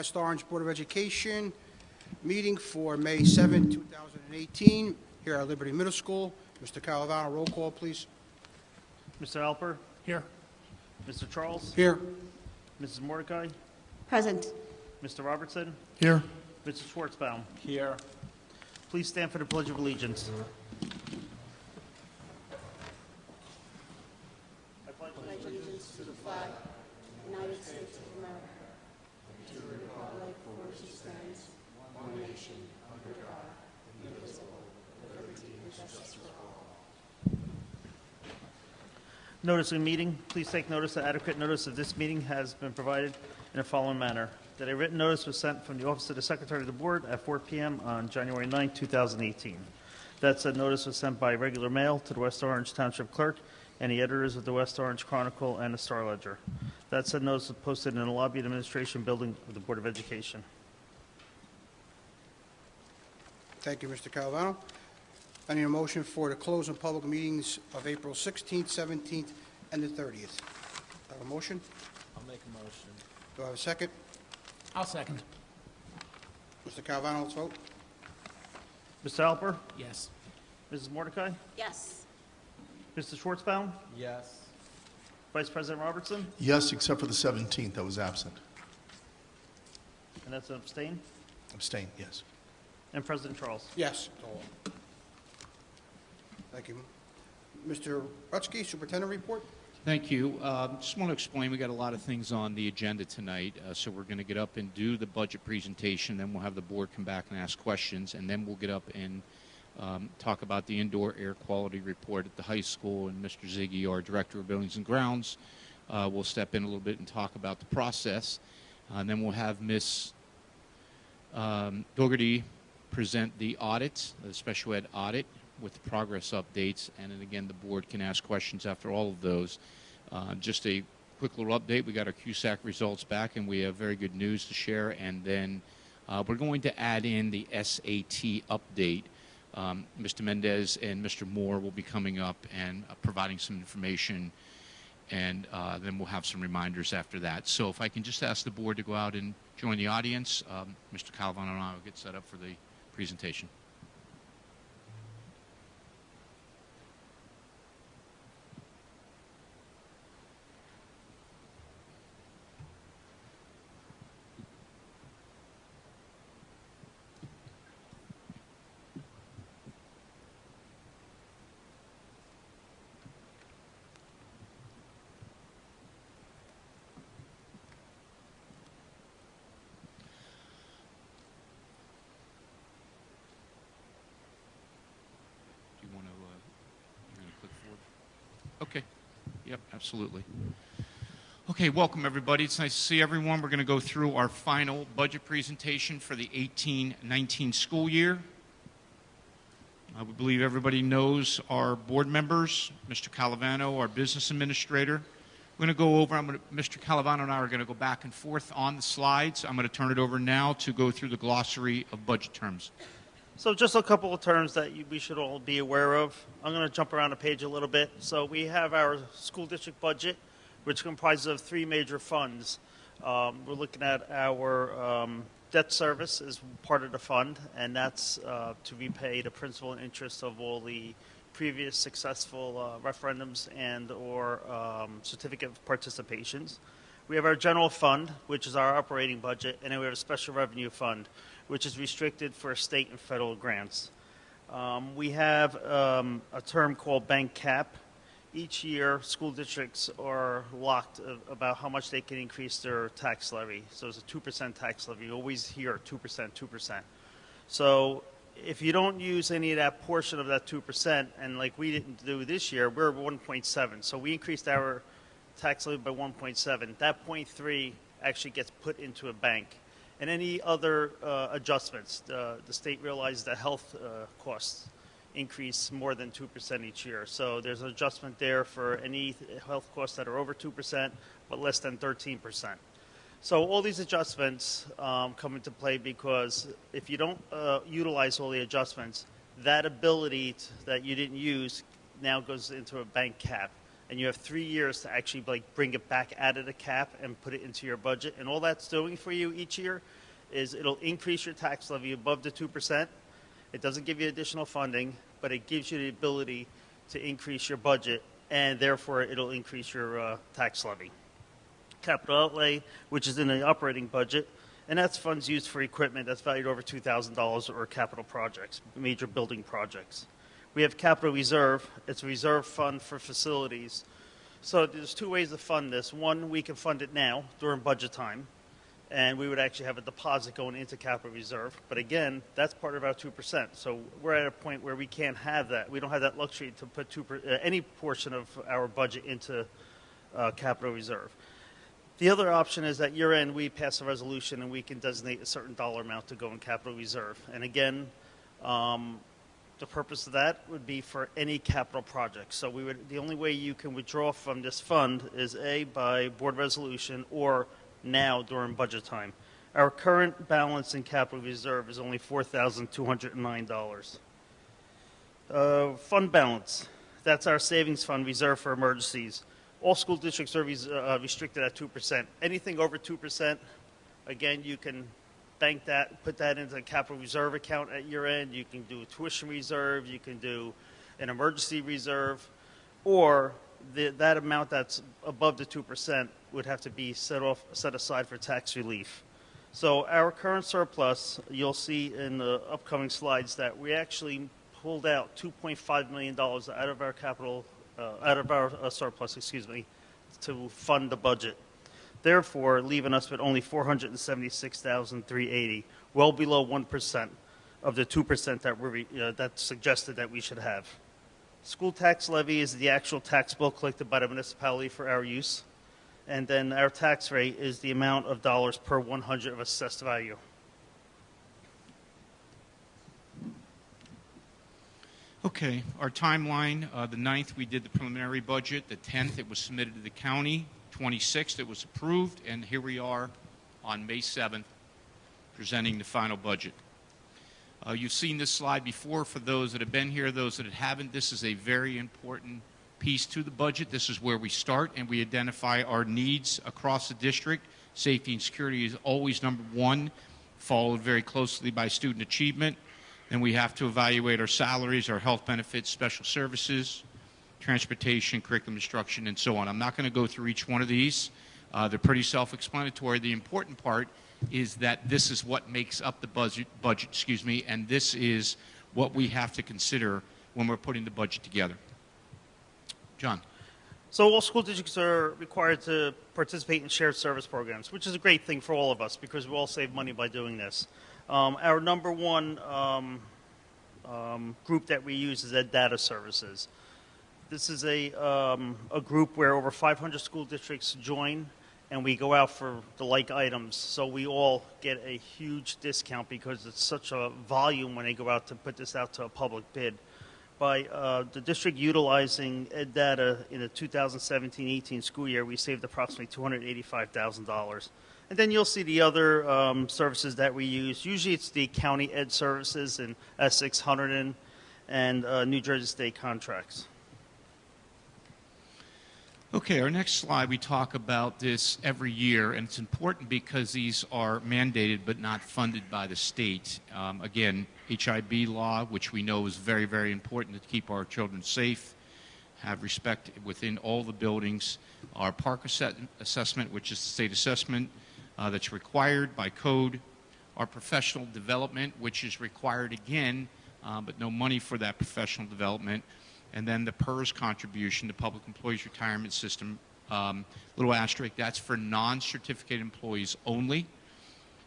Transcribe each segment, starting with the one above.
West Orange Board of Education meeting for May 7, 2018, here at Liberty Middle School. Mr. Calavano, roll call, please. Mr. Alper? Here. Mr. Charles? Here. Mrs. Mordecai? Present. Mr. Robertson? Here. Mr. Schwartzbaum? Here. Please stand for the Pledge of Allegiance. I pledge Allegiance to the flag, United States of America, to the republic for which it stands, one nation, under God, indivisible, with liberty and justice for all. Notice of meeting. Please take notice that adequate notice of this meeting has been provided in the following manner. That a written notice was sent from the Office of the Secretary of the Board at 4 p.m. on January 9, 2018. That said notice was sent by regular mail to the West Orange Township Clerk and the editors of the West Orange Chronicle and the Star Ledger. That said notice was posted in the lobby of the Administration Building of the Board of Education. Thank you, Mr. Calavano. I need a motion for the close of public meetings of April 16th, 17th, and the 30th. Have a motion? I'll make a motion. Do I have a second? I'll second. Mr. Calavano, let's vote. Mr. Alper? Yes. Mrs. Mordecai? Yes. Mr. Schwartzbaum? Yes. Vice President Robertson? Yes, except for the 17th, I was absent. And that's an abstain. Abstain, yes. And President Charles? Yes. to all. Thank you. Mr. Rutsky, Superintendent Report. Thank you. Just want to explain, we got a lot of things on the agenda tonight, so we're going to get up and do the budget presentation, then we'll have the board come back and ask questions, and then we'll get up and talk about the indoor air quality report at the high school, and Mr. Ziggy, our Director of Buildings and Grounds, will step in a little bit and talk about the process. And then we'll have Ms. Dougherty present the audit, the special ed audit, with the progress updates, and then again the board can ask questions after all of those. Just a quick little update, we got our CUSAC results back and we have very good news to share, and then we're going to add in the SAT update. Mr. Mendez and Mr. Moore will be coming up and providing some information, and then we'll have some reminders after that. So if I can just ask the board to go out and join the audience, Mr. Calavano and I will get set up for the presentation. Okay. Yep, absolutely. Okay, welcome everybody. It's nice to see everyone. We're going to go through our final budget presentation for the 18-19 school year. I would believe everybody knows our board members, Mr. Calavano, our business administrator. We're going to go over, Mr. Calavano and I are going to go back and forth on the slides. I'm going to turn it over now to go through the glossary of budget terms. So just a couple of terms that we should all be aware of. I'm going to jump around the page a little bit. So we have our school district budget, which comprises of three major funds. We're looking at our debt service as part of the fund, and that's to repay the principal and interest of all the previous successful referendums and or certificate of participations. We have our general fund, which is our operating budget, and then we have a special revenue fund, which is restricted for state and federal grants. We have a term called bank cap. Each year, school districts are locked about how much they can increase their tax levy. So it's a 2% tax levy. You always hear 2%, 2%. So if you don't use any of that portion of that 2%, and like we didn't do this year, we're 1.7. So we increased our tax levy by 1.7. That 0.3 actually gets put into a bank. And any other adjustments, the state realizes that health costs increase more than 2% each year. So there's an adjustment there for any health costs that are over 2%, but less than 13%. So all these adjustments come into play because if you don't utilize all the adjustments, that ability that you didn't use now goes into a bank cap. and you have 3 years to actually bring it back out of the cap and put it into your budget. And all that's doing for you each year is it'll increase your tax levy above the 2%. It doesn't give you additional funding, but it gives you the ability to increase your budget, and therefore it'll increase your tax levy. Capital outlay, which is in the operating budget, and that's funds used for equipment that's valued over $2,000 or capital projects, major building projects. We have capital reserve. It's a reserve fund for facilities. So there's 2 ways to fund this. One, we can fund it now during budget time, and we would actually have a deposit going into capital reserve. But again, that's part of our 2%. So we're at a point where we can't have that. We don't have that luxury to put any portion of our budget into capital reserve. The other option is that year end we pass a resolution and we can designate a certain dollar amount to go in capital reserve. And again, the purpose of that would be for any capital project. So the only way you can withdraw from this fund is by board resolution or now during budget time. Our current balance in capital reserve is only $4,209. Fund balance, that's our savings fund reserved for emergencies. All school districts are restricted at 2%. Anything over 2%, again, you can bank that, put that into a capital reserve account at year end. You can do a tuition reserve. You can do an emergency reserve. Or that amount that's above the 2% would have to be set aside for tax relief. So our current surplus, you'll see in the upcoming slides that we actually pulled out $2.5 million out of our surplus, to fund the budget. Therefore, leaving us with only $476,380, well below 1% of the 2% that's suggested that we should have. School tax levy is the actual tax bill collected by the municipality for our use, and then our tax rate is the amount of dollars per 100 of assessed value. Okay, our timeline, the 9th we did the preliminary budget, the 10th it was submitted to the county, 26th it was approved, and here we are on May 7th presenting the final budget. You've seen this slide before. For those that have been here, those that haven't, this is a very important piece to the budget. This is where we start and we identify our needs across the district. Safety and security is always number one, followed very closely by student achievement. Then we have to evaluate our salaries, our health benefits, special services, transportation, curriculum instruction, and so on. I'm not going to go through each one of these. They're pretty self-explanatory. The important part is that this is what makes up the budget, and this is what we have to consider when we're putting the budget together. John. So all school districts are required to participate in shared service programs, which is a great thing for all of us because we all save money by doing this. Our number one group that we use is Ed Data Services. This is a group where over 500 school districts join, and we go out for the like items. So we all get a huge discount because it's such a volume when they go out to put this out to a public bid. By the district utilizing Ed Data in the 2017-18 school year, we saved approximately $285,000. And then you'll see the other services that we use. Usually it's the county ed services in Essex, Hunterdon, and New Jersey State contracts. Okay, our next slide, we talk about this every year, and it's important because these are mandated but not funded by the state. Again, HIB law, which we know is very, very important to keep our children safe, have respect within all the buildings. Our park assessment, which is the state assessment that's required by code. Our professional development, which is required again, but no money for that professional development. And then the PERS contribution, the Public Employees Retirement System, little asterisk, that's for non-certificate employees only.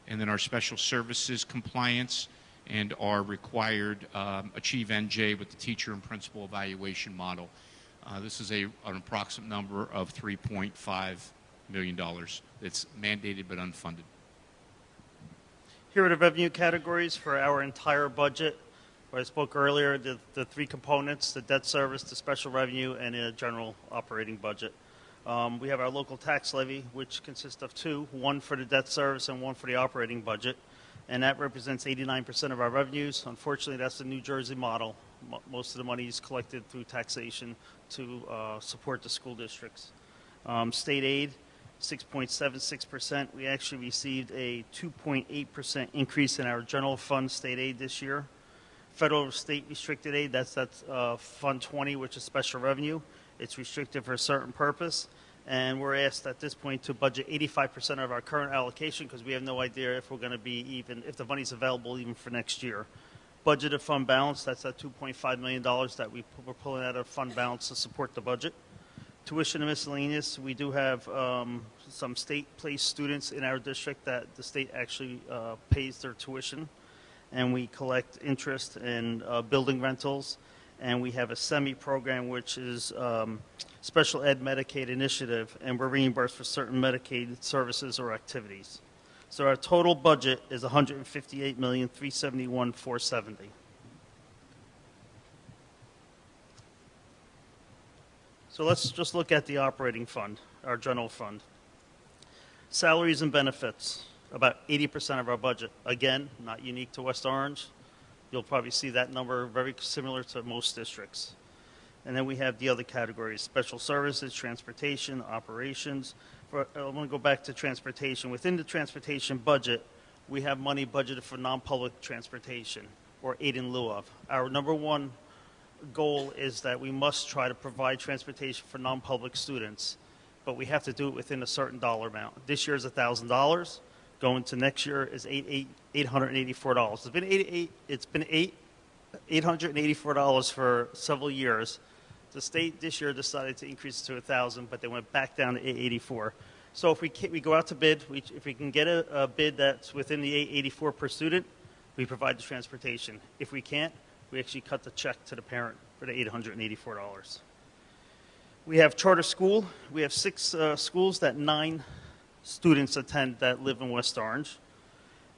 And then our special services compliance and our required Achieve NJ with the teacher and principal evaluation model. This is an approximate number of $3.5 million that's mandated but unfunded. Here are the revenue categories for our entire budget. I spoke earlier, the three components, the debt service, the special revenue, and a general operating budget. We have our local tax levy, which consists of two, one for the debt service and one for the operating budget, and that represents 89% of our revenues. Unfortunately, that's the New Jersey model. Most of the money is collected through taxation to support the school districts. State aid, 6.76%. We actually received a 2.8% increase in our general fund state aid this year. Federal state restricted aid, that's Fund 20, which is special revenue. It's restricted for a certain purpose. And we're asked at this point to budget 85% of our current allocation because we have no idea if we're going to be even, if the money's available even for next year. Budgeted fund balance, that's that $2.5 million that we're pulling out of fund balance to support the budget. Tuition and miscellaneous, we do have some state-placed students in our district that the state actually pays their tuition, and we collect interest in building rentals, and we have a SEMI program, which is Special Ed Medicaid Initiative, and we're reimbursed for certain Medicaid services or activities. So our total budget is $158,371,470. So let's just look at the operating fund, our general fund. Salaries and benefits, about 80% of our budget. Again, not unique to West Orange. You'll probably see that number very similar to most districts. And then we have the other categories: special services, transportation, operations. I want to go back to transportation. Within the transportation budget, we have money budgeted for non-public transportation, or aid in lieu of. Our number one goal is that we must try to provide transportation for non-public students, but we have to do it within a certain dollar amount. This year is $1,000. Going to next year is $884. It's been $884 for several years. The state this year decided to increase it to $1,000, but they went back down to $884. So if we go out to bid, if we can get a bid that's within the $884 per student, we provide the transportation. If we can't, we actually cut the check to the parent for the $884. We have charter school. We have 6 schools that 9 students attend that live in West Orange.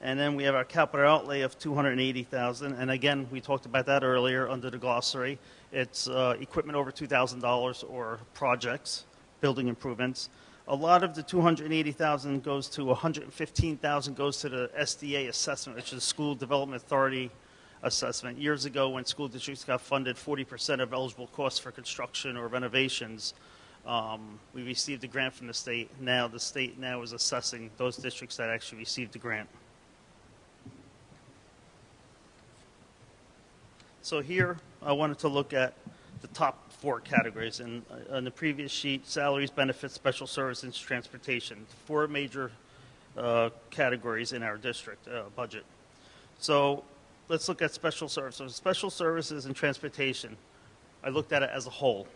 And then we have our capital outlay of $280,000. And again, we talked about that earlier under the glossary. It's equipment over $2,000 or projects, building improvements. A lot of the $280,000 goes to $115,000 goes to the SDA assessment, which is School Development Authority assessment. Years ago, when school districts got funded 40% of eligible costs for construction or renovations, we received a grant from the state. Now the state is assessing those districts that actually received the grant. So here, I wanted to look at the top 4 categories. And on the previous sheet, salaries, benefits, special services, transportation. 4 major categories in our district budget. So let's look at special services. Special services and transportation, I looked at it as a whole.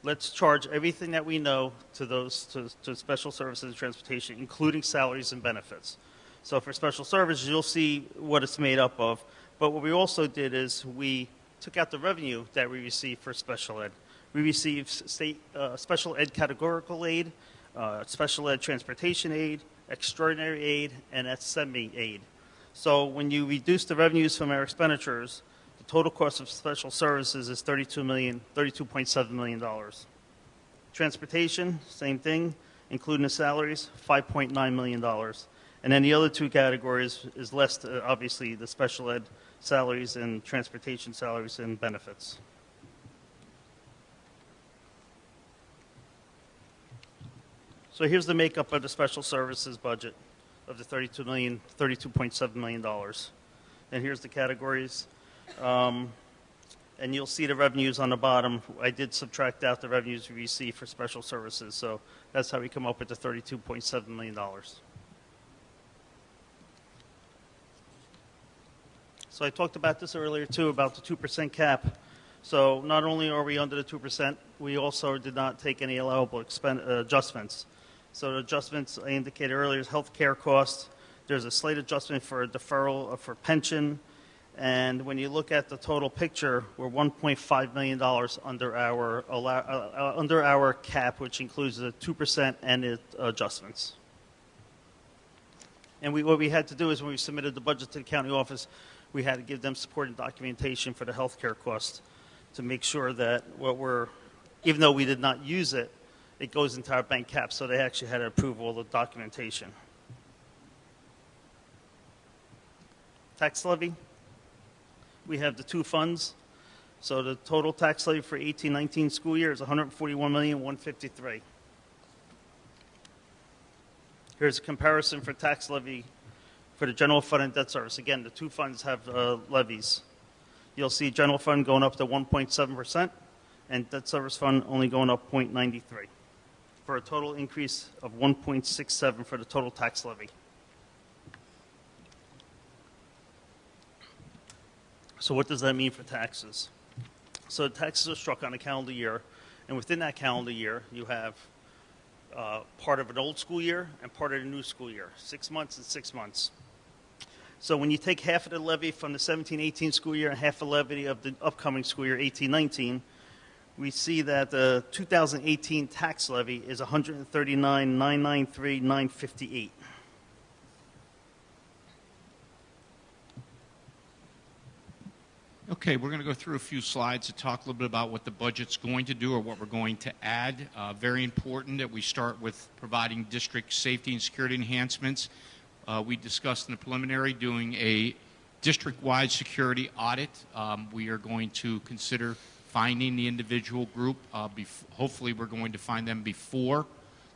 Let's charge everything that we know to to special services and transportation, including salaries and benefits. So for special services, you'll see what it's made up of. But what we also did is we took out the revenue that we received for special ed. We received state special ed categorical aid, special ed transportation aid, extraordinary aid, and SEMI aid. So when you reduce the revenues from our expenditures, the total cost of special services is $32.7 million. Transportation, same thing, including the salaries, $5.9 million. And then the other 2 categories is less, obviously, the special ed salaries and transportation salaries and benefits. So here's the makeup of the special services budget of the $32.7 million. And here's the categories. And you'll see the revenues on the bottom. I did subtract out the revenues we received for special services. So that's how we come up with the $32.7 million. So I talked about this earlier, too, about the 2% cap. So not only are we under the 2%, we also did not take any allowable adjustments. So the adjustments I indicated earlier is health care costs. There's a slight adjustment for a deferral for pension. And when you look at the total picture, we're $1.5 million under our cap, which includes the 2% and the adjustments. And what we had to do is when we submitted the budget to the county office, we had to give them supporting documentation for the health care costs to make sure that even though we did not use it, it goes into our bank cap. So they actually had to approve all the documentation. Tax levy. We have the 2 funds. So the total tax levy for 18-19 school year is $141,153,000. Here's a comparison for tax levy for the general fund and debt service. Again, the two funds have levies. You'll see general fund going up to 1.7% and debt service fund only going up 0.93 for a total increase of 1.67 for the total tax levy. So what does that mean for taxes? So taxes are struck on a calendar year, and within that calendar year, you have part of an old school year and part of the new school year, 6 months and 6 months. So when you take half of the levy from the 17-18 school year and half the levy of the upcoming school year, 18-19, we see that the 2018 tax levy is $139,993,958. Okay, we're going to go through a few slides to talk a little bit about what the budget's going to do or what we're going to add. Very important that we start with providing district safety and security enhancements. We discussed in the preliminary doing a district-wide security audit. We are going to consider finding the individual group. Hopefully we're going to find them before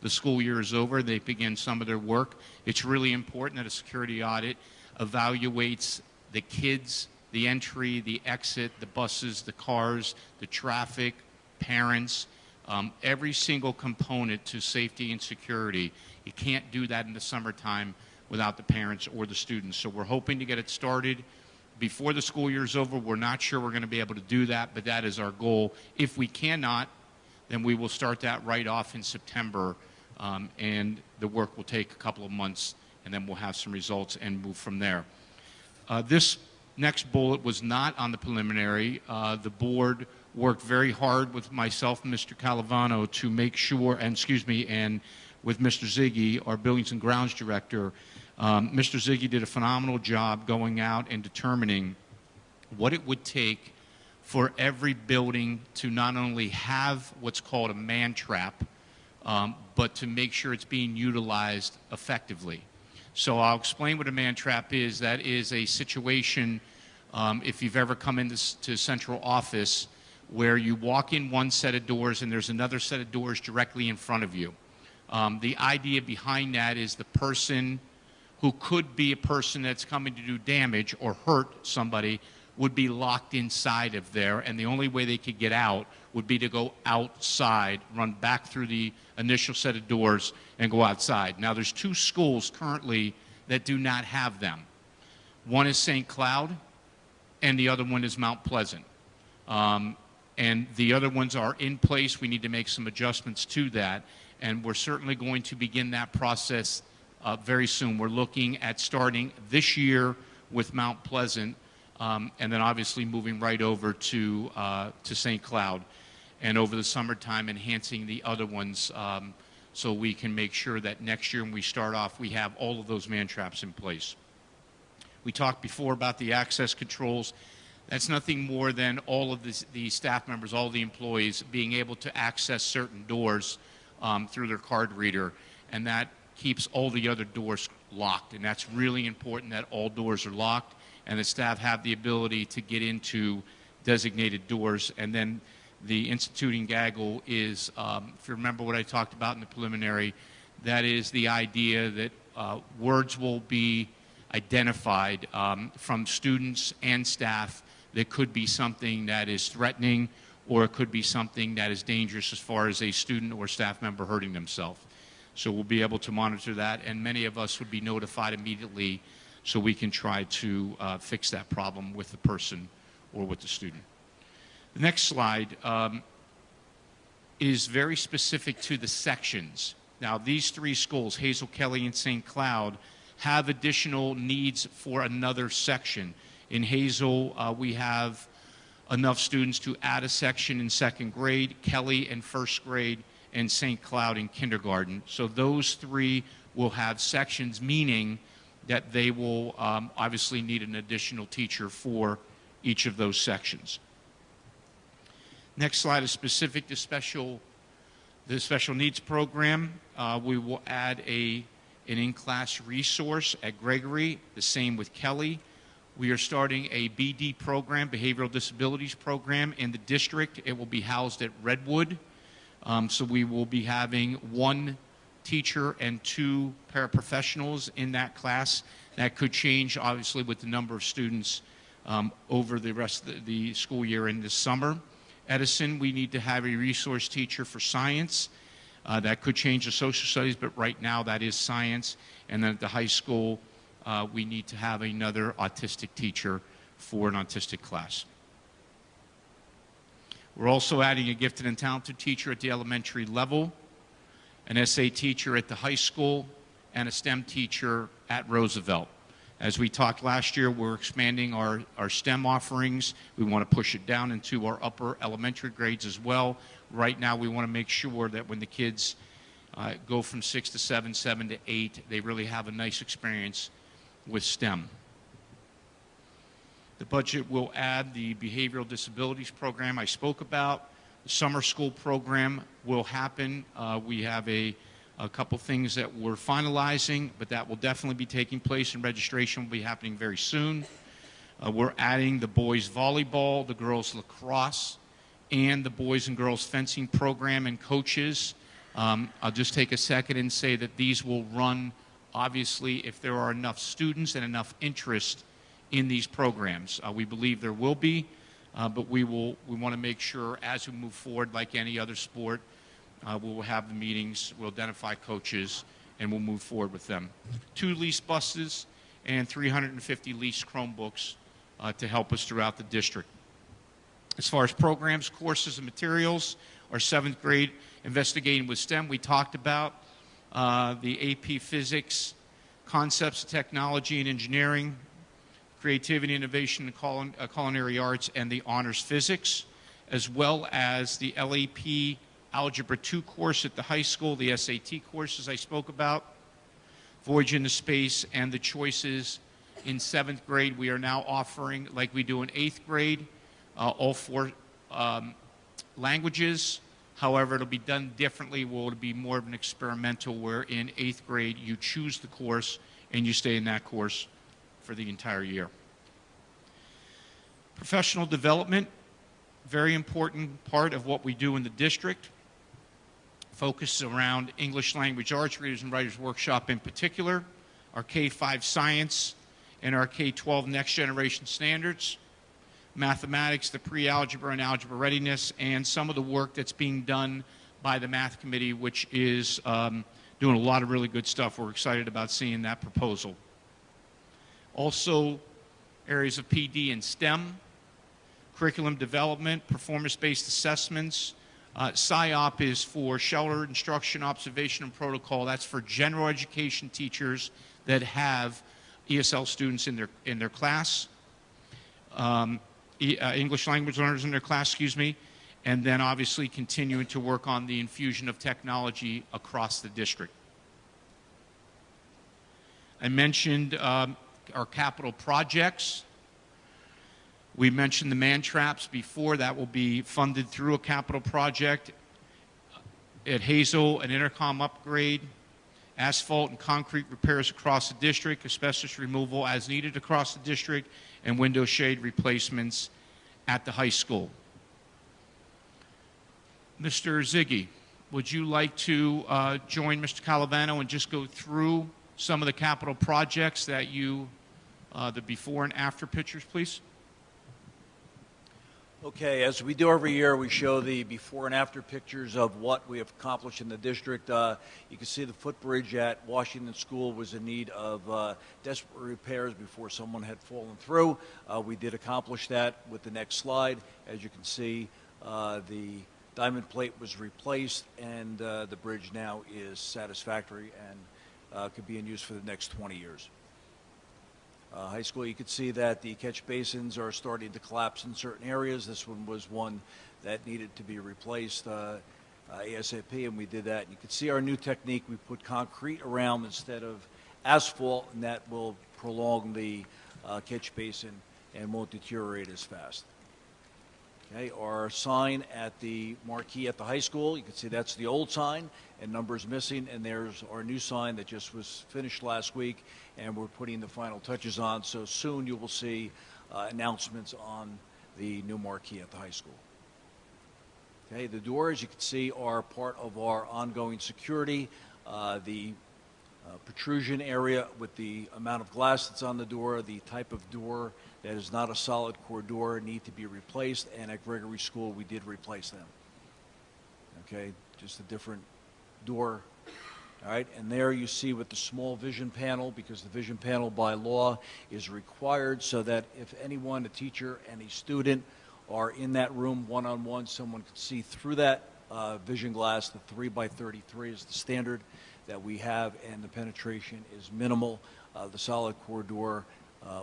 the school year is over. They begin some of their work. It's really important that a security audit evaluates the kids, the entry, the exit, the buses, the cars, the traffic, parents, every single component to safety and security. You can't do that in the summertime without the parents or the students. So we're hoping to get it started before the school year is over. We're not sure we're going to be able to do that, but that is our goal. If we cannot, then we will start that right off in September, and the work will take a couple of months, and then we'll have some results and move from there. This next bullet was not on the preliminary. The board worked very hard with myself and Mr. Calavano to make sure, and with Mr. Ziggy, our Buildings and Grounds Director. Mr. Ziggy did a phenomenal job going out and determining what it would take for every building to not only have what's called a man trap, but to make sure it's being utilized effectively. So I'll explain what a man trap is. That is a situation, if you've ever come into central office, where you walk in one set of doors and there's another set of doors directly in front of you. The idea behind that is the person who could be a person that's coming to do damage or hurt somebody would be locked inside of there, and the only way they could get out would be to go outside, run back through the initial set of doors, and go outside. Now, there's two schools currently that do not have them. One is St. Cloud, and the other one is Mount Pleasant. And the other ones are in place. We need to make some adjustments to that, and we're certainly going to begin that process very soon. We're looking at starting this year with Mount Pleasant, and then obviously moving right over to St. Cloud, and over the summertime enhancing the other ones, so we can make sure that next year when we start off, we have all of those man traps in place. We talked before about the access controls. That's nothing more than all of the staff members, all the employees being able to access certain doors through their card reader, and that keeps all the other doors locked. And that's really important, that all doors are locked and the staff have the ability to get into designated doors. And then the instituting gaggle is, if you remember what I talked about in the preliminary, that is the idea that words will be identified from students and staff that could be something that is threatening, or it could be something that is dangerous as far as a student or staff member hurting themselves. So we'll be able to monitor that, and many of us would be notified immediately so we can try to fix that problem with the person or with the student. The next slide is very specific to the sections. Now, these three schools, Hazel, Kelly, and St. Cloud, have additional needs for another section. In Hazel, we have enough students to add a section in second grade, Kelly in first grade, and St. Cloud in kindergarten. So those three will have sections, meaning that they will obviously need an additional teacher for each of those sections. Next slide is specific to the special needs program. We will add an in-class resource at Gregory, the same with Kelly. We are starting a BD program, Behavioral Disabilities Program, in the district. It will be housed at Redwood. So we will be having 1 teacher and 2 paraprofessionals in that class. That could change, obviously, with the number of students over the rest of the school year in the summer. Edison, we need to have a resource teacher for science. That could change to social studies, but right now that is science. And then at the high school, we need to have another autistic teacher for an autistic class. We're also adding a gifted and talented teacher at the elementary level, an SA teacher at the high school, and a STEM teacher at Roosevelt. As we talked last year, we're expanding our STEM offerings. We want to push it down into our upper elementary grades as well. Right now, we want to make sure that when the kids go from 6 to 7, 7 to 8, they really have a nice experience with STEM. The budget will add the behavioral disabilities program I spoke about. The summer school program will happen. We have a couple things that we're finalizing, but that will definitely be taking place, and registration will be happening very soon. We're adding the boys volleyball, the girls lacrosse, and the boys and girls fencing program and coaches. I'll just take a second and say that these will run, obviously, if there are enough students and enough interest in these programs. We believe there will be, but we want to make sure as we move forward, like any other sport, we will have the meetings, we'll identify coaches, and we'll move forward with them. 2 leased buses and 350 leased Chromebooks to help us throughout the district. As far as programs, courses, and materials, our 7th grade Investigating with STEM, we talked about the AP Physics, Concepts of Technology and Engineering, Creativity, Innovation, and Culinary Arts, and the Honors Physics, as well as the LAP Algebra 2 course at the high school, the SAT courses I spoke about, Voyage into Space, and the choices in 7th grade. We are now offering, like we do in 8th grade, all 4 languages. However, it'll be done differently. It'll be more of an experimental, where in 8th grade you choose the course and you stay in that course for the entire year. Professional development, very important part of what we do in the district. Focuses around English language arts, readers and writers workshop in particular, our K-5 science, and our K-12 next generation standards, mathematics, the pre-algebra and algebra readiness, and some of the work that's being done by the math committee, which is doing a lot of really good stuff. We're excited about seeing that proposal. Also, areas of PD and STEM, curriculum development, performance-based assessments. SIOP is for shelter instruction, observation, and protocol. That's for general education teachers that have ESL students in their class, English language learners in their class, excuse me, and then obviously continuing to work on the infusion of technology across the district. I mentioned our capital projects. We mentioned the man traps before. That will be funded through a capital project. At Hazel, an intercom upgrade, asphalt and concrete repairs across the district, asbestos removal as needed across the district, and window shade replacements at the high school. Mr. Ziggy, would you like to join Mr. Calavano and just go through some of the capital projects that the before and after pictures, please? Okay, as we do every year, we show the before and after pictures of what we have accomplished in the district. You can see the footbridge at Washington School was in need of desperate repairs before someone had fallen through. We did accomplish that with the next slide. As you can see, the diamond plate was replaced, and the bridge now is satisfactory and could be in use for the next 20 years. High school, you could see that the catch basins are starting to collapse in certain areas. This one was one that needed to be replaced ASAP, and we did that. And you can see our new technique. We put concrete around instead of asphalt, and that will prolong the catch basin and won't deteriorate as fast. Okay, our sign at the marquee at the high school, you can see that's the old sign, and numbers missing, and there's our new sign that just was finished last week, and we're putting the final touches on, so soon you will see announcements on the new marquee at the high school. Okay, the doors, you can see, are part of our ongoing security. The protrusion area with the amount of glass that's on the door, the type of door that is not a solid core door need to be replaced, and at Gregory School we did replace them. Okay, just a different door. All right, and there you see with the small vision panel, because the vision panel by law is required so that if anyone, a teacher and a student, are in that room one-on-one, someone can see through that vision glass. The 3x33 is the standard that we have, and the penetration is minimal. The solid core door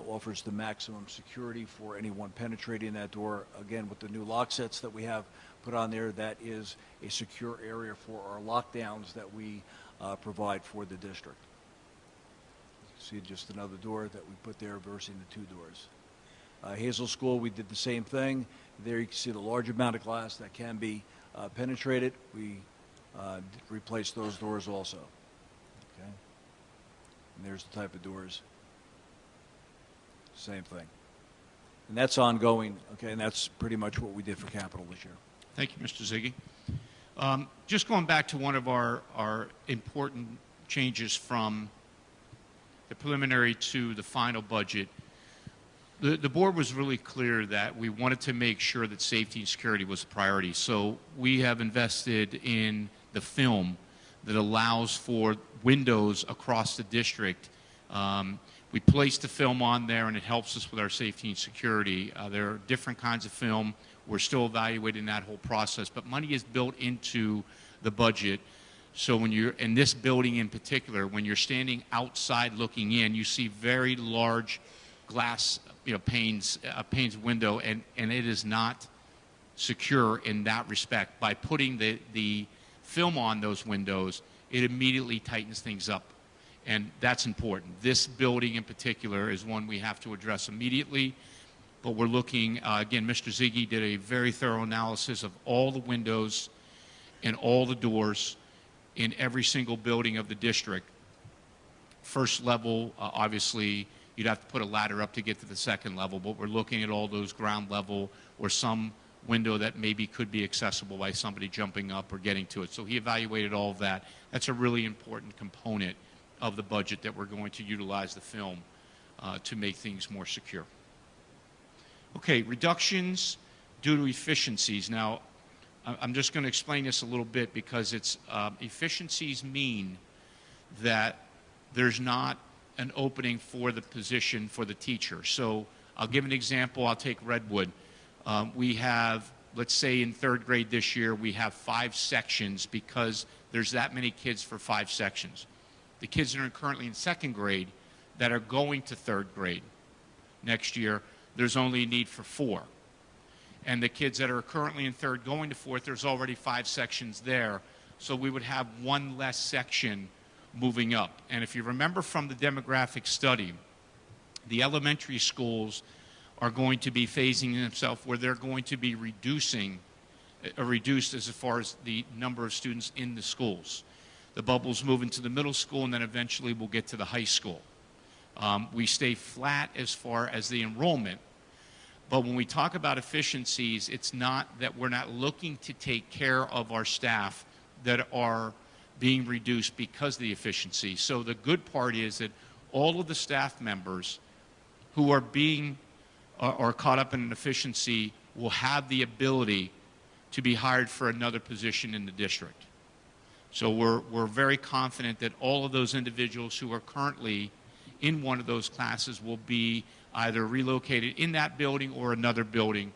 offers the maximum security for anyone penetrating that door. Again, with the new lock sets that we have put on there, that is a secure area for our lockdowns that we provide for the district. You see just another door that we put there versus the two doors. Hazel School, we did the same thing. There you can see the large amount of glass that can be penetrated. We replaced those doors also. Okay, and there's the type of doors. Same thing. And that's ongoing, okay, and that's pretty much what we did for capital this year. Thank you, Mr. Ziggy. Just going back to one of our important changes from the preliminary to the final budget, the board was really clear that we wanted to make sure that safety and security was a priority. So we have invested in the film that allows for windows across the district. We placed the film on there, and it helps us with our safety and security. There are different kinds of film. We're still evaluating that whole process, but money is built into the budget. So when you're in this building in particular, when you're standing outside looking in, you see very large glass, panes window, and it is not secure in that respect. By putting the film on those windows, it immediately tightens things up. And that's important. This building in particular is one we have to address immediately, but we're looking, again, Mr. Ziggy did a very thorough analysis of all the windows and all the doors in every single building of the district. First level, obviously, you'd have to put a ladder up to get to the second level, but we're looking at all those ground level or some window that maybe could be accessible by somebody jumping up or getting to it. So he evaluated all of that. That's a really important component of the budget that we're going to utilize the film to make things more secure. Okay, reductions due to efficiencies. Now, I'm just going to explain this a little bit because it's efficiencies mean that there's not an opening for the position for the teacher. So I'll give an example. I'll take Redwood. We have, let's say in third grade this year, we have 5 sections because there's that many kids for 5 sections. The kids that are currently in second grade that are going to third grade next year, there's only a need for 4. And the kids that are currently in third going to fourth, there's already 5 sections there. So we would have 1 less section moving up. And if you remember from the demographic study, the elementary schools are going to be phasing themselves where they're going to be reduced as far as the number of students in the schools. The bubbles move into the middle school, and then eventually we'll get to the high school. We stay flat as far as the enrollment. But when we talk about efficiencies, it's not that we're not looking to take care of our staff that are being reduced because of the efficiency. So the good part is that all of the staff members who are are caught up in an efficiency will have the ability to be hired for another position in the district. So we're very confident that all of those individuals who are currently in one of those classes will be either relocated in that building or another building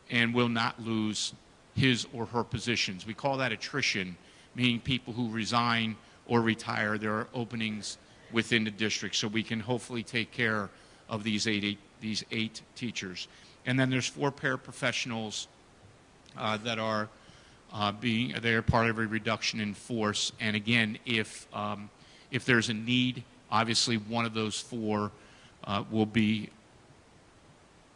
and will not lose his or her positions. We call that attrition, meaning people who resign or retire. There are openings within the district, so we can hopefully take care of these eight teachers. And then there's 4 paraprofessionals that are they're part of a reduction in force. And again, if there's a need, obviously one of those 4 will be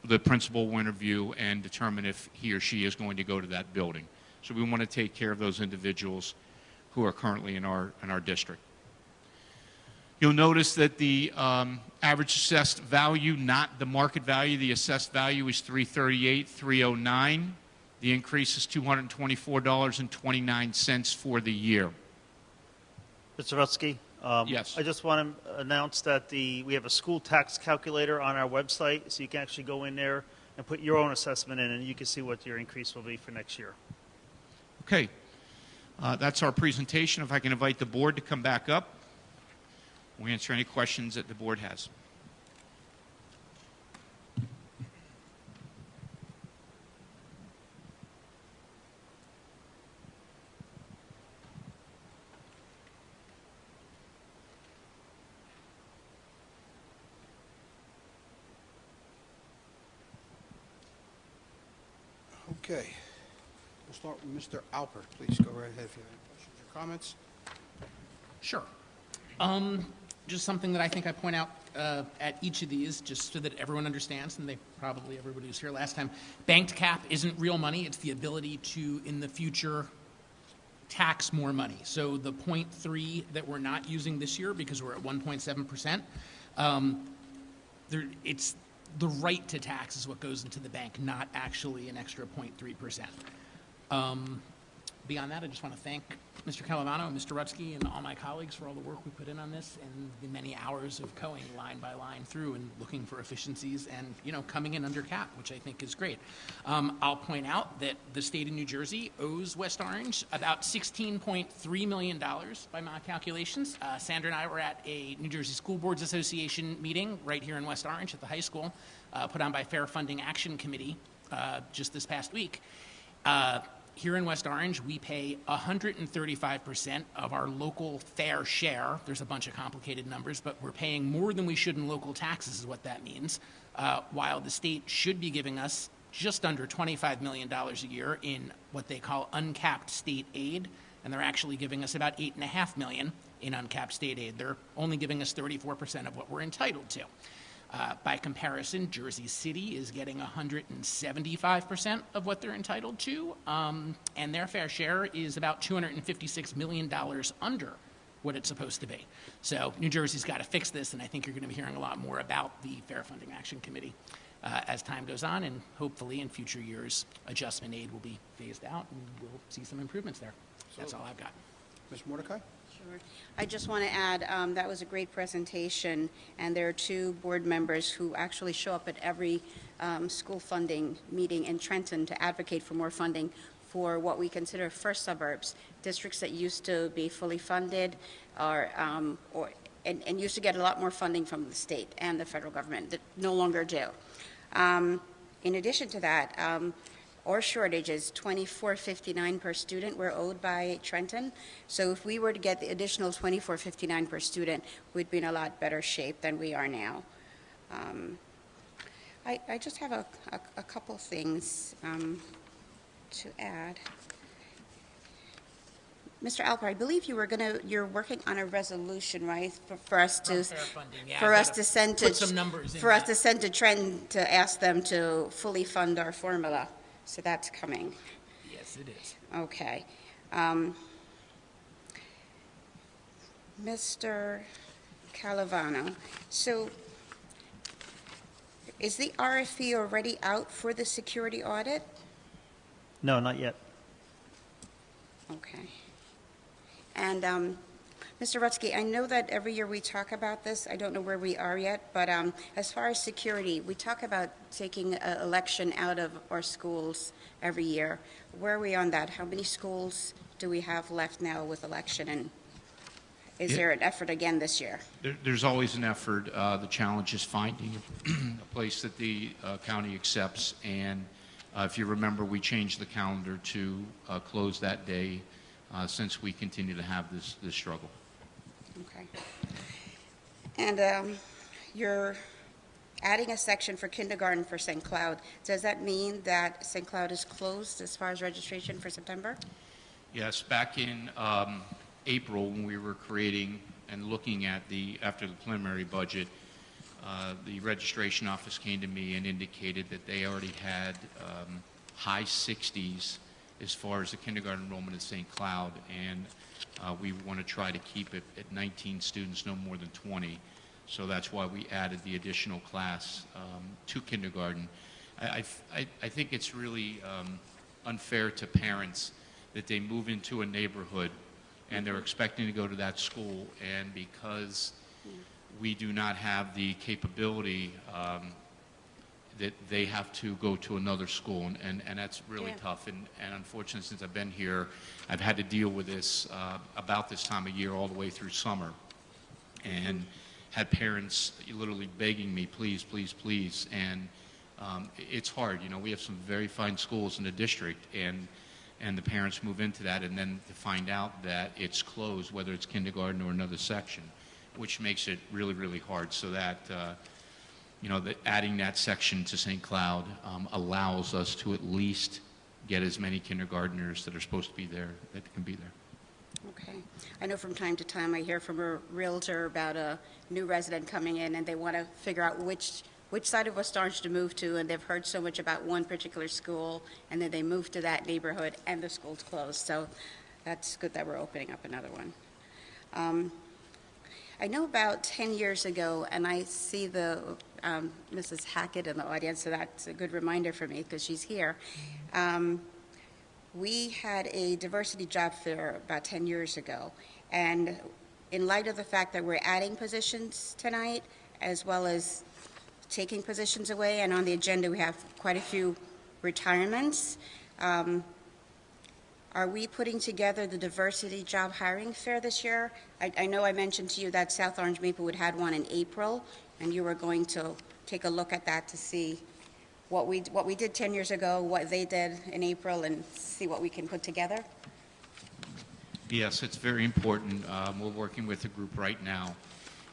the principal will interview and determine if he or she is going to go to that building. So we want to take care of those individuals who are currently in our district. You'll notice that the average assessed value, not the market value, the assessed value is $338,309. The increase is $224.29 for the year. Mr. Rutsky? Yes. I just want to announce that we have a school tax calculator on our website, so you can actually go in there and put your own assessment in, and you can see what your increase will be for next year. Okay. That's our presentation. If I can invite the board to come back up, we'll answer any questions that the board has. Okay. We'll start with Mr. Alpert. Please go right ahead if you have any questions or comments. Sure. Just something that I think I point out at each of these, just so that everyone understands, and everybody was here last time. Banked cap isn't real money. It's the ability to, in the future, tax more money. So the 0.3 that we're not using this year because we're at 1.7%, it's the right to tax is what goes into the bank, not actually an extra 0.3%. Beyond that, I just want to thank Mr. Calavano and Mr. Rutsky and all my colleagues for all the work we put in on this and the many hours of going line by line through and looking for efficiencies and, coming in under cap, which I think is great. I'll point out that the state of New Jersey owes West Orange about $16.3 million by my calculations. Sandra and I were at a New Jersey School Boards Association meeting right here in West Orange at the high school, put on by Fair Funding Action Committee just this past week. Here in West Orange, we pay 135% of our local fair share. There's a bunch of complicated numbers, but we're paying more than we should in local taxes is what that means, while the state should be giving us just under $25 million a year in what they call uncapped state aid, and they're actually giving us about $8.5 million in uncapped state aid. They're only giving us 34% of what we're entitled to. By comparison, Jersey City is getting 175% of what they're entitled to, and their fair share is about $256 million under what it's supposed to be. So New Jersey's got to fix this, and I think you're going to be hearing a lot more about the Fair Funding Action Committee as time goes on, and hopefully in future years, adjustment aid will be phased out, and we'll see some improvements there. That's all I've got. Ms. Mordecai? Sure. I just want to add, that was a great presentation, and there are two board members who actually show up at every school funding meeting in Trenton to advocate for more funding for what we consider first suburbs, districts that used to be fully funded and used to get a lot more funding from the state and the federal government that no longer do. In addition to that, our shortage is $24.59 per student we're owed by Trenton. So if we were to get the additional $24.59 per student, we'd be in a lot better shape than we are now. I just have a couple things to add. Mr. Alpert, I believe you're working on a resolution, right, for us to send to Trenton to ask them to fully fund our formula. So that's coming. Yes, it is. Okay. Mr. Calavano, so is the RFP already out for the security audit? No, not yet. Okay. And Mr. Rutsky, I know that every year we talk about this. I don't know where we are yet, but as far as security, we talk about taking an election out of our schools every year. Where are we on that? How many schools do we have left now with election, and is there an effort again this year? There's always an effort. The challenge is finding a place that the county accepts, and if you remember, we changed the calendar to close that day since we continue to have this struggle. Okay. And you're adding a section for kindergarten for St. Cloud. Does that mean that St. Cloud is closed as far as registration for September? Yes, back in April when we were creating and looking at after the preliminary budget, the registration office came to me and indicated that they already had high 60s as far as the kindergarten enrollment at St. Cloud, and we want to try to keep it at 19 students, no more than 20. So that's why we added the additional class to kindergarten. I think it's really unfair to parents that they move into a neighborhood and they're expecting to go to that school, and because we do not have the capability that they have to go to another school, and that's really tough. And unfortunately, since I've been here, I've had to deal with this about this time of year all the way through summer, and had parents literally begging me, please, please, please. And it's hard. You know, we have some very fine schools in the district, and the parents move into that, and then to find out that it's closed, whether it's kindergarten or another section, which makes it really, really hard. So that, you know, that adding that section to St. Cloud allows us to at least get as many kindergartners that are supposed to be there that can be there. Okay. I know from time to time I hear from a realtor about a new resident coming in and they want to figure out which side of West Orange to move to, and they've heard so much about one particular school, and then they move to that neighborhood and the school's closed. So that's good that we're opening up another one. I know about 10 years ago, and I see the Mrs. Hackett in the audience, so that's a good reminder for me because she's here. We had a diversity job fair about 10 years ago, and in light of the fact that we're adding positions tonight, as well as taking positions away, and on the agenda we have quite a few retirements, are we putting together the diversity job hiring fair this year? I know I mentioned to you that South Orange Maplewood had one in April, and you were going to take a look at that to see what we did 10 years ago, what they did in April, and see what we can put together. Yes, it's very important. We're working with a group right now,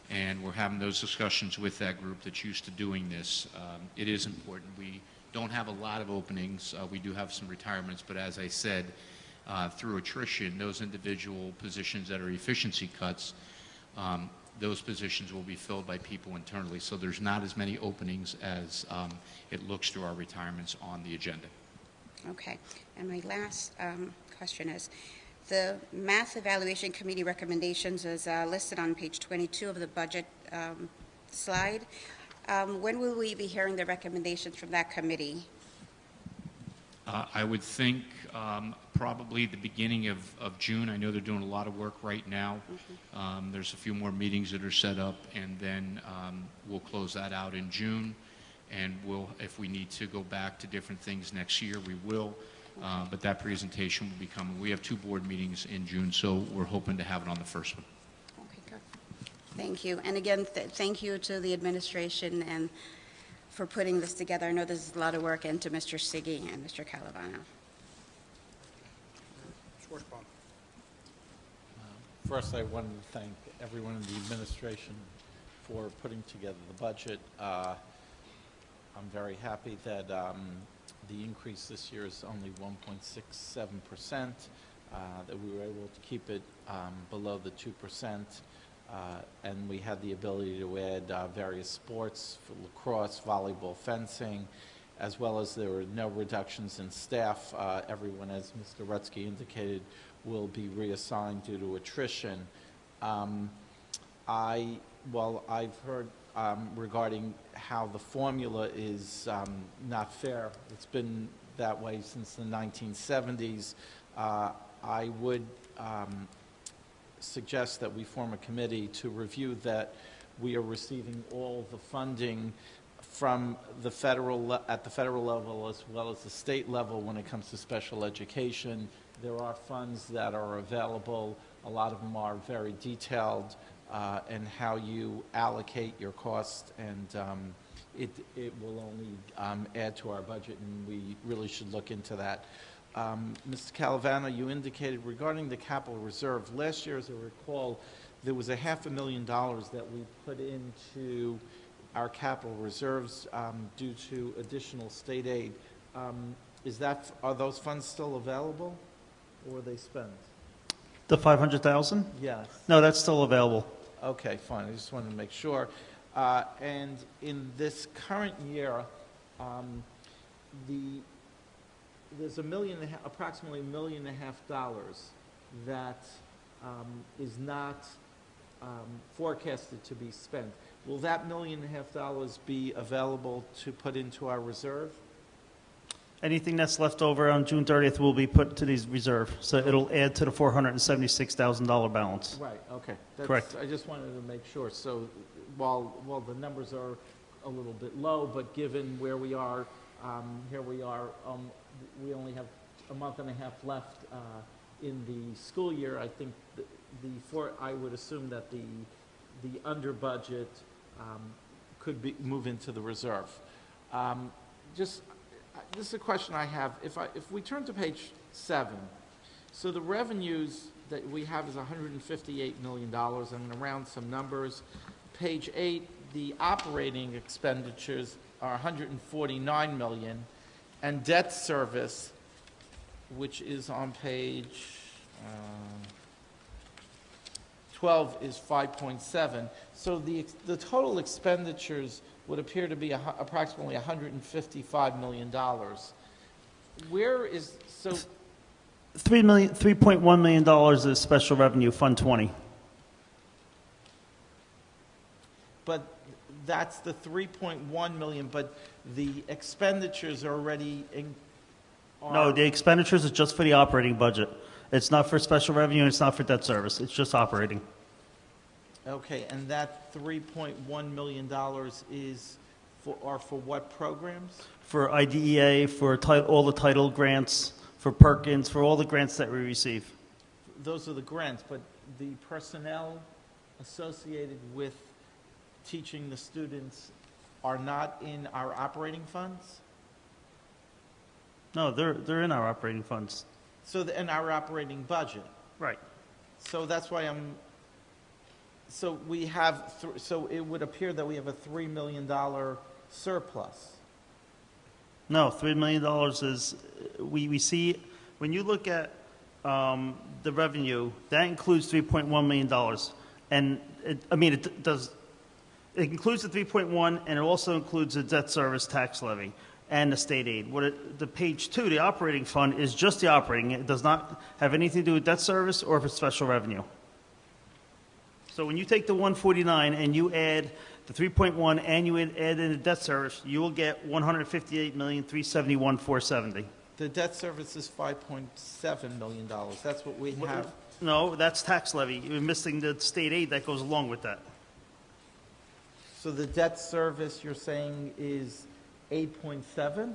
and we're having those discussions with that group that's used to doing this. It is important. We don't have a lot of openings. We do have some retirements, but as I said, through attrition, those individual positions that are efficiency cuts, those positions will be filled by people internally. So there's not as many openings as it looks through our retirements on the agenda. Okay. And my last question is, the Math Evaluation Committee recommendations is listed on page 22 of the budget slide. When will we be hearing the recommendations from that committee? I would think probably the beginning of June. I know they're doing a lot of work right now. There's a few more meetings that are set up, and then we'll close that out in June. And we'll, if we need to go back to different things next year, we will. But that presentation will be coming. We have 2 board meetings in June, so we're hoping to have it on the first one. Okay, good. Thank you. And again, thank you to the administration and for putting this together. I know this is a lot of work, and to Mr. Siggy and Mr. Calavano. Schwarzbaum. First, I wanted to thank everyone in the administration for putting together the budget. I'm very happy that the increase this year is only 1.67%, that we were able to keep it below the 2%, and we had the ability to add various sports for lacrosse, volleyball, fencing, as well as there were no reductions in staff. Everyone, as Mr. Rutsky indicated, will be reassigned due to attrition. I've heard regarding how the formula is not fair. It's been that way since the 1970s. I would suggest that we form a committee to review that we are receiving all the funding from the at the federal level as well as the state level when it comes to special education. There are funds that are available. A lot of them are very detailed and how you allocate your cost, and it will only add to our budget, and we really should look into that. Mr. Calavano, you indicated regarding the capital reserve, last year, as I recall, there was $500,000 that we put into our capital reserves due to additional state aid. Are those funds still available, or are they spent? The 500,000? Yes. No, that's still available. Okay, fine. I just wanted to make sure. And in this current year, there's approximately $1.5 million that is not forecasted to be spent. Will that $1.5 million be available to put into our reserve? Anything that's left over on June 30th will be put to these reserve, so it'll add to the $476,000 balance. Right, okay. Correct. I just wanted to make sure. So while the numbers are a little bit low, but given where we are, here we are, we only have a month and a half left in the school year. I think I would assume that the under budget could move into the reserve. This is a question I have. If we turn to page 7, so the revenues that we have is $158 million. I'm going to round some numbers. Page 8, the operating expenditures are $149 million, and debt service, which is on page 12, is 5.7. So the total expenditures would appear to be approximately $155 million. Where is, so, $3.1 million is special revenue, Fund 20. but that's the 3.1 million, but the expenditures are already No, the expenditures is just for the operating budget. It's not for special revenue, and it's not for debt service. It's just operating. Okay, and that $3.1 million are for what programs? For IDEA, for all the title grants, for Perkins, for all the grants that we receive. Those are the grants, but the personnel associated with teaching the students are not in our operating funds? No, they're in our operating funds. So in our operating budget. Right. So that's why so we have, so it would appear that we have a $3 million surplus. No, $3 million is, we see, when you look at the revenue, that includes $3.1 million. And it includes the 3.1, and it also includes the debt service tax levy and the state aid. The page 2, the operating fund, is just the operating. It does not have anything to do with debt service or for special revenue. So when you take the 149 and you add the 3.1 and you add in the debt service, you will get $158,371,470. The debt service is $5.7 million. That's what we have. No, that's tax levy. You're missing the state aid that goes along with that. So the debt service, you're saying, is 8.7?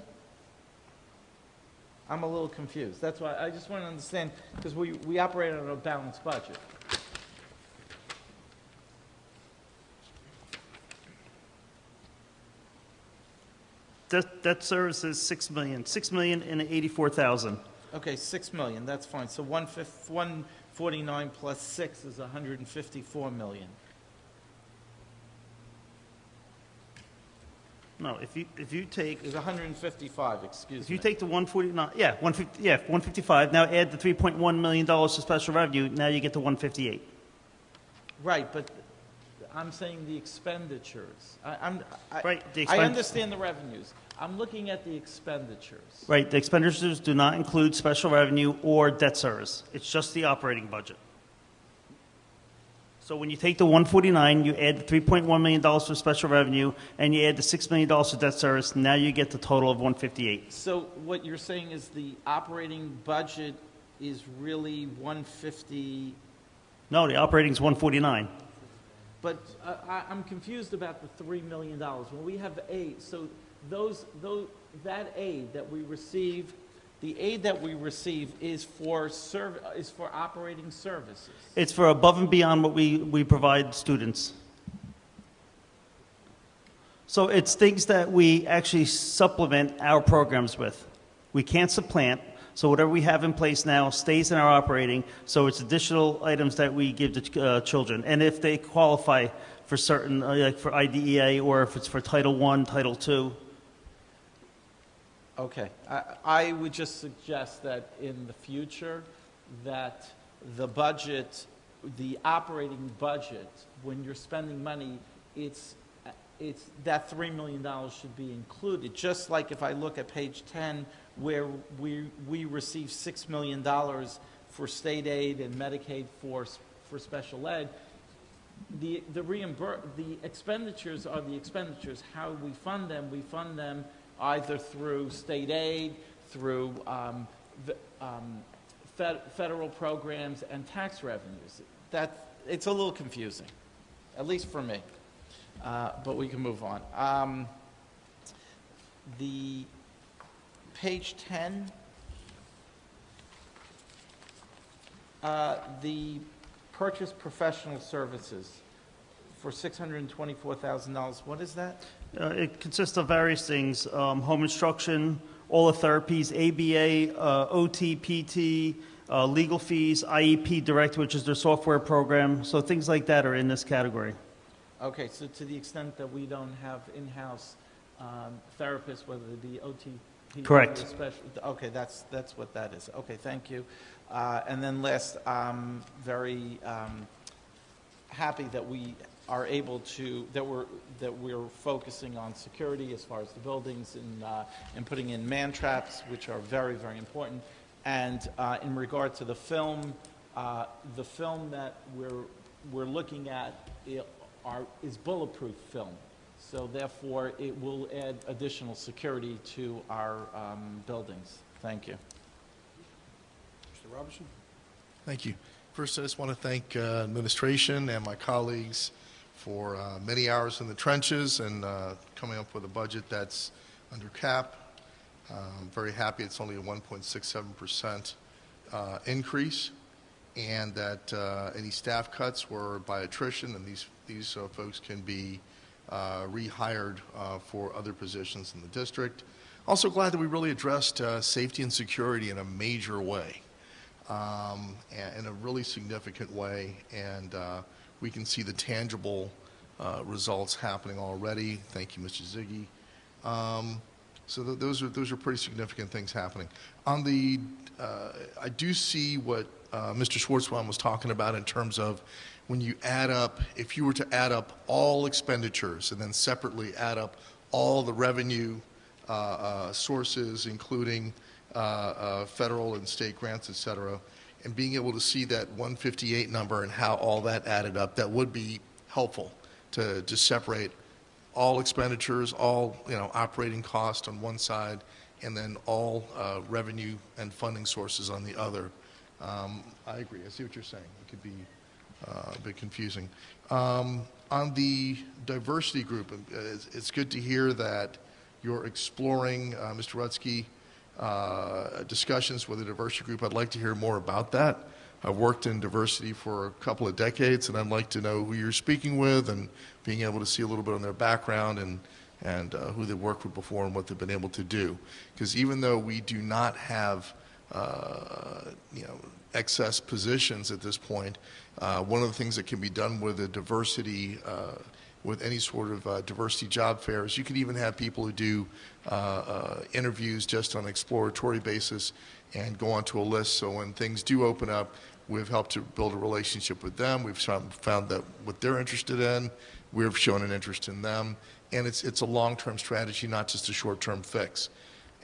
I'm a little confused. That's why I just want to understand, because we operate on a balanced budget. Debt service is $6 million. $6,084,000. Okay, 6 million, that's fine. So 149 plus 6 is 154 million. No, if you take Is 155, excuse if me. you take the 149, 155. Now add the $3.1 million to special revenue. Now you get to 158. Right, but I'm saying the expenditures. Right, I understand the revenues. I'm looking at the expenditures. Right, the expenditures do not include special revenue or debt service. It's just the operating budget. So when you take the 149, you add the $3.1 million for special revenue, and you add the $6 million for debt service. Now you get the total of 158. So what you're saying is the operating budget is really 150. No, the operating is 149. But I'm confused about the $3 million. When we have aid, so that aid that we receive, the aid that we receive is for operating services. It's for above and beyond what we provide students. So it's things that we actually supplement our programs with. We can't supplant. So whatever we have in place now stays in our operating, so it's additional items that we give to children. And if they qualify for certain, like for IDEA, or if it's for Title I, Title II. Okay. I would just suggest that in the future, that the budget, the operating budget, when you're spending money, it's it's, that $3 million should be included. Just like if I look at page 10, where we receive $6 million for state aid and Medicaid for special ed, the expenditures are the expenditures. How we fund them either through state aid, through federal programs and tax revenues. It's a little confusing, at least for me. But we can move on. The page 10, the purchase professional services for $624,000. What is that? It consists of various things, home instruction, all the therapies, ABA, OT, PT, legal fees, IEP Direct, which is their software program. So things like that are in this category. Okay, so to the extent that we don't have in-house therapists, whether it be OT, PT, Correct. Okay, that's what that is. Okay, thank you. And then last, very happy that we are able to, that we're focusing on security as far as the buildings and putting in man traps, which are very, very important. And in regard to the film that we're looking at is bulletproof film. So therefore, it will add additional security to our buildings. Thank you. Mr. Robinson? Thank you. First, I just want to thank administration and my colleagues for many hours in the trenches and coming up with a budget that's under cap. I'm very happy it's only a 1.67% increase, and that any staff cuts were by attrition, and these folks can be rehired for other positions in the district. Also glad that we really addressed safety and security in a major way, in a really significant way, and we can see the tangible results happening already. Thank you, Mr. Ziggy. So those are pretty significant things happening. On the, I do see what Mr. Schwartzman was talking about in terms of when you add up, if you were to add up all expenditures and then separately add up all the revenue sources, including federal and state grants, et cetera, and being able to see that 158 number and how all that added up, that would be helpful to just separate all expenditures, all operating costs on one side, and then all revenue and funding sources on the other. I agree. I see what you're saying. It could be a bit confusing. On the diversity group, it's good to hear that you're exploring, Mr. Rutsky, discussions with the diversity group. I'd like to hear more about that. I've worked in diversity for a couple of decades, and I'd like to know who you're speaking with and being able to see a little bit on their background and who they've worked with before and what they've been able to do. Because even though we do not have excess positions at this point, one of the things that can be done with a diversity, with any sort of diversity job fair, is you can even have people who do interviews just on an exploratory basis and go onto a list. So when things do open up, we've helped to build a relationship with them. We've found that what they're interested in, we've shown an interest in them. And it's a long-term strategy, not just a short-term fix.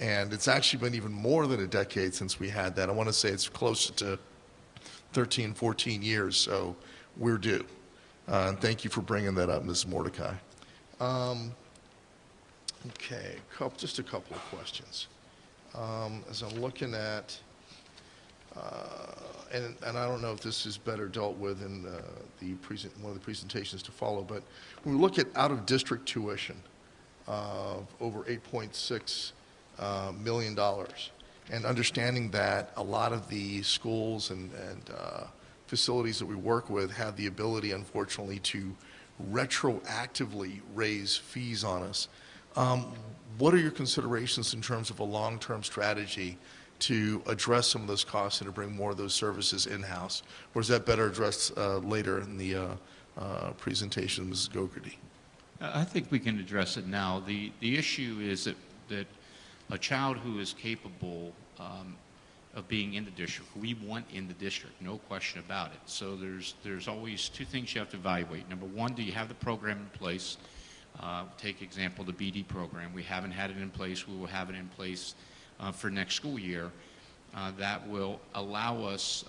And it's actually been even more than a decade since we had that. I want to say it's close to 13, 14 years, so we're due. And thank you for bringing that up, Ms. Mordecai. Okay, just a couple of questions. As I'm looking at, and I don't know if this is better dealt with in one of the presentations to follow, but when we look at out-of-district tuition of over $8.6 million, and understanding that a lot of the schools and facilities that we work with have the ability, unfortunately, to retroactively raise fees on us. What are your considerations in terms of a long-term strategy to address some of those costs and to bring more of those services in-house? Or is that better addressed later in the presentation, Mrs. Gogarty? I think we can address it now. The issue is that a child who is capable of being in the district, we want in the district, no question about it. So there's always two things you have to evaluate. Number one, do you have the program in place Take example, the BD program. We haven't had it in place. We will have it in place for next school year. That will allow us,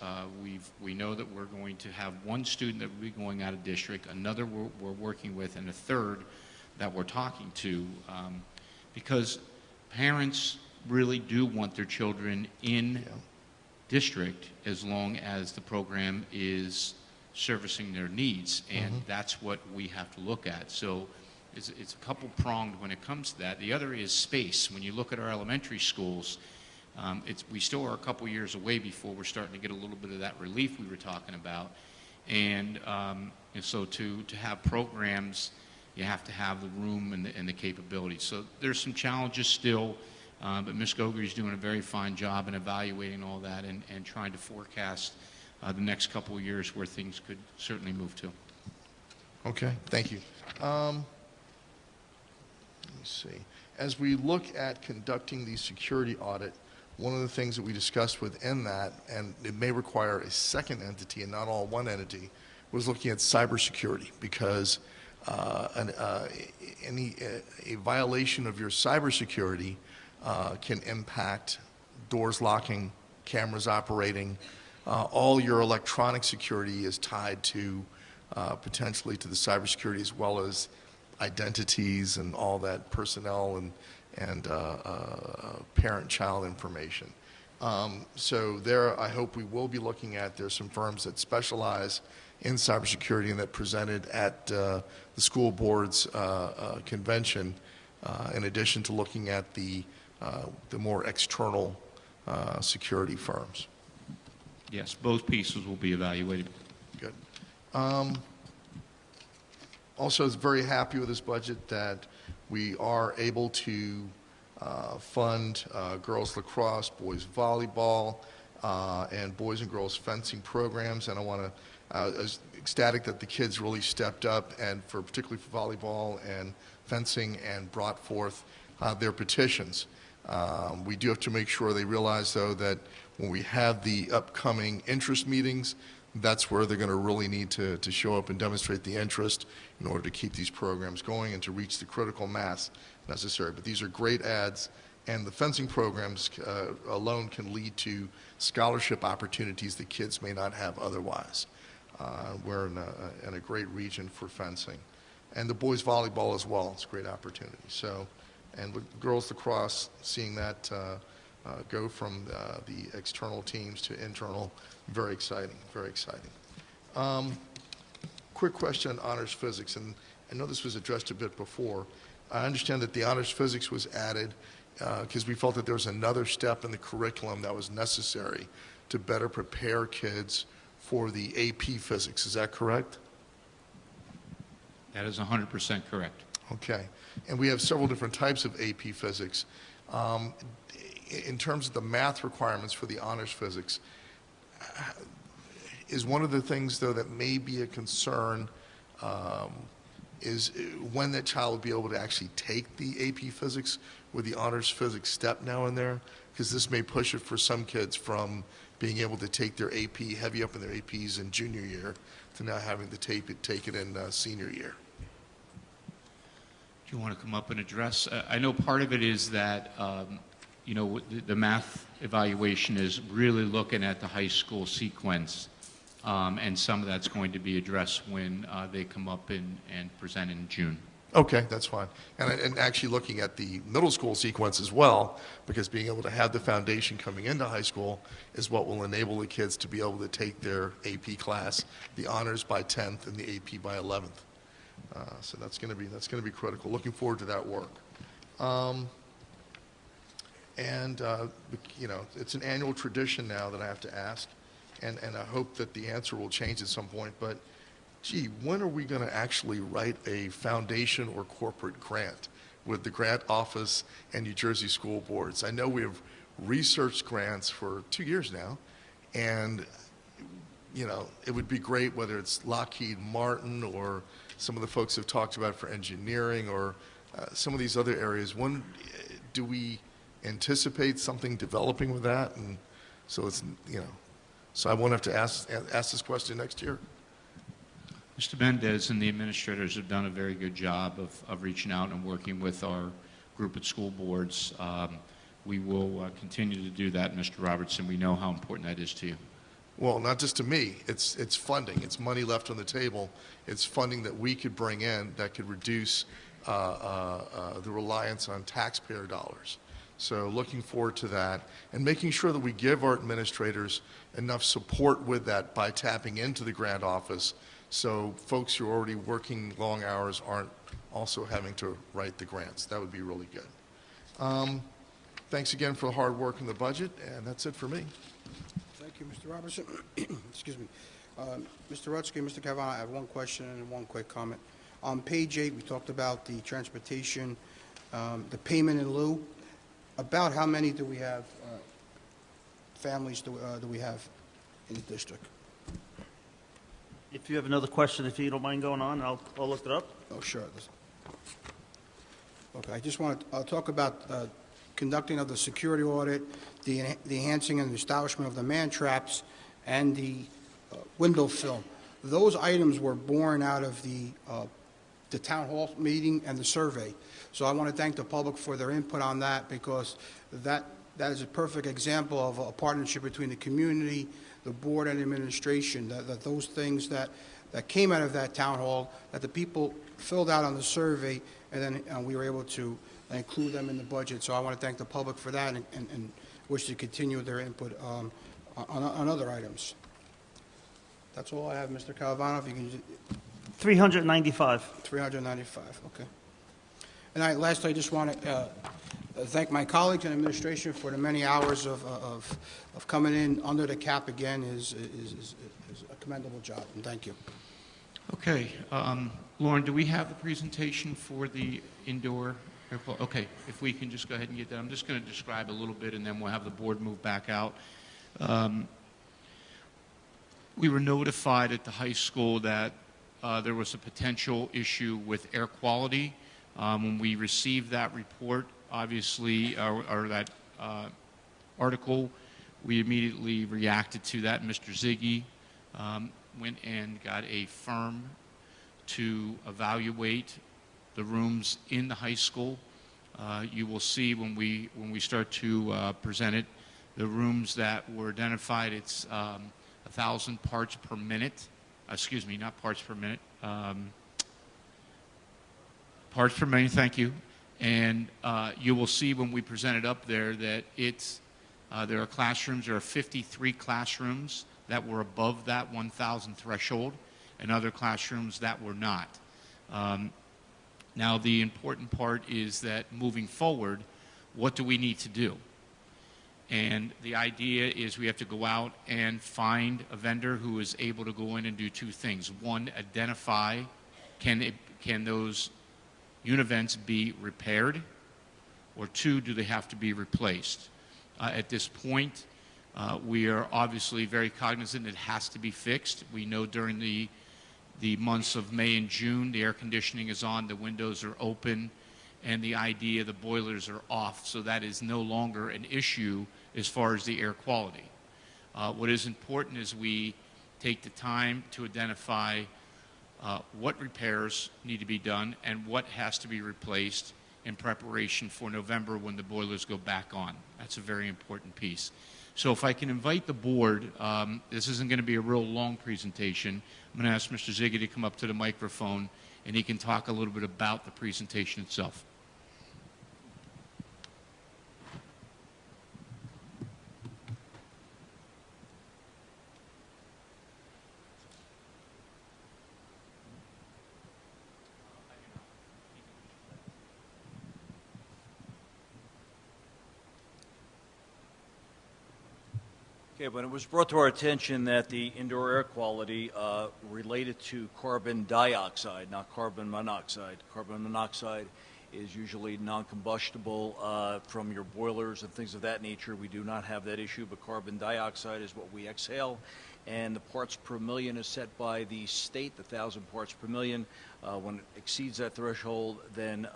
we know that we're going to have one student that will be going out of district, another we're working with, and a third that we're talking to, because parents really do want their children in district as long as the program is servicing their needs, and that's what we have to look at. So it's a couple pronged when it comes to that. The other is space. When you look at our elementary schools, we still are a couple years away before we're starting to get a little bit of that relief we were talking about, and so to have programs, you have to have the room and the capability. So there's some challenges still, but Ms. Gogri's doing a very fine job in evaluating all that and trying to forecast the next couple of years where things could certainly move to. Okay, thank you. Let me see. As we look at conducting the security audit, one of the things that we discussed within that, and it may require a second entity and not all one entity, was looking at cybersecurity, because a violation of your cybersecurity can impact doors locking, cameras operating. All your electronic security is tied to potentially to the cybersecurity, as well as identities and all that personnel and parent-child information. So there, I hope we will be looking at, there's some firms that specialize in cybersecurity and that presented at the school board's convention, in addition to looking at the more external security firms. Yes, both pieces will be evaluated. Good. Also, is very happy with this budget that we are able to fund girls lacrosse, boys volleyball, and boys and girls fencing programs. And I was ecstatic that the kids really stepped up, and particularly for volleyball and fencing, and brought forth their petitions. We do have to make sure they realize, though, that when we have the upcoming interest meetings, that's where they're going to really need to show up and demonstrate the interest in order to keep these programs going and to reach the critical mass necessary. But these are great ads, and the fencing programs alone can lead to scholarship opportunities that kids may not have otherwise. We're in a great region for fencing. And the boys volleyball as well, it's a great opportunity. So, and with girls lacrosse, seeing that go from the external teams to internal, very exciting, very exciting. Quick question on honors physics, and I know this was addressed a bit before. I understand that the honors physics was added because we felt that there was another step in the curriculum that was necessary to better prepare kids for the AP physics. Is that correct? That is 100% correct. Okay. And we have several different types of AP physics. In terms of the math requirements for the honors physics, is one of the things, though, that may be a concern is when that child will be able to actually take the AP physics with the honors physics step now and there, because this may push it for some kids from being able to take their AP, heavy up in their APs in junior year, to now having to take it in senior year. Do you want to come up and address? I know part of it is that you know, the math evaluation is really looking at the high school sequence, and some of that's going to be addressed when they come up and present in June. Okay, that's fine. And actually looking at the middle school sequence as well, because being able to have the foundation coming into high school is what will enable the kids to be able to take their AP class, the honors by 10th and the AP by 11th. So that's going to be critical. Looking forward to that work. You know, it's an annual tradition now that I have to ask, and I hope that the answer will change at some point, but gee, when are we going to actually write a foundation or corporate grant with the grant office and New Jersey school boards? I know we have research grants for 2 years now, and you know, it would be great whether it's Lockheed Martin or some of the folks have talked about for engineering or some of these other areas. When do we anticipate something developing with that? And so it's, you know, so I won't have to ask this question next year. Mr. Mendez and the administrators have done a very good job of reaching out and working with our group at school boards. We will continue to do that, Mr. Robertson. We know how important that is to you. Well, not just to me. It's funding. It's money left on the table. It's funding that we could bring in that could reduce the reliance on taxpayer dollars. So looking forward to that and making sure that we give our administrators enough support with that by tapping into the grant office so folks who are already working long hours aren't also having to write the grants. That would be really good. Thanks again for the hard work in the budget, and that's it for me. Thank you, Mr. Robertson. Excuse me. Mr. Rutsky, Mr. Calvano, I have one question and one quick comment. On page 8, we talked about the transportation, the payment in lieu. About how many do we have, families do we have in the district? If you have another question, if you don't mind going on, I'll look it up. Oh, sure. Okay, I just want to talk about conducting of the security audit, the enhancing and establishment of the man traps, and the window film. Those items were born out of the town hall meeting and the survey. So I want to thank the public for their input on that, because that is a perfect example of a partnership between the community, the board, and administration, that those things that came out of that town hall, that the people filled out on the survey, and then we were able to include them in the budget. So I want to thank the public for that and wish to continue their input on other items. That's all I have, Mr. Calvano. If you can, 395. 395, okay. And lastly, I just want to thank my colleagues and administration for the many hours of coming in under the cap again is a commendable job, and thank you. Okay. Lauren, do we have the presentation for the indoor airport? Okay, if we can just go ahead and get that. I'm just going to describe a little bit, and then we'll have the board move back out. We were notified at the high school that there was a potential issue with air quality. When we received that report, obviously, or that article, we immediately reacted to that. Mr. Ziggy went and got a firm to evaluate the rooms in the high school. You will see when we start to present it, the rooms that were identified, it's 1,000 parts per minute. Excuse me, not parts per minute. Parts per million, thank you. And you will see when we present it up there that there are classrooms, there are 53 classrooms that were above that 1,000 threshold, and other classrooms that were not. Now, the important part is that moving forward, what do we need to do? And the idea is we have to go out and find a vendor who is able to go in and do two things. One, identify can those univents be repaired, or two, do they have to be replaced? At this point, we are obviously very cognizant it has to be fixed. We know during the months of May and June, the air conditioning is on, the windows are open, and the boilers are off, so that is no longer an issue as far as the air quality. What is important is we take the time to identify what repairs need to be done and what has to be replaced in preparation for November when the boilers go back on. That's a very important piece. So if I can invite the board, this isn't going to be a real long presentation. I'm going to ask Mr. Ziggy to come up to the microphone, and he can talk a little bit about the presentation itself. Okay, when it was brought to our attention that the indoor air quality related to carbon dioxide, not carbon monoxide. Carbon monoxide is usually non-combustible from your boilers and things of that nature. We do not have that issue, but carbon dioxide is what we exhale, and the parts per million is set by the state, the 1,000 parts per million. When it exceeds that threshold, then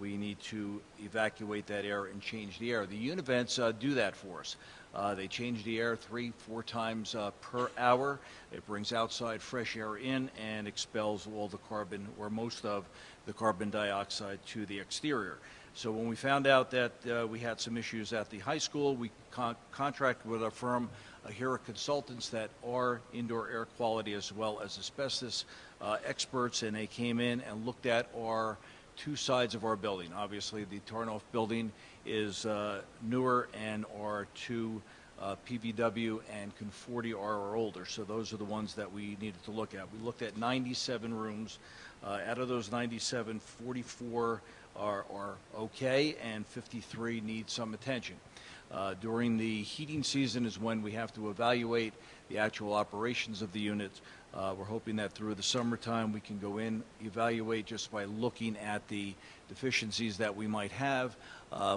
we need to evacuate that air and change the air. The univents do that for us. They change the air 3-4 times per hour. It brings outside fresh air in and expels all the carbon, or most of the carbon dioxide, to the exterior. So when we found out that we had some issues at the high school, we contracted with our firm, Ahira Consultants, that are indoor air quality as well as asbestos experts, and they came in and looked at our two sides of our building. Obviously, the Tarnoff building is newer, and our two PVW and Conforti are older, so those are the ones that we needed to look at. We looked at 97 rooms. Out of those 97, 44 are okay, and 53 need some attention. During the heating season is when we have to evaluate the actual operations of the units. We're hoping that through the summertime we can go in, evaluate just by looking at the deficiencies that we might have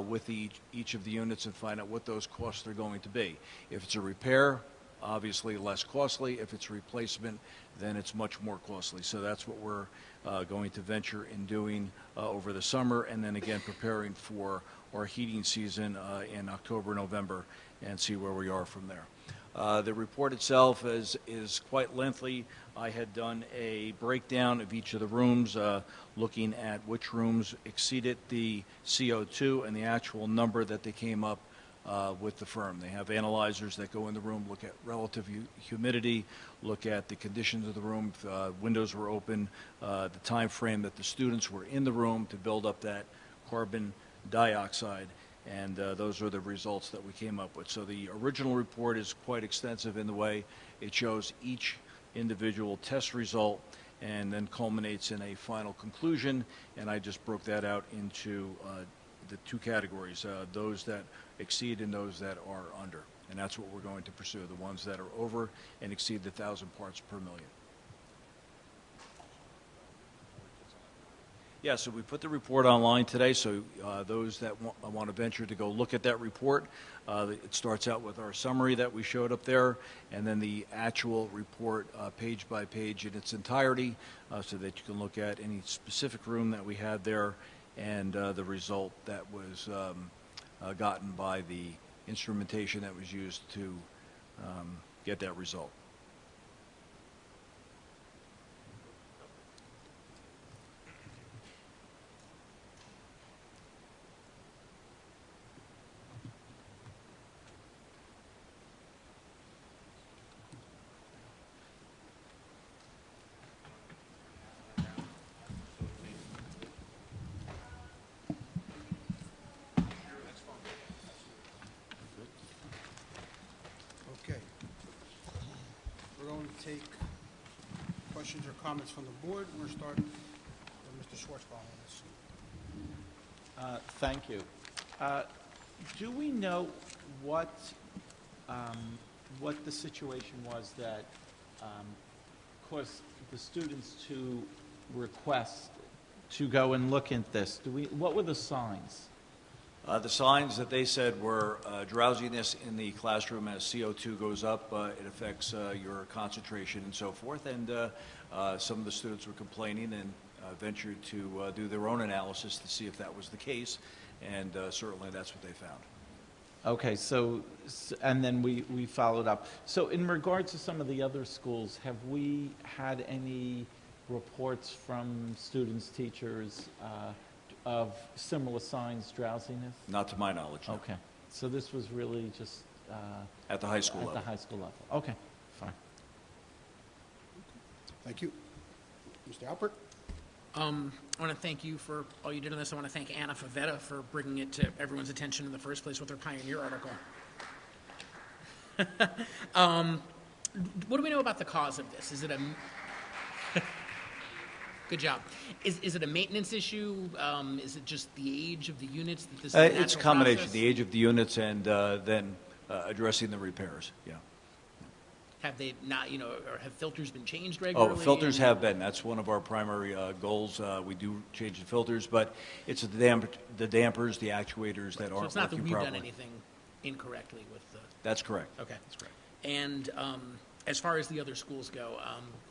with each of the units, and find out what those costs are going to be. If it's a repair, obviously less costly. If it's replacement, then it's much more costly. So that's what we're going to venture in doing over the summer, and then again preparing for our heating season in October, November, and see where we are from there. The report itself is quite lengthy. I had done a breakdown of each of the rooms, looking at which rooms exceeded the CO2 and the actual number that they came up with the firm. They have analyzers that go in the room, look at relative humidity, look at the conditions of the room, if windows were open, the time frame that the students were in the room to build up that carbon dioxide, and those are the results that we came up with. So the original report is quite extensive in the way it shows each individual test result and then culminates in a final conclusion, and I just broke that out into the two categories, those that exceed and those that are under. And that's what we're going to pursue, the ones that are over and exceed the 1,000 parts per million. Yeah, so we put the report online today, so those that want to venture to go look at that report, it starts out with our summary that we showed up there, and then the actual report page by page in its entirety, so that you can look at any specific room that we had there, and the result that was gotten by the instrumentation that was used to get that result. Okay. We're going to take questions or comments from the board. We're going to start with Mr. Schwartzbaum on this. Thank you. Do we know what the situation was that caused the students to request to go and look at this? What were the signs? The signs that they said were drowsiness in the classroom as CO2 goes up. It affects your concentration and so forth. And some of the students were complaining and ventured to do their own analysis to see if that was the case. And certainly that's what they found. Okay, so, and then we followed up. So in regards to some of the other schools, have we had any reports from students, teachers, of similar signs, drowsiness? Not to my knowledge, no. Okay, so this was really just At the high school at level. the high school level. Okay, fine. Thank you. Mr. Alpert? I want to thank you for all you did on this. I want to thank Anna Favetta for bringing it to everyone's attention in the first place with her Pioneer article. What do we know about the cause of this? Is it a... Good job. Is it a maintenance issue? Is it just the age of the units that this is a natural It's a combination, process? the age of the units and then addressing the repairs, yeah. Have they not, or have filters been changed regularly? Oh, filters have been. That's one of our primary goals. We do change the filters, but it's the dampers, the actuators that So aren't it's not that working we've properly. done anything incorrectly with the... That's correct. Okay, that's correct. And As far as the other schools go,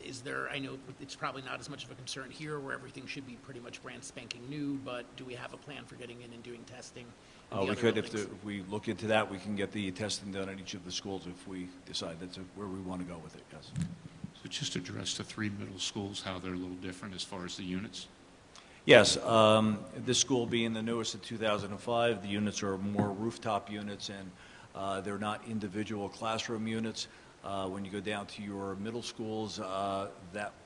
is there, I know it's probably not as much of a concern here where everything should be pretty much brand spanking new, but do we have a plan for getting in and doing testing in the We other could, buildings? if we look into that, we can get the testing done at each of the schools if we decide that's where we want to go with it, yes. So just address the 3 middle schools, how they're a little different as far as the units. Yes, this school being the newest in 2005, the units are more rooftop units, and they're not individual classroom units. When you go down to your middle schools,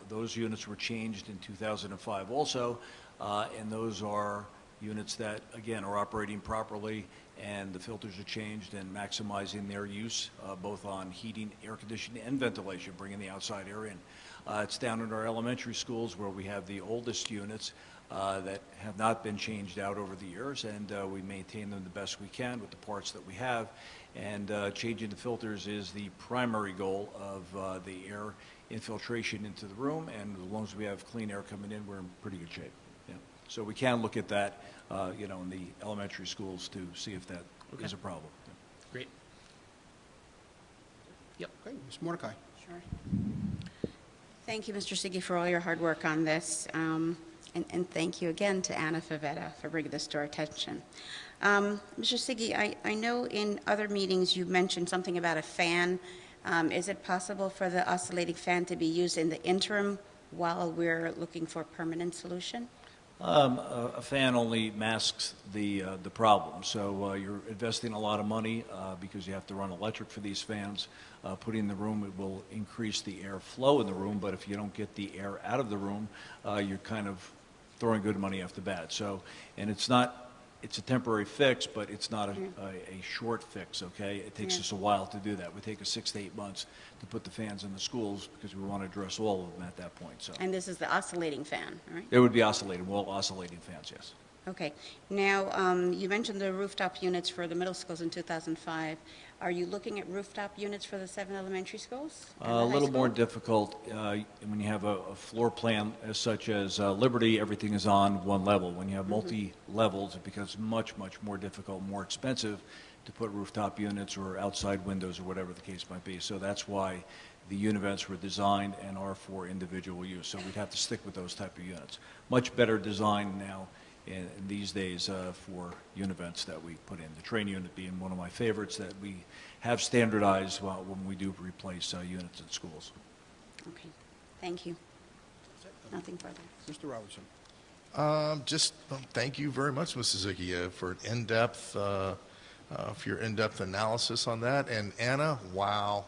those units were changed in 2005 also, and those are units that, again, are operating properly, and the filters are changed and maximizing their use, both on heating, air conditioning, and ventilation, bringing the outside air in. It's down in our elementary schools where we have the oldest units that have not been changed out over the years, and we maintain them the best we can with the parts that we have. And changing the filters is the primary goal of the air infiltration into the room, and as long as we have clean air coming in, we're in pretty good shape. Yeah. So we can look at that, in the elementary schools to see if that is a problem. Yeah. Great. Yep. Okay, Ms. Mordecai. Sure. Thank you, Mr. Siggy, for all your hard work on this. And thank you again to Anna Favetta for bringing this to our attention. Mr. Siggy, I know in other meetings you mentioned something about a fan. Is it possible for the oscillating fan to be used in the interim while we're looking for a permanent solution? A fan only masks the problem. So you're investing a lot of money because you have to run electric for these fans. Put in the room, it will increase the air flow in the room, but if you don't get the air out of the room, you're kind of throwing good money after bad. So, and it's a temporary fix, but it's not a short fix, okay? It takes us a while to do that. It would take us 6 to 8 months to put the fans in the schools because we want to address all of them at that point. So And this is the oscillating fan, right? it would be oscillating, well, oscillating fans, yes. Okay. Now, you mentioned the rooftop units for the middle schools in 2005. Are you looking at rooftop units for the 7 elementary schools? and the A high little more school? difficult when you have a floor plan such as Liberty, everything is on one level. When you have multi-levels, it becomes much, much more difficult, more expensive to put rooftop units or outside windows or whatever the case might be. So that's why the univents were designed and are for individual use. So we'd have to stick with those type of units. Much better design now in these days for univents that we put in. The train unit being one of my favorites that we have standardized when we do replace units in schools. Okay. Thank you. Nothing further. Mr. Robinson. Thank you very much, Mrs. Zicki, for your in-depth analysis on that. And Anna, wow.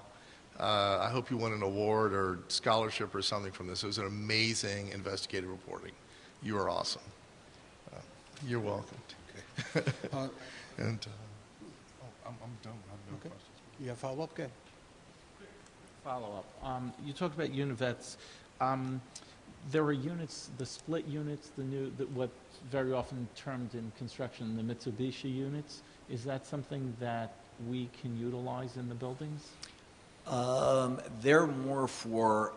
I hope you won an award or scholarship or something from this. It was an amazing investigative reporting. You are awesome. You're welcome. Okay. And I'm done. I have no Okay. questions. You have follow-up? Okay. Follow-up. You talked about univets. There are units, the split units, what's very often termed in construction the Mitsubishi units. Is that something that we can utilize in the buildings? They're more for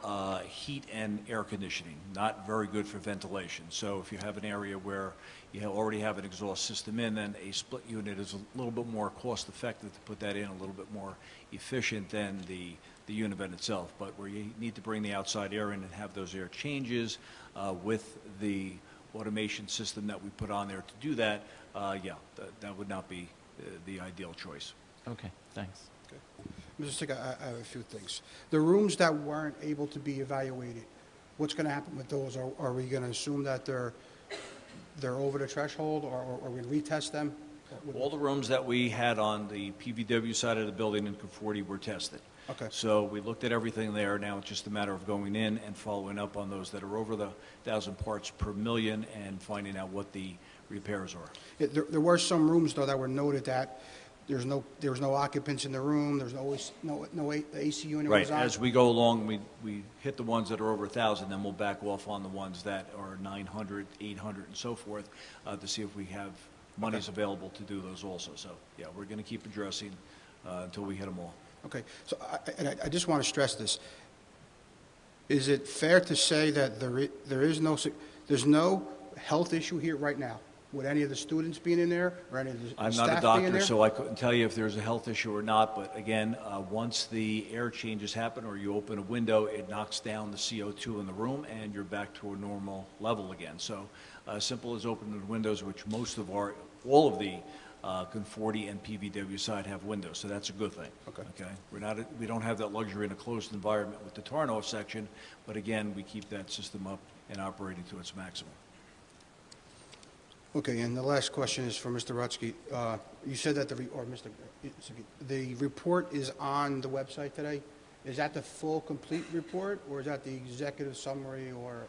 heat and air conditioning, not very good for ventilation. So if you have an area where you already have an exhaust system in, then a split unit is a little bit more cost effective to put that in, a little bit more efficient than the univent itself. But where you need to bring the outside air in and have those air changes with the automation system that we put on there to do that, that would not be the ideal choice. Okay, thanks. Mr. Sick, I have a few things. The rooms that weren't able to be evaluated, what's going to happen with those? Are we going to assume that they're over the threshold, or are we going to retest them? All the rooms that we had on the PVW side of the building in Conforti were tested. Okay. So we looked at everything there. Now it's just a matter of going in and following up on those that are over the 1,000 parts per million and finding out what the repairs are. There were some rooms, though, that were noted that there was no occupants in the room, there's always no AC unit Right. was on. As we go along, we hit the ones that are over 1,000, then we'll back off on the ones that are 900, 800, and so forth to see if we have monies available to do those also. So, yeah, we're going to keep addressing until we hit them all. Okay, so I just want to stress this. Is it fair to say that there's no health issue here right now? Would any of the students being in there, or any of the I'm staff not a being doctor, there? so I couldn't tell you if there's a health issue or not, but again, once the air changes happen or you open a window, it knocks down the CO2 in the room and you're back to a normal level again. So simple as opening the windows, which all of the Conforti and PVW side have windows, so that's a good thing. Okay. We don't have that luxury in a closed environment with the turn-off section, but again, we keep that system up and operating to its maximum. Okay, and the last question is for Mr. Rutsky. You said that the report is on the website today. Is that the full, complete report, or is that the executive summary, or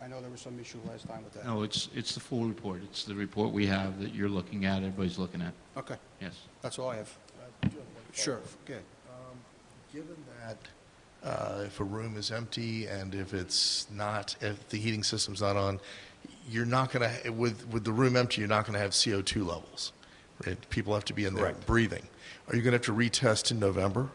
I know there was some issue last time with that? No, it's the full report. It's the report we have that you're looking at, everybody's looking at. Okay, Yes. that's all I have. Sure, good. Given that if a room is empty and if the heating system's not on, you're not going to, with the room empty, you're not going to have CO2 levels, right? People have to be in there Correct. breathing. Are you going to have to retest in November?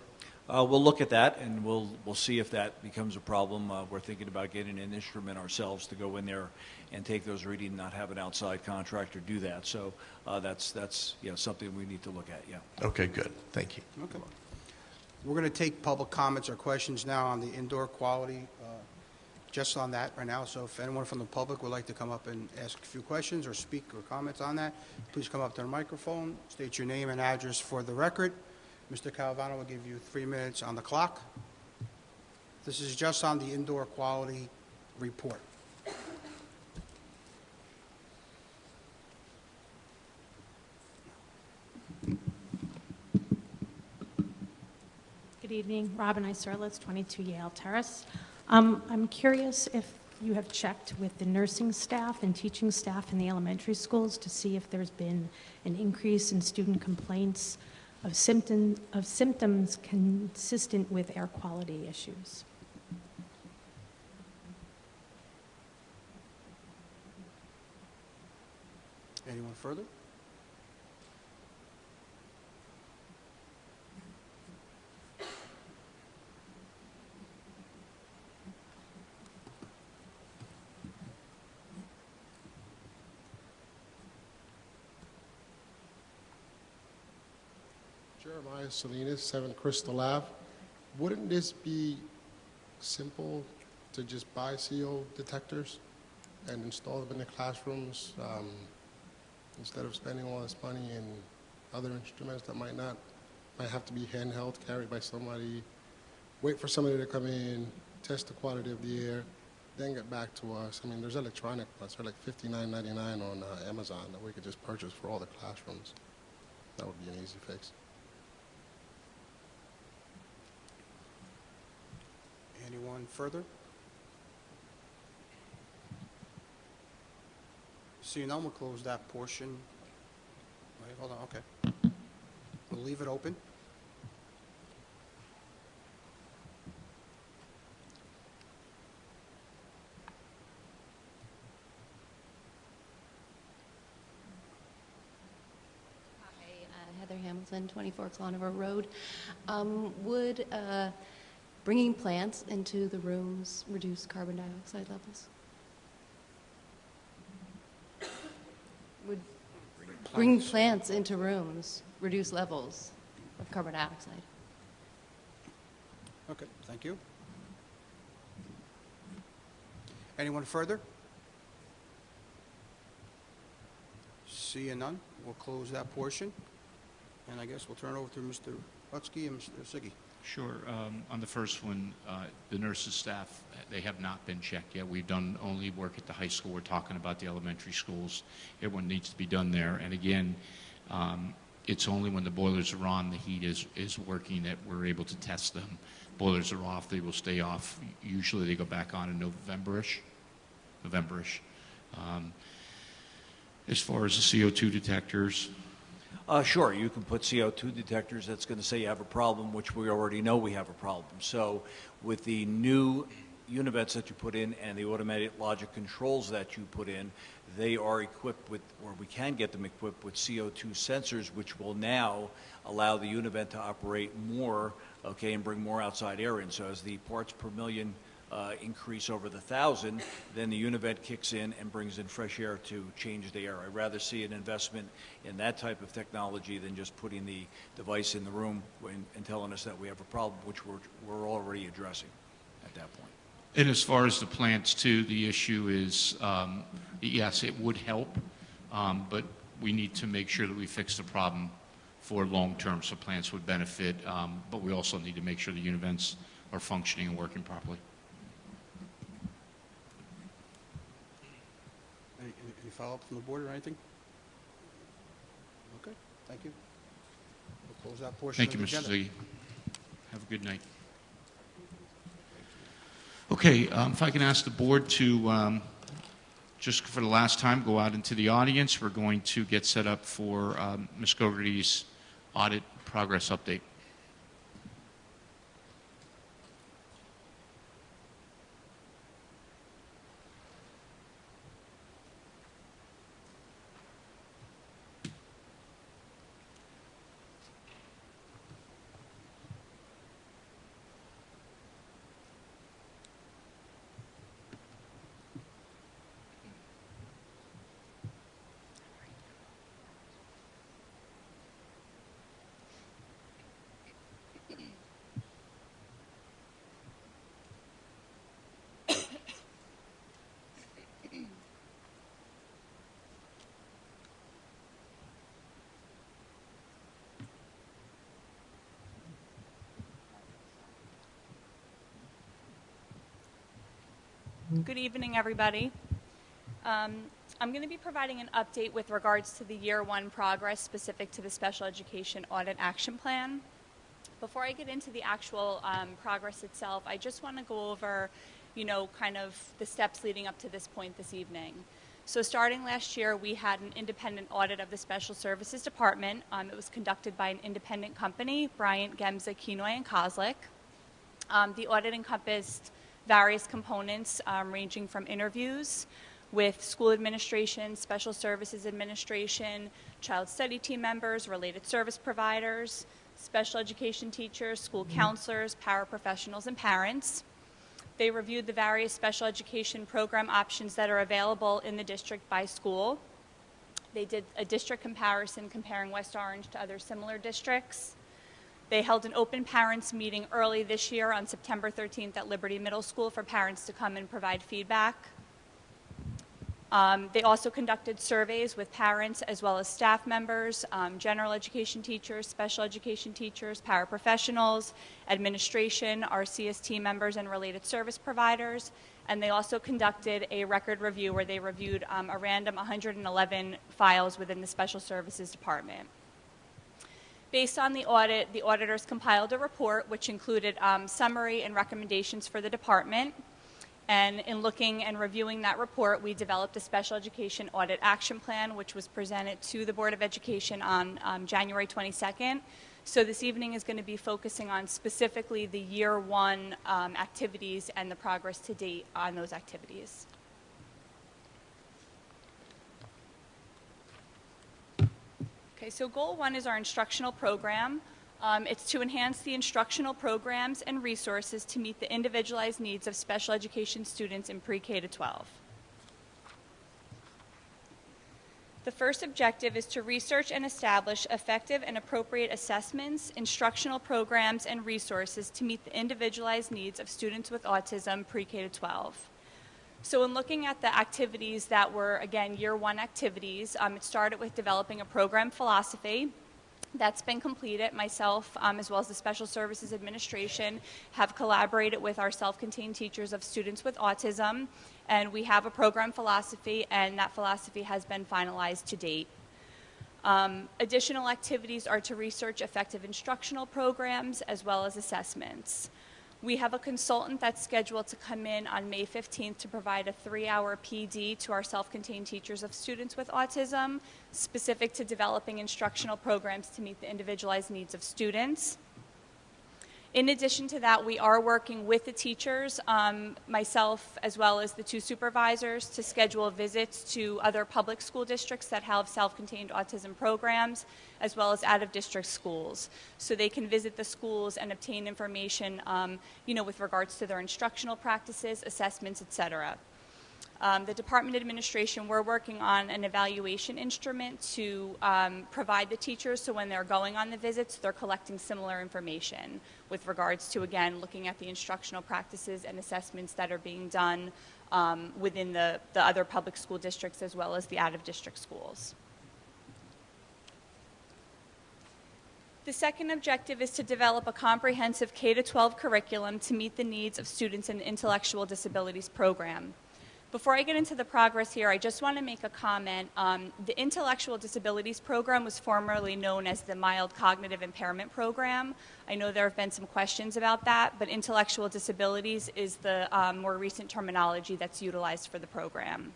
We'll look at that, and we'll see if that becomes a problem. We're thinking about getting an instrument ourselves to go in there and take those readings, not have an outside contractor do that. So that's something we need to look at, yeah. Okay, good. Thank you. Okay. We're going to take public comments or questions now on the indoor quality, just on that right now. So if anyone from the public would like to come up and ask a few questions or speak or comments on that, please come up to the microphone, state your name and address for the record. Mr. Calavano will give you 3 minutes on the clock. This is just on the indoor quality report. Good evening, Robin Iserlitz, 22 Yale Terrace. I'm curious if you have checked with the nursing staff and teaching staff in the elementary schools to see if there's been an increase in student complaints of symptoms consistent with air quality issues. Anyone further? Jeremiah Salinas, 7 Crystal Ave. Wouldn't this be simple to just buy CO detectors and install them in the classrooms instead of spending all this money in other instruments that might have to be handheld, carried by somebody, wait for somebody to come in, test the quality of the air, then get back to us. I mean, there's electronic ones. They're like $59.99 on Amazon that we could just purchase for all the classrooms. That would be an easy fix. Anyone further? Seeing none, we'll close that portion. Wait, hold on, okay. We'll leave it open. Heather Hamilton, 24 Clonover Road. Would bringing plants into the rooms reduce carbon dioxide levels? Would bringing plants into rooms reduce levels of carbon dioxide? Okay, thank you. Anyone further? Seeing none, we'll close that portion. And I guess we'll turn it over to Mr. Rutsky and Mr. Siggy. Sure. On the first one, the nurses' staff, they have not been checked yet. We've done only work at the high school. We're talking about the elementary schools. Everyone needs to be done there. And again, it's only when the boilers are on, the heat is working, that we're able to test them. Boilers are off, they will stay off. Usually they go back on in November-ish. As far as the CO2 detectors, Sure, you can put CO2 detectors that's going to say you have a problem, which we already know we have a problem. So with the new univets that you put in and the automatic logic controls that you put in, they are equipped with, or we can get them equipped with CO2 sensors, which will now allow the univent to operate more, okay, and bring more outside air in. So as the parts per million increase over the 1,000, then the Univent kicks in and brings in fresh air to change the air. I'd rather see an investment in that type of technology than just putting the device in the room and telling us that we have a problem, which we're already addressing at that point. And as far as the plants too, the issue is, yes, it would help, but we need to make sure that we fix the problem for long-term, so plants would benefit, but we also need to make sure the Univents are functioning and working properly. Any follow-up from the board or anything? Okay, thank you. We'll close that portion Thank of you, the Mr. agenda. Ziggy. Have a good night. Okay, if I can ask the board to, just for the last time, go out into the audience. We're going to get set up for Ms. Gogarty's audit progress update. Good evening, everybody. I'm going to be providing an update with regards to the Year 1 progress specific to the Special Education Audit Action Plan. Before I get into the actual progress itself, I just want to go over, kind of the steps leading up to this point this evening. So starting last year, we had an independent audit of the Special Services Department. It was conducted by an independent company, Bryant, Gemza, Kenoy, and Kozlik. The audit encompassed various components ranging from interviews with school administration, special services administration, child study team members, related service providers, special education teachers, school counselors, paraprofessionals, and parents. They reviewed the various special education program options that are available in the district by school. They did a district comparison comparing West Orange to other similar districts. They held an open parents meeting early this year on September 13th at Liberty Middle School for parents to come and provide feedback. They also conducted surveys with parents as well as staff members, general education teachers, special education teachers, paraprofessionals, administration, our CST members, and related service providers. And they also conducted a record review where they reviewed a random 111 files within the Special Services Department. Based on the audit, the auditors compiled a report which included summary and recommendations for the department. And in looking and reviewing that report, we developed a Special Education Audit Action Plan, which was presented to the Board of Education on January 22nd. So this evening is going to be focusing on specifically the Year 1 activities and the progress to date on those activities. Okay, so Goal 1 is our instructional program. It's to enhance the instructional programs and resources to meet the individualized needs of special education students in pre-K to 12. The first objective is to research and establish effective and appropriate assessments, instructional programs, and resources to meet the individualized needs of students with autism pre-K to 12. So in looking at the activities that were, again, Year 1 activities, it started with developing a program philosophy. That's been completed. Myself, as well as the Special Services Administration, have collaborated with our self-contained teachers of students with autism, and we have a program philosophy, and that philosophy has been finalized to date. Additional activities are to research effective instructional programs as well as assessments. We have a consultant that's scheduled to come in on May 15th to provide a 3-hour PD to our self-contained teachers of students with autism, specific to developing instructional programs to meet the individualized needs of students. In addition to that, we are working with the teachers, myself as well as the 2 supervisors, to schedule visits to other public school districts that have self-contained autism programs, as well as out-of-district schools. So they can visit the schools and obtain information, with regards to their instructional practices, assessments, et cetera. The Department Administration, we're working on an evaluation instrument to provide the teachers, so when they're going on the visits, they're collecting similar information with regards to, again, looking at the instructional practices and assessments that are being done within the other public school districts as well as the out-of-district schools. The second objective is to develop a comprehensive K-12 curriculum to meet the needs of students in the intellectual disabilities program. Before I get into the progress here, I just want to make a comment. The Intellectual Disabilities Program was formerly known as the Mild Cognitive Impairment Program. I know there have been some questions about that, but intellectual disabilities is the more recent terminology that's utilized for the program.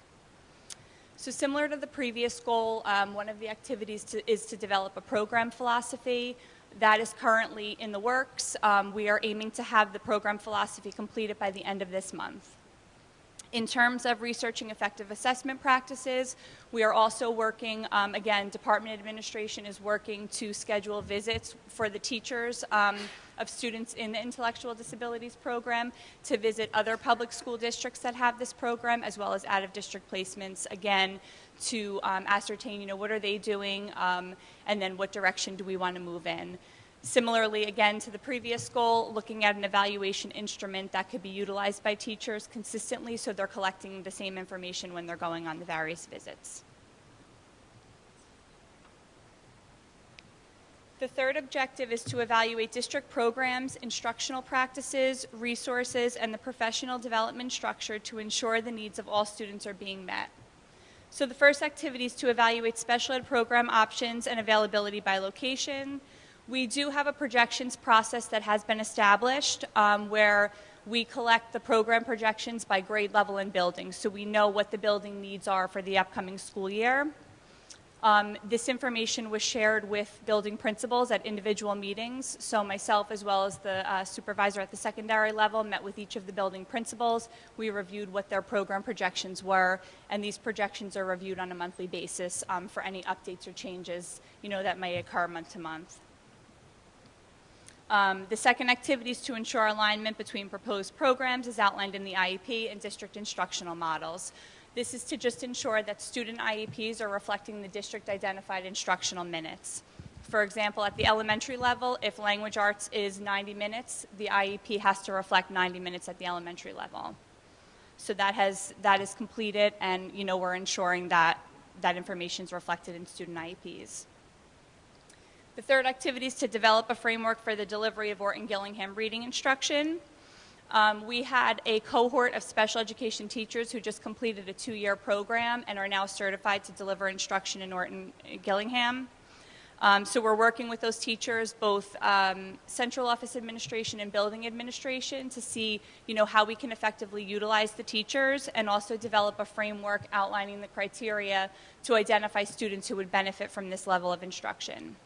So similar to the previous goal, one of the activities is to develop a program philosophy. That is currently in the works. We are aiming to have the program philosophy completed by the end of this month. In terms of researching effective assessment practices, we are also working, again, Department Administration is working to schedule visits for the teachers of students in the intellectual disabilities program to visit other public school districts that have this program, as well as out-of-district placements, again, to ascertain, what are they doing, and then what direction do we want to move in. Similarly, again, to the previous goal, looking at an evaluation instrument that could be utilized by teachers consistently so they're collecting the same information when they're going on the various visits. The third objective is to evaluate district programs, instructional practices, resources, and the professional development structure to ensure the needs of all students are being met. So the first activity is to evaluate special ed program options and availability by location. We do have a projections process that has been established where we collect the program projections by grade level and building, so we know what the building needs are for the upcoming school year. This information was shared with building principals at individual meetings, so myself as well as the supervisor at the secondary level met with each of the building principals. We reviewed what their program projections were, and these projections are reviewed on a monthly basis for any updates or changes that may occur month to month. The second activity is to ensure alignment between proposed programs as outlined in the IEP and district instructional models. This is to just ensure that student IEPs are reflecting the district-identified instructional minutes. For example, at the elementary level, if language arts is 90 minutes, the IEP has to reflect 90 minutes at the elementary level. So that is completed, and we're ensuring that that information is reflected in student IEPs. The third activity is to develop a framework for the delivery of Orton Gillingham reading instruction. We had a cohort of special education teachers who just completed a 2-year program and are now certified to deliver instruction in Orton Gillingham. So we're working with those teachers, both central office administration and building administration, to see how we can effectively utilize the teachers and also develop a framework outlining the criteria to identify students who would benefit from this level of instruction.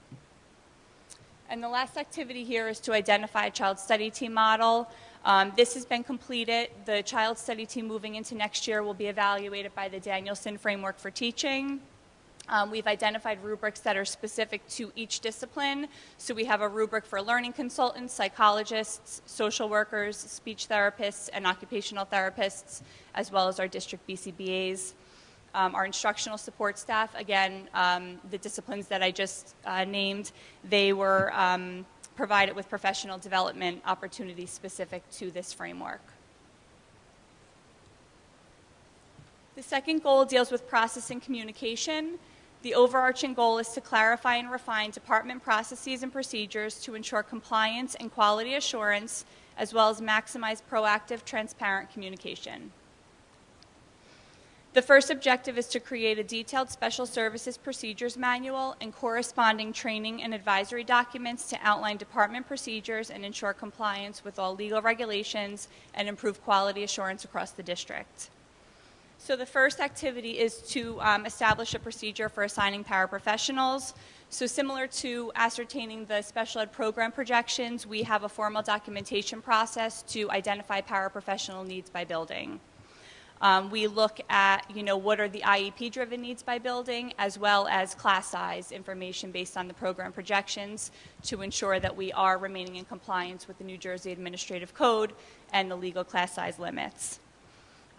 And the last activity here is to identify a child study team model. This has been completed. The child study team moving into next year will be evaluated by the Danielson Framework for Teaching. We've identified rubrics that are specific to each discipline. So we have a rubric for learning consultants, psychologists, social workers, speech therapists, and occupational therapists, as well as our district BCBAs. Our instructional support staff, again, the disciplines that I just named, they were provided with professional development opportunities specific to this framework. The second goal deals with process and communication. The overarching goal is to clarify and refine department processes and procedures to ensure compliance and quality assurance, as well as maximize proactive, transparent communication. The first objective is to create a detailed special services procedures manual and corresponding training and advisory documents to outline department procedures and ensure compliance with all legal regulations and improve quality assurance across the district. So the first activity is to establish a procedure for assigning paraprofessionals. So similar to ascertaining the special ed program projections, we have a formal documentation process to identify paraprofessional needs by building. We look at, what are the IEP-driven needs by building, as well as class size information based on the program projections to ensure that we are remaining in compliance with the New Jersey Administrative Code and the legal class size limits.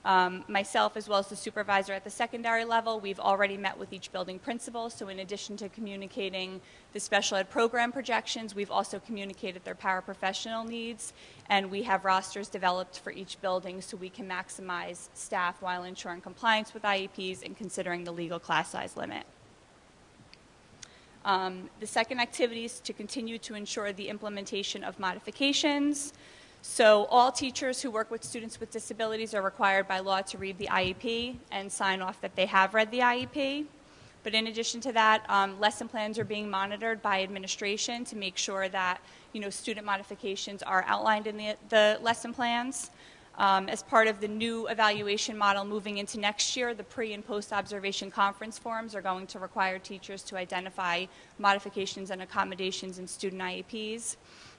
Myself, as well as the supervisor at the secondary level, we've already met with each building principal. So in addition to communicating the special ed program projections, we've also communicated their paraprofessional needs, and we have rosters developed for each building so we can maximize staff while ensuring compliance with IEPs and considering the legal class size limit. The second activity is to continue to ensure the implementation of modifications. So all teachers who work with students with disabilities are required by law to read the IEP and sign off that they have read the IEP. But in addition to that, lesson plans are being monitored by administration to make sure that student modifications are outlined in the lesson plans. As part of the new evaluation model moving into next year, the pre- and post-observation conference forums are going to require teachers to identify modifications and accommodations in student IEPs.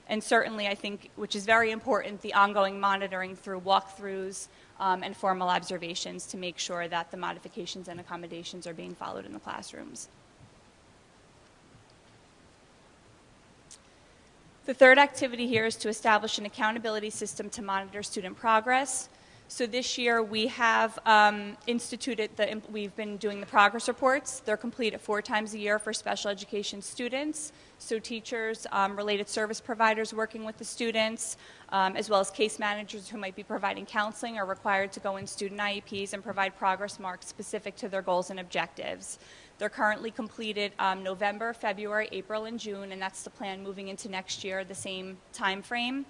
And certainly, I think, which is very important, the ongoing monitoring through walkthroughs and formal observations to make sure that the modifications and accommodations are being followed in the classrooms. The third activity here is to establish an accountability system to monitor student progress. So this year we have we've been doing the progress reports. They're completed 4 times a year for special education students. So teachers, related service providers working with the students, as well as case managers who might be providing counseling are required to go in student IEPs and provide progress marks specific to their goals and objectives. They're currently completed November, February, April, and June, and that's the plan moving into next year, the same time frame.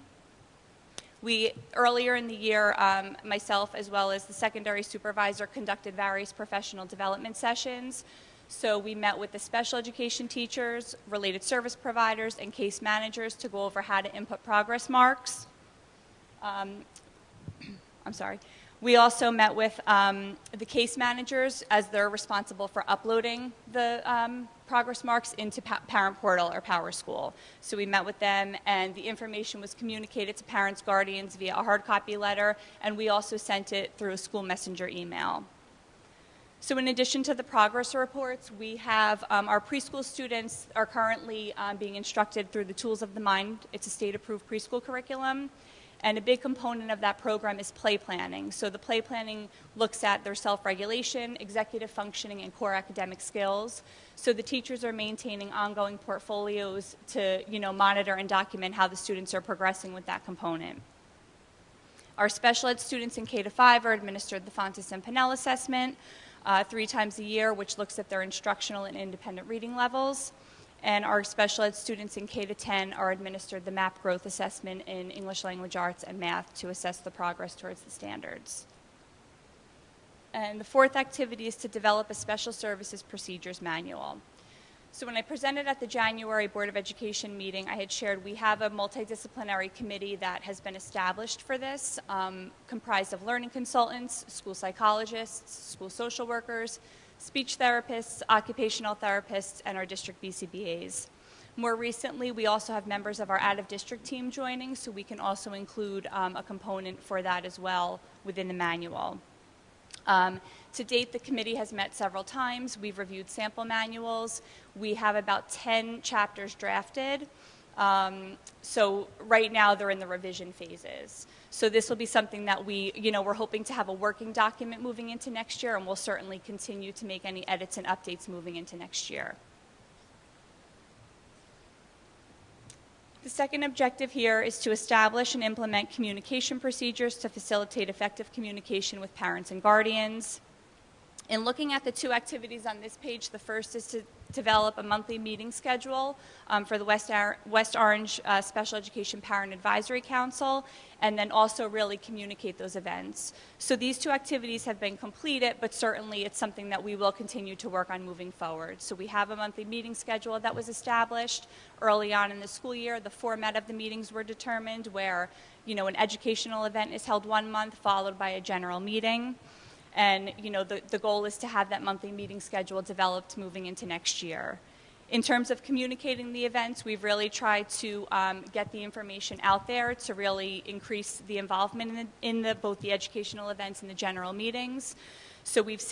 Earlier in the year, myself as well as the secondary supervisor conducted various professional development sessions. So we met with the special education teachers, related service providers, and case managers to go over how to input progress marks. We also met with the case managers as they're responsible for uploading the progress marks into Parent Portal or PowerSchool. So we met with them, and the information was communicated to parents, guardians via a hard copy letter, and we also sent it through a school messenger email. So in addition to the progress reports, we have our preschool students are currently being instructed through the Tools of the Mind. It's a state-approved preschool curriculum. And a big component of that program is play planning. So the play planning looks at their self-regulation, executive functioning, and core academic skills. So the teachers are maintaining ongoing portfolios to, monitor and document how the students are progressing with that component. Our special ed students in K-5 are administered the Fontes and Pinnell assessment 3 times a year, which looks at their instructional and independent reading levels. And our special ed students in K-10 are administered the MAP growth assessment in English language arts and math to assess the progress towards the standards. And the fourth activity is to develop a special services procedures manual. So when I presented at the January Board of Education meeting, I had shared we have a multidisciplinary committee that has been established for this, comprised of learning consultants, school psychologists, school social workers, speech therapists, occupational therapists, and our district BCBAs. More recently, we also have members of our out-of-district team joining, so we can also include a component for that as well within the manual. To date, the committee has met several times. We've reviewed sample manuals. We have about 10 chapters drafted. So right now they're in the revision phases. So this will be something that we're hoping to have a working document moving into next year, and we'll certainly continue to make any edits and updates moving into next year. The second objective here is to establish and implement communication procedures to facilitate effective communication with parents and guardians. In looking at the 2 activities on this page, the first is to develop a monthly meeting schedule for the West Orange Special Education Parent Advisory Council, and then also really communicate those events. So these 2 activities have been completed, but certainly it's something that we will continue to work on moving forward. So we have a monthly meeting schedule that was established early on in the school year. The format of the meetings were determined where, an educational event is held 1 month followed by a general meeting. And, the goal is to have that monthly meeting schedule developed moving into next year. In terms of communicating the events, we've really tried to get the information out there to really increase the involvement in both the educational events and the general meetings. So we've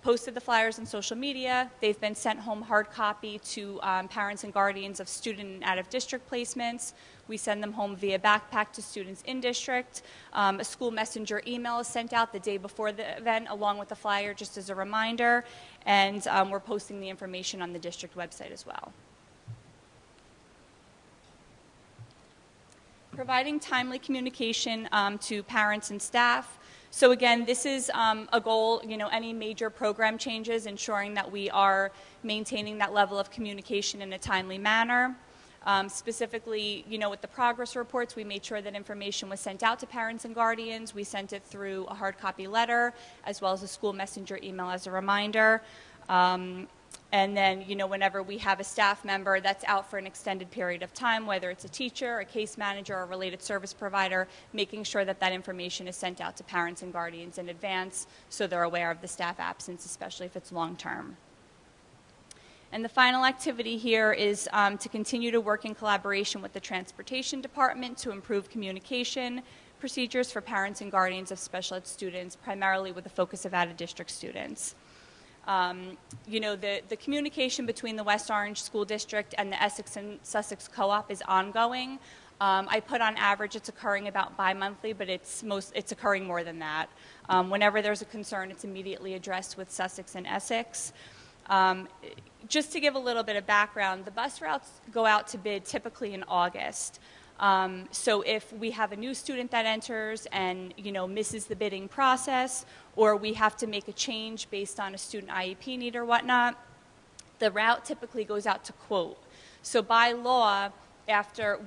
posted the flyers on social media. They've been sent home hard copy to parents and guardians of student and out-of-district placements. We send them home via backpack to students in district. A school messenger email is sent out the day before the event along with the flyer just as a reminder. And we're posting the information on the district website as well. Providing timely communication to parents and staff. So again, this is a goal, any major program changes, ensuring that we are maintaining that level of communication in a timely manner. Specifically, with the progress reports, we made sure that information was sent out to parents and guardians. We sent it through a hard copy letter, as well as a school messenger email as a reminder. And then, whenever we have a staff member that's out for an extended period of time, whether it's a teacher, a case manager, or a related service provider, making sure that that information is sent out to parents and guardians in advance so they're aware of the staff absence, especially if it's long-term. And the final activity here is to continue to work in collaboration with the Transportation Department to improve communication procedures for parents and guardians of special ed students, primarily with a focus of out-of-district students. The communication between the West Orange School District and the Essex and Sussex Co-op is ongoing. I put on average it's occurring about bi-monthly, but it's occurring more than that. Whenever there's a concern, it's immediately addressed with Sussex and Essex. Just to give a little bit of background, the bus routes go out to bid typically in August. So if we have a new student that enters and misses the bidding process, or we have to make a change based on a student IEP need or whatnot, the route typically goes out to quote. So by law, after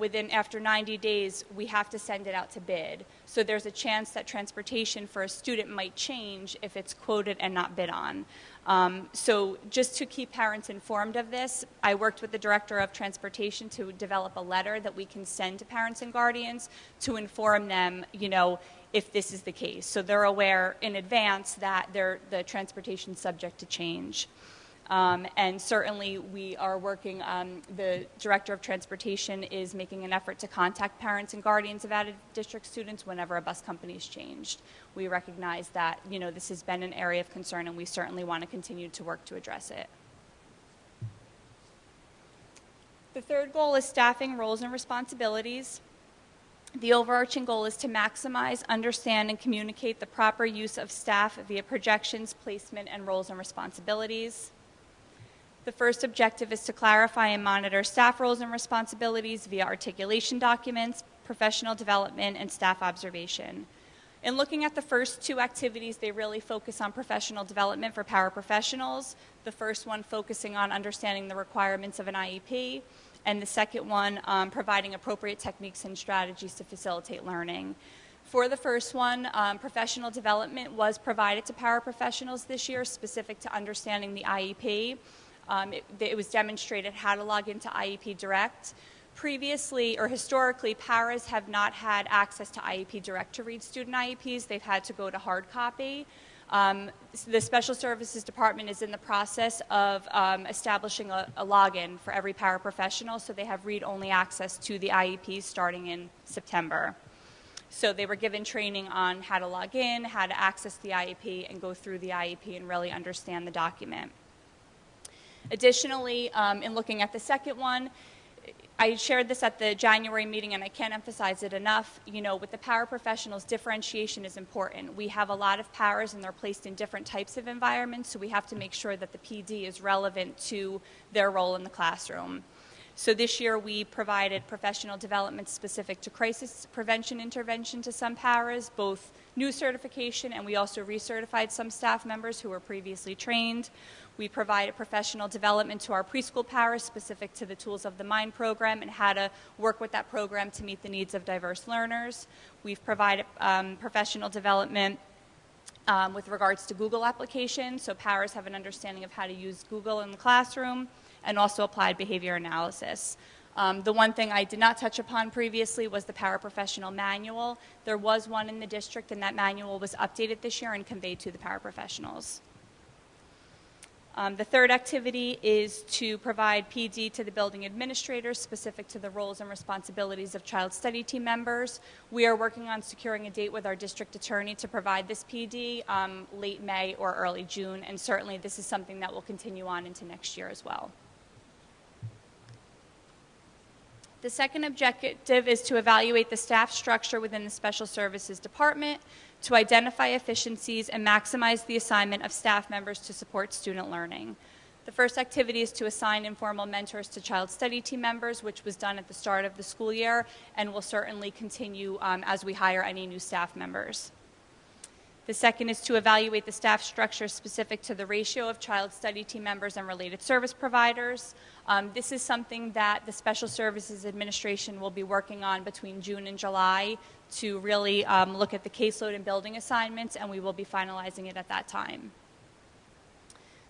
90 days, we have to send it out to bid. So there's a chance that transportation for a student might change if it's quoted and not bid on. So just to keep parents informed of this, I worked with the Director of Transportation to develop a letter that we can send to parents and guardians to inform them, if this is the case. So they're aware in advance that the transportation is subject to change. And certainly we are working, the Director of Transportation is making an effort to contact parents and guardians of out-of-district students whenever a bus company is changed. We recognize that, this has been an area of concern and we certainly want to continue to work to address it. The third goal is staffing roles and responsibilities. The overarching goal is to maximize, understand, and communicate the proper use of staff via projections, placement, and roles and responsibilities. The first objective is to clarify and monitor staff roles and responsibilities via articulation documents, professional development, and staff observation. In looking at the first two activities, they really focus on professional development for paraprofessionals. The first one focusing on understanding the requirements of an IEP, and the second one providing appropriate techniques and strategies to facilitate learning. For the first one, professional development was provided to paraprofessionals this year specific to understanding the IEP. It was demonstrated how to log into IEP Direct. Previously or historically, paras have not had access to IEP Direct to read student IEPs. They've had to go to hard copy. The Special Services Department is in the process of establishing a login for every paraprofessional, so they have read-only access to the IEPs starting in September. So they were given training on how to log in, how to access the IEP, and go through the IEP and really understand the document. Additionally, in looking at the second one, I shared this at the January meeting, and I can't emphasize it enough. With the paraprofessionals, differentiation is important. We have a lot of paras, and they're placed in different types of environments, so we have to make sure that the PD is relevant to their role in the classroom. So this year, we provided professional development specific to crisis prevention intervention to some paras, both new certification, and we also recertified some staff members who were previously trained. We provided professional development to our preschool paras specific to the Tools of the Mind program and how to work with that program to meet the needs of diverse learners. We've provided professional development with regards to Google applications, so paras have an understanding of how to use Google in the classroom, and also applied behavior analysis. The one thing I did not touch upon previously was the paraprofessional manual. There was one in the district, and that manual was updated this year and conveyed to the paraprofessionals. The third activity is to provide PD to the building administrators specific to the roles and responsibilities of child study team members. We are working on securing a date with our district attorney to provide this PD late May or early June, and certainly this is something that will continue on into next year as well. The second objective is to evaluate the staff structure within the Special Services Department to identify efficiencies and maximize the assignment of staff members to support student learning. The first activity is to assign informal mentors to child study team members, which was done at the start of the school year and will certainly continue as we hire any new staff members. The second is to evaluate the staff structure specific to the ratio of child study team members and related service providers. This is something that the Special Services Administration will be working on between June and July to really look at the caseload and building assignments, and we will be finalizing it at that time.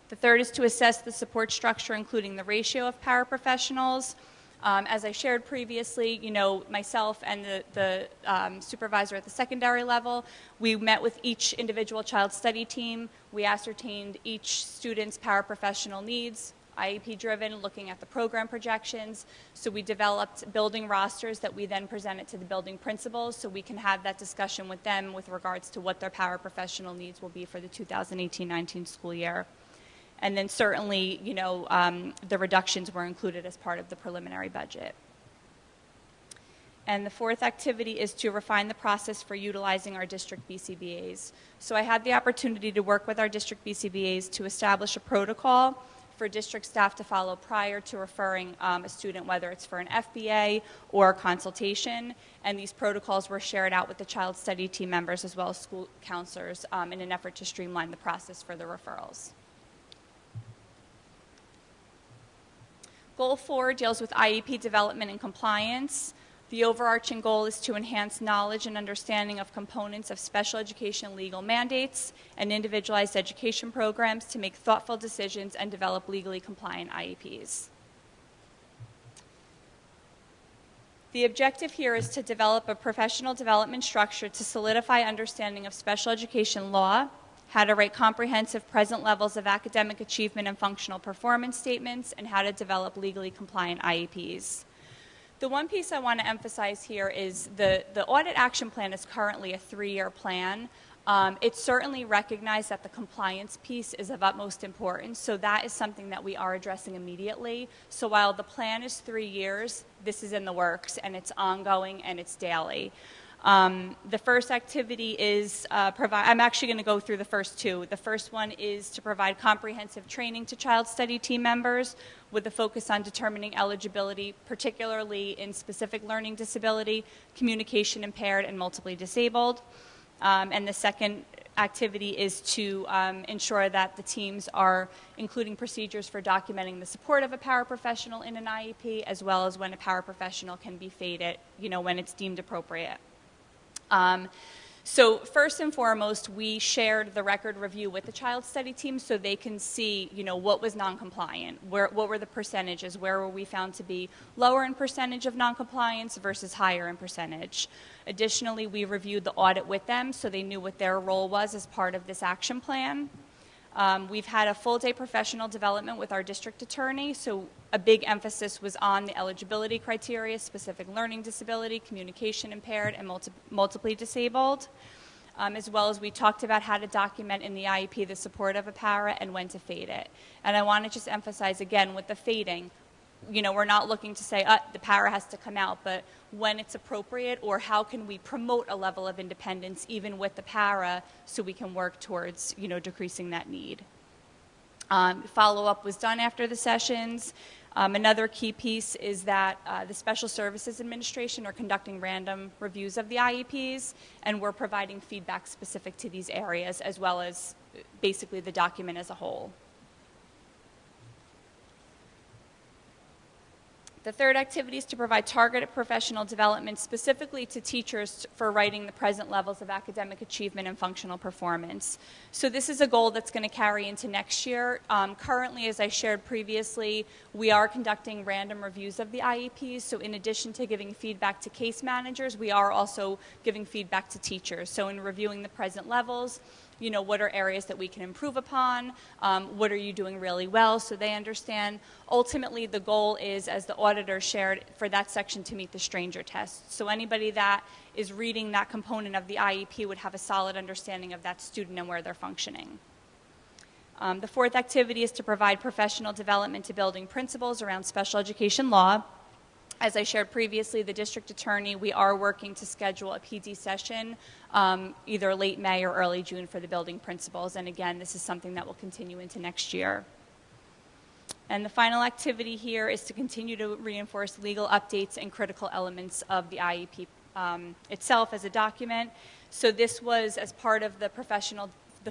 The third is to assess the support structure, including the ratio of paraprofessionals. As I shared previously, myself and the supervisor at the secondary level, we met with each individual child study team. We ascertained each student's paraprofessional needs, IEP-driven, looking at the program projections. So we developed building rosters that we then presented to the building principals so we can have that discussion with them with regards to what their paraprofessional needs will be for the 2018-19 school year. And then certainly, the reductions were included as part of the preliminary budget. And the fourth activity is to refine the process for utilizing our district BCBAs. So I had the opportunity to work with our district BCBAs to establish a protocol for district staff to follow prior to referring a student, whether it's for an FBA or a consultation. And these protocols were shared out with the child study team members as well as school counselors in an effort to streamline the process for the referrals. Goal 4 deals with IEP development and compliance. The overarching goal is to enhance knowledge and understanding of components of special education legal mandates and individualized education programs to make thoughtful decisions and develop legally compliant IEPs. The objective here is to develop a professional development structure to solidify understanding of special education law, how to write comprehensive present levels of academic achievement and functional performance statements, and how to develop legally compliant IEPs. The one piece I want to emphasize here is the audit action plan is currently a 3-year plan. It's certainly recognized that the compliance piece is of utmost importance, so that is something that we are addressing immediately. So while the plan is 3 years, this is in the works, and it's ongoing, and it's daily. The first activity is I'm actually going to go through the first two. The first one is to provide comprehensive training to child study team members with a focus on determining eligibility, particularly in specific learning disability, communication impaired, and multiply disabled. And the second activity is to ensure that the teams are including procedures for documenting the support of a paraprofessional in an IEP, as well as when a paraprofessional can be faded, when it's deemed appropriate. So first and foremost, we shared the record review with the child study team so they can see, what was non-compliant, what were the percentages, where were we found to be lower in percentage of non-compliance versus higher in percentage. Additionally, we reviewed the audit with them so they knew what their role was as part of this action plan. We've had a full-day professional development with our district attorney, so a big emphasis was on the eligibility criteria, specific learning disability, communication impaired, and multiply disabled, as well as we talked about how to document in the IEP the support of a para and when to fade it. And I want to just emphasize again with the fading, we're not looking to say, the para has to come out, but when it's appropriate, or how can we promote a level of independence even with the para so we can work towards, decreasing that need. Follow-up was done after the sessions. Another key piece is that the Special Services Administration are conducting random reviews of the IEPs, and we're providing feedback specific to these areas, as well as basically the document as a whole. The third activity is to provide targeted professional development specifically to teachers for writing the present levels of academic achievement and functional performance. So this is a goal that's going to carry into next year. Currently, as I shared previously, we are conducting random reviews of the IEPs. So in addition to giving feedback to case managers, we are also giving feedback to teachers. So in reviewing the present levels, what are areas that we can improve upon, what are you doing really well, so they understand. Ultimately, the goal is, as the auditor shared, for that section to meet the Stranger test. So anybody that is reading that component of the IEP would have a solid understanding of that student and where they're functioning. The fourth activity is to provide professional development to building principals around special education law. As I shared previously, the district attorney, we are working to schedule a PD session either late May or early June for the building principals. And again, this is something that will continue into next year. And the final activity here is to continue to reinforce legal updates and critical elements of the IEP itself as a document. So this was as part of the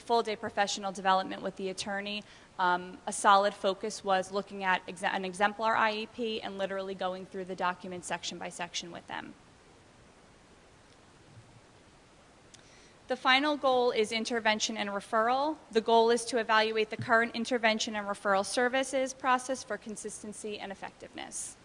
full-day professional development with the attorney. A solid focus was looking at an exemplar IEP and literally going through the document section by section with them. The final goal is intervention and referral. The goal is to evaluate the current intervention and referral services process for consistency and effectiveness.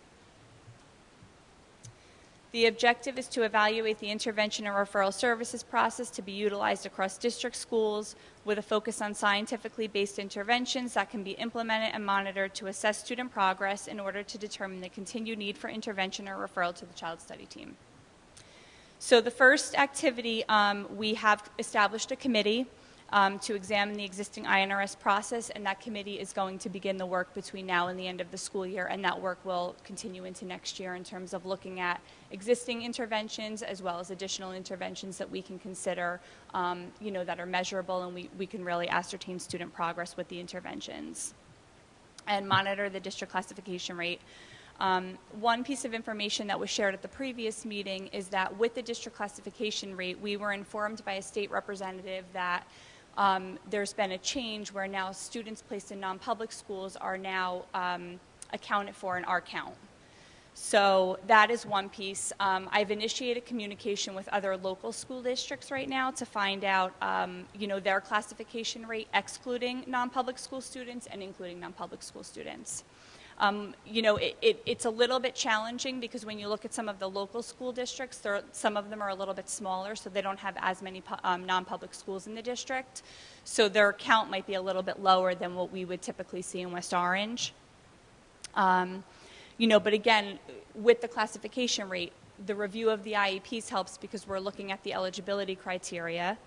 The objective is to evaluate the intervention and referral services process to be utilized across district schools with a focus on scientifically based interventions that can be implemented and monitored to assess student progress in order to determine the continued need for intervention or referral to the child study team. So the first activity, we have established a committee to examine the existing INRS process, and that committee is going to begin the work between now and the end of the school year, and that work will continue into next year in terms of looking at existing interventions as well as additional interventions that we can consider, that are measurable, and we can really ascertain student progress with the interventions and monitor the district classification rate. One piece of information that was shared at the previous meeting is that with the district classification rate, we were informed by a state representative that there's been a change where now students placed in non-public schools are now accounted for in our count. So that is one piece. I've initiated communication with other local school districts right now to find out, their classification rate excluding non-public school students and including non-public school students. It's a little bit challenging because when you look at some of the local school districts, some of them are a little bit smaller, so they don't have as many non-public schools in the district. So their count might be a little bit lower than what we would typically see in West Orange. But again, with the classification rate, the review of the IEPs helps because we're looking at the eligibility criteria.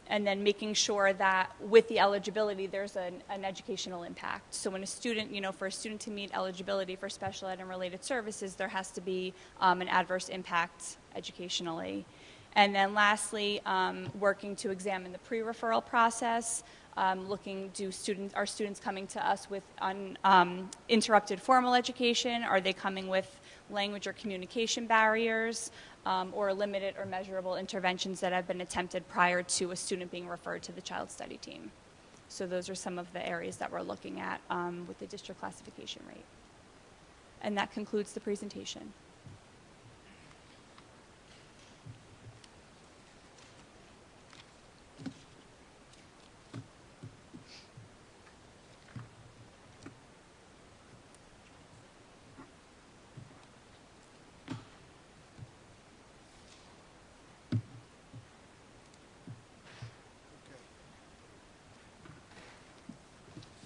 And then making sure that with the eligibility, there's an educational impact. So when a student, for a student to meet eligibility for special ed and related services, there has to be an adverse impact educationally. And then lastly, working to examine the pre-referral process, are students coming to us with interrupted formal education? Are they coming with language or communication barriers? Or limited or measurable interventions that have been attempted prior to a student being referred to the child study team. So those are some of the areas that we're looking at with the district classification rate. And that concludes the presentation.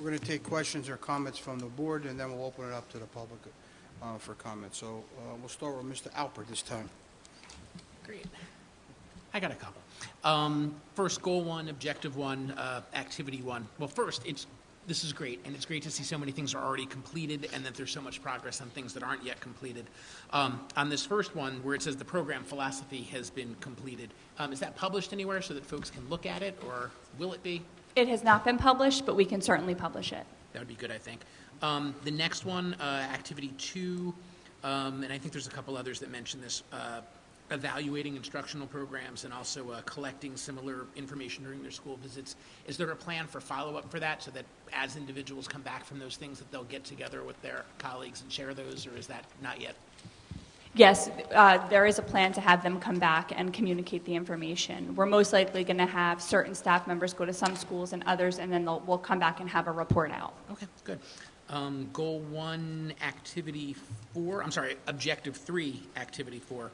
We're going to take questions or comments from the board, and then we'll open it up to the public for comments. So we'll start with Mr. Alpert this time. Great. I got a couple. First, goal one, objective one, activity one. Well, first, this is great, and it's great to see so many things are already completed and that there's so much progress on things that aren't yet completed. On this first one, where it says the program philosophy has been completed, is that published anywhere so that folks can look at it, or will it be? It has not been published, but we can certainly publish it. That would be good, I think. The next one, activity 2, and I think there's a couple others that mention this, evaluating instructional programs and also collecting similar information during their school visits. Is there a plan for follow-up for that so that as individuals come back from those things that they'll get together with their colleagues and share those, or is that not yet? Yes, there is a plan to have them come back and communicate the information. We're most likely going to have certain staff members go to some schools and others, and then we'll come back and have a report out. Okay, good. Goal 1, activity 4, objective 3, activity 4,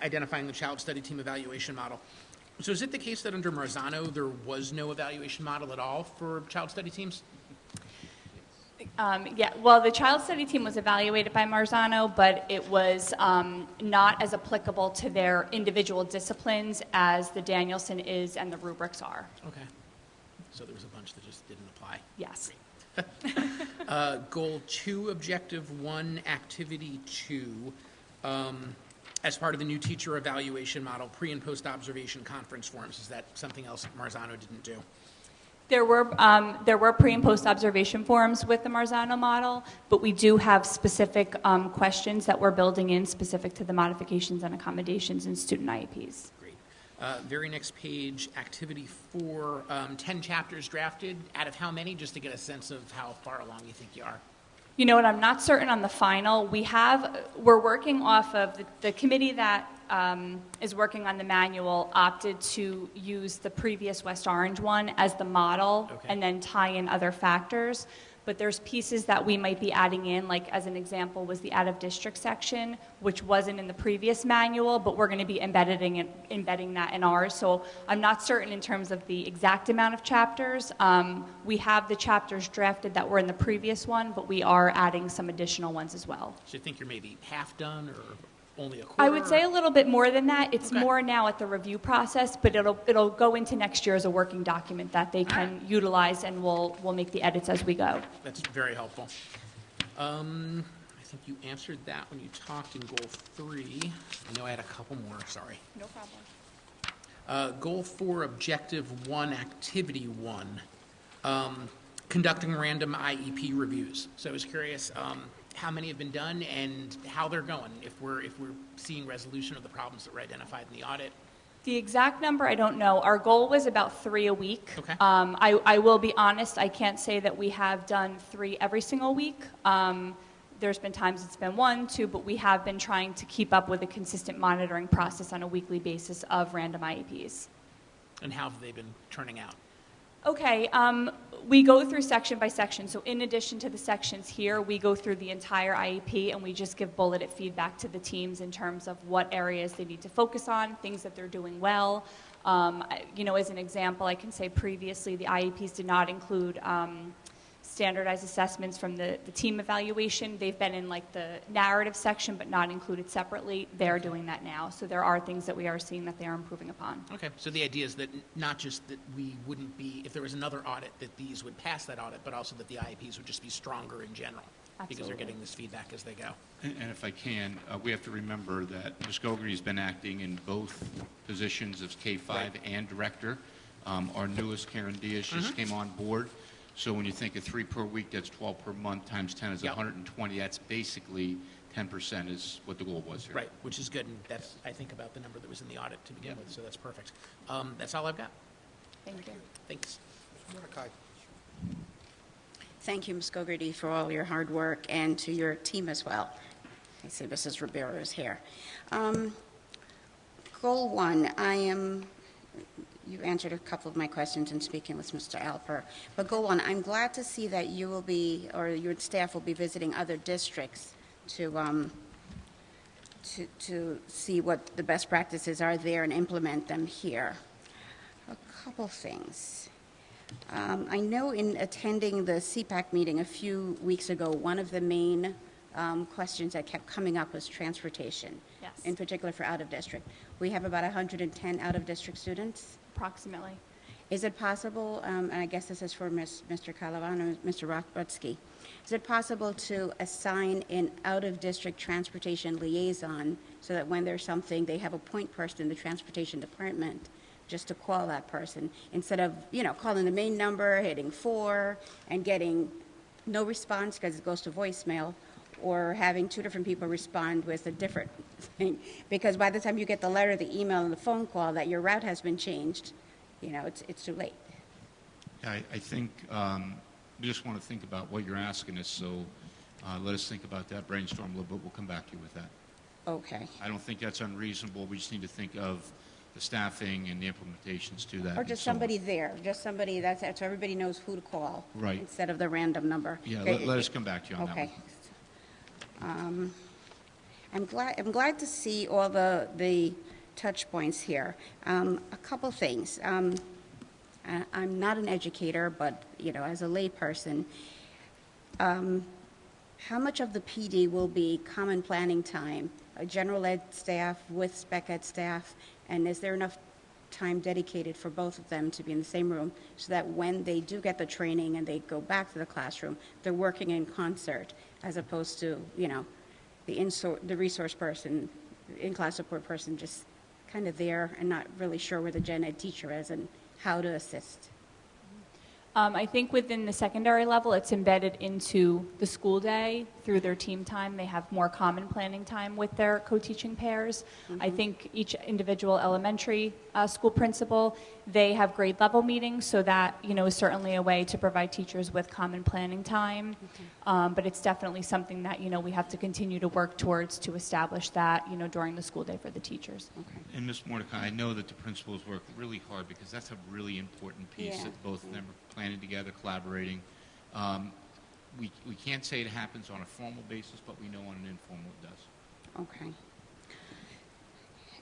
identifying the child study team evaluation model. So is it the case that under Marzano, there was no evaluation model at all for child study teams? Yeah, well, the child study team was evaluated by Marzano, but it was not as applicable to their individual disciplines as the Danielson is and the rubrics are. Okay. So there was a bunch that just didn't apply. Yes. Goal 2, Objective 1, Activity 2. As part of the new teacher evaluation model, pre- and post-observation conference forums. Is that something else Marzano didn't do? There were pre and post observation forums with the Marzano model, but we do have specific questions that we're building in specific to the modifications and accommodations in student IEPs. Great. Very next page, Activity 4, 10 chapters drafted. Out of how many, just to get a sense of how far along you think you are? You know what, I'm not certain on the final. We're working off of the committee that is working on the manual opted to use the previous West Orange one as the model and then tie in other factors. But there's pieces that we might be adding in, like as an example was the out-of-district section, which wasn't in the previous manual, but we're going to be embedding that in ours. So I'm not certain in terms of the exact amount of chapters. We have the chapters drafted that were in the previous one, but we are adding some additional ones as well. So you think you're maybe half done or only a quarter? I would say a little bit more than that. It's more now at the review process, but it'll go into next year as a working document that they can utilize, and we'll make the edits as we go. That's very helpful. I think you answered that when you talked in Goal 3. I know I had a couple more, sorry. No problem. Goal 4, Objective 1, Activity 1, conducting random IEP reviews. So I was curious, how many have been done and how they're going, if we're seeing resolution of the problems that were identified in the audit. The exact number, I don't know. Our goal was about 3 a week. Okay. I will be honest, I can't say that we have done 3 every single week. There's been times it's been 1, 2, but we have been trying to keep up with a consistent monitoring process on a weekly basis of random IEPs. And how have they been turning out? Okay, we go through section by section. So in addition to the sections here, we go through the entire IEP and we just give bulleted feedback to the teams in terms of what areas they need to focus on, things that they're doing well. You know, as an example, I can say previously the IEPs did not include standardized assessments from the team evaluation. They've been in like the narrative section but not included separately. They're doing that now. So there are things that we are seeing that they are improving upon. Okay, so the idea is that not just that we wouldn't be, if there was another audit, that these would pass that audit, but also that the IEPs would just be stronger in general. Absolutely. Because they're getting this feedback as they go. And if I can, we have to remember that Ms. Gogarty's been acting in both positions of K-5 and director. Our newest, Karen Diaz, just came on board. So when you think of 3 per week, that's 12 per month, times 10 is 120. That's basically 10% is what the goal was here. Right, which is good, and that's, I think, about the number that was in the audit to begin with, so that's perfect. That's all I've got. Thank you. Thanks. Mordecai. Thank you, Ms. Gogarty, for all your hard work, and to your team as well. I see Mrs. Ribeiro is here. Goal 1, you answered a couple of my questions in speaking with Mr. Alper. But goal 1, I'm glad to see that you will be, or your staff will be visiting other districts to see what the best practices are there and implement them here. A couple things. I know in attending the CPAC meeting a few weeks ago, one of the main questions that kept coming up was transportation, Yes. in particular for out-of-district. We have about 110 out-of-district students. Approximately. Is it possible, and I guess this is for Mr. Calavano, Mr. Rutsky, is it possible to assign an out-of-district transportation liaison so that when there's something, they have a point person in the transportation department just to call that person instead of, calling the main number, hitting 4, and getting no response because it goes to voicemail, or having 2 different people respond with a different thing. Because by the time you get the letter, the email, and the phone call that your route has been changed, it's too late. I think we just want to think about what you're asking us, so let us think about that, brainstorm a little bit. We'll come back to you with that. Okay. I don't think that's unreasonable. We just need to think of the staffing and the implementations to that. Or just somebody there, just somebody so everybody knows who to call. Right. Instead of the random number. Yeah, Okay. let us come back to you on that one. Okay. I'm glad to see all the touch points here. A couple things. I'm not an educator, but, you know, as a layperson, how much of the PD will be common planning time, general ed staff with spec ed staff, and is there enough time dedicated for both of them to be in the same room so that when they do get the training and they go back to the classroom, they're working in concert as opposed to, you know, the resource person, in-class support person just kind of there and not really sure where the gen ed teacher is and how to assist? I think within the secondary level, it's embedded into the school day through their team time. They have more common planning time with their co-teaching pairs. I think each individual elementary school principal, they have grade level meetings, so that, you know, is certainly a way to provide teachers with common planning time. But it's definitely something that, you know, we have to continue to work towards to establish that, you know, during the school day for the teachers. And Ms. Mordecai, I know that the principals work really hard because that's a really important piece that both of them are planning together, collaborating. We can't say it happens on a formal basis, but we know on an informal it does. Okay.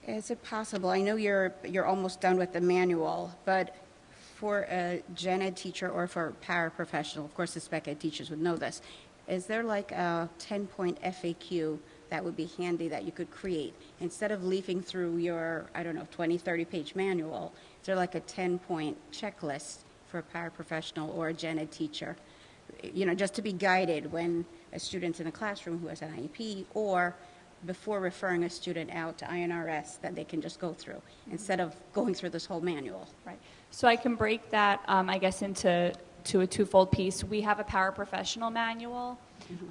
Is it possible, I know you're almost done with the manual, but for a gen ed teacher or for a paraprofessional, of course the spec ed teachers would know this, is there like a 10-point FAQ that would be handy that you could create? Instead of leafing through your, I don't know, 20, 30-page manual, is there like a 10-point checklist for a paraprofessional or a gen ed teacher? You know, just to be guided when a student's in a classroom who has an IEP, or before referring a student out to INRS that they can just go through instead of going through this whole manual. Right. So I can break that, I guess, into a twofold piece. We have a paraprofessional manual.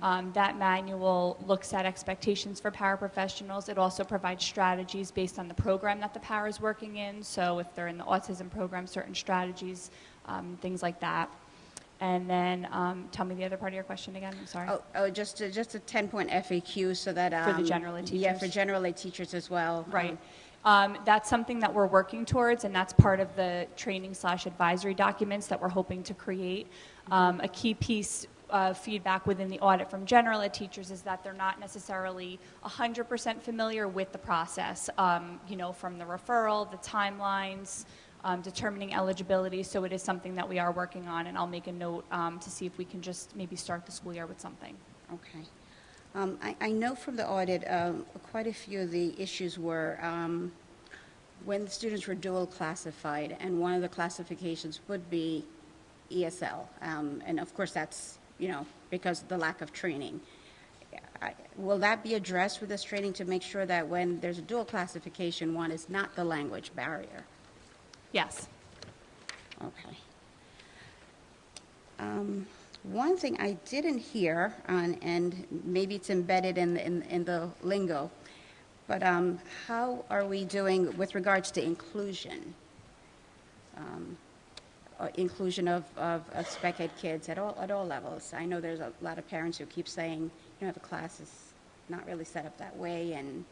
That manual looks at expectations for paraprofessionals. It also provides strategies based on the program that the para is working in. So if they're in the autism program, certain strategies, things like that. And then tell me the other part of your question again. I'm sorry. Just a 10-point FAQ so that for the general ed teachers. Yeah, for general ed teachers as well. Right. That's something that we're working towards, and that's part of the training/advisory documents that we're hoping to create. A key piece of feedback within the audit from general ed teachers is that they're not necessarily 100% familiar with the process, you know, from the referral, the timelines, determining eligibility. So it is something that we are working on, and I'll make a note to see if we can just maybe start the school year with something. Okay. I know from the audit, quite a few of the issues were when the students were dual classified, and one of the classifications would be ESL. And of course that's, you know, because of the lack of training. Will that be addressed with this training to make sure that when there's a dual classification, one is not the language barrier? Yes. Okay. One thing I didn't hear, and maybe it's embedded in the lingo, but how are we doing with regards to inclusion? Inclusion of spec ed kids at all levels. I know there's a lot of parents who keep saying, you know, the class is not really set up that way, and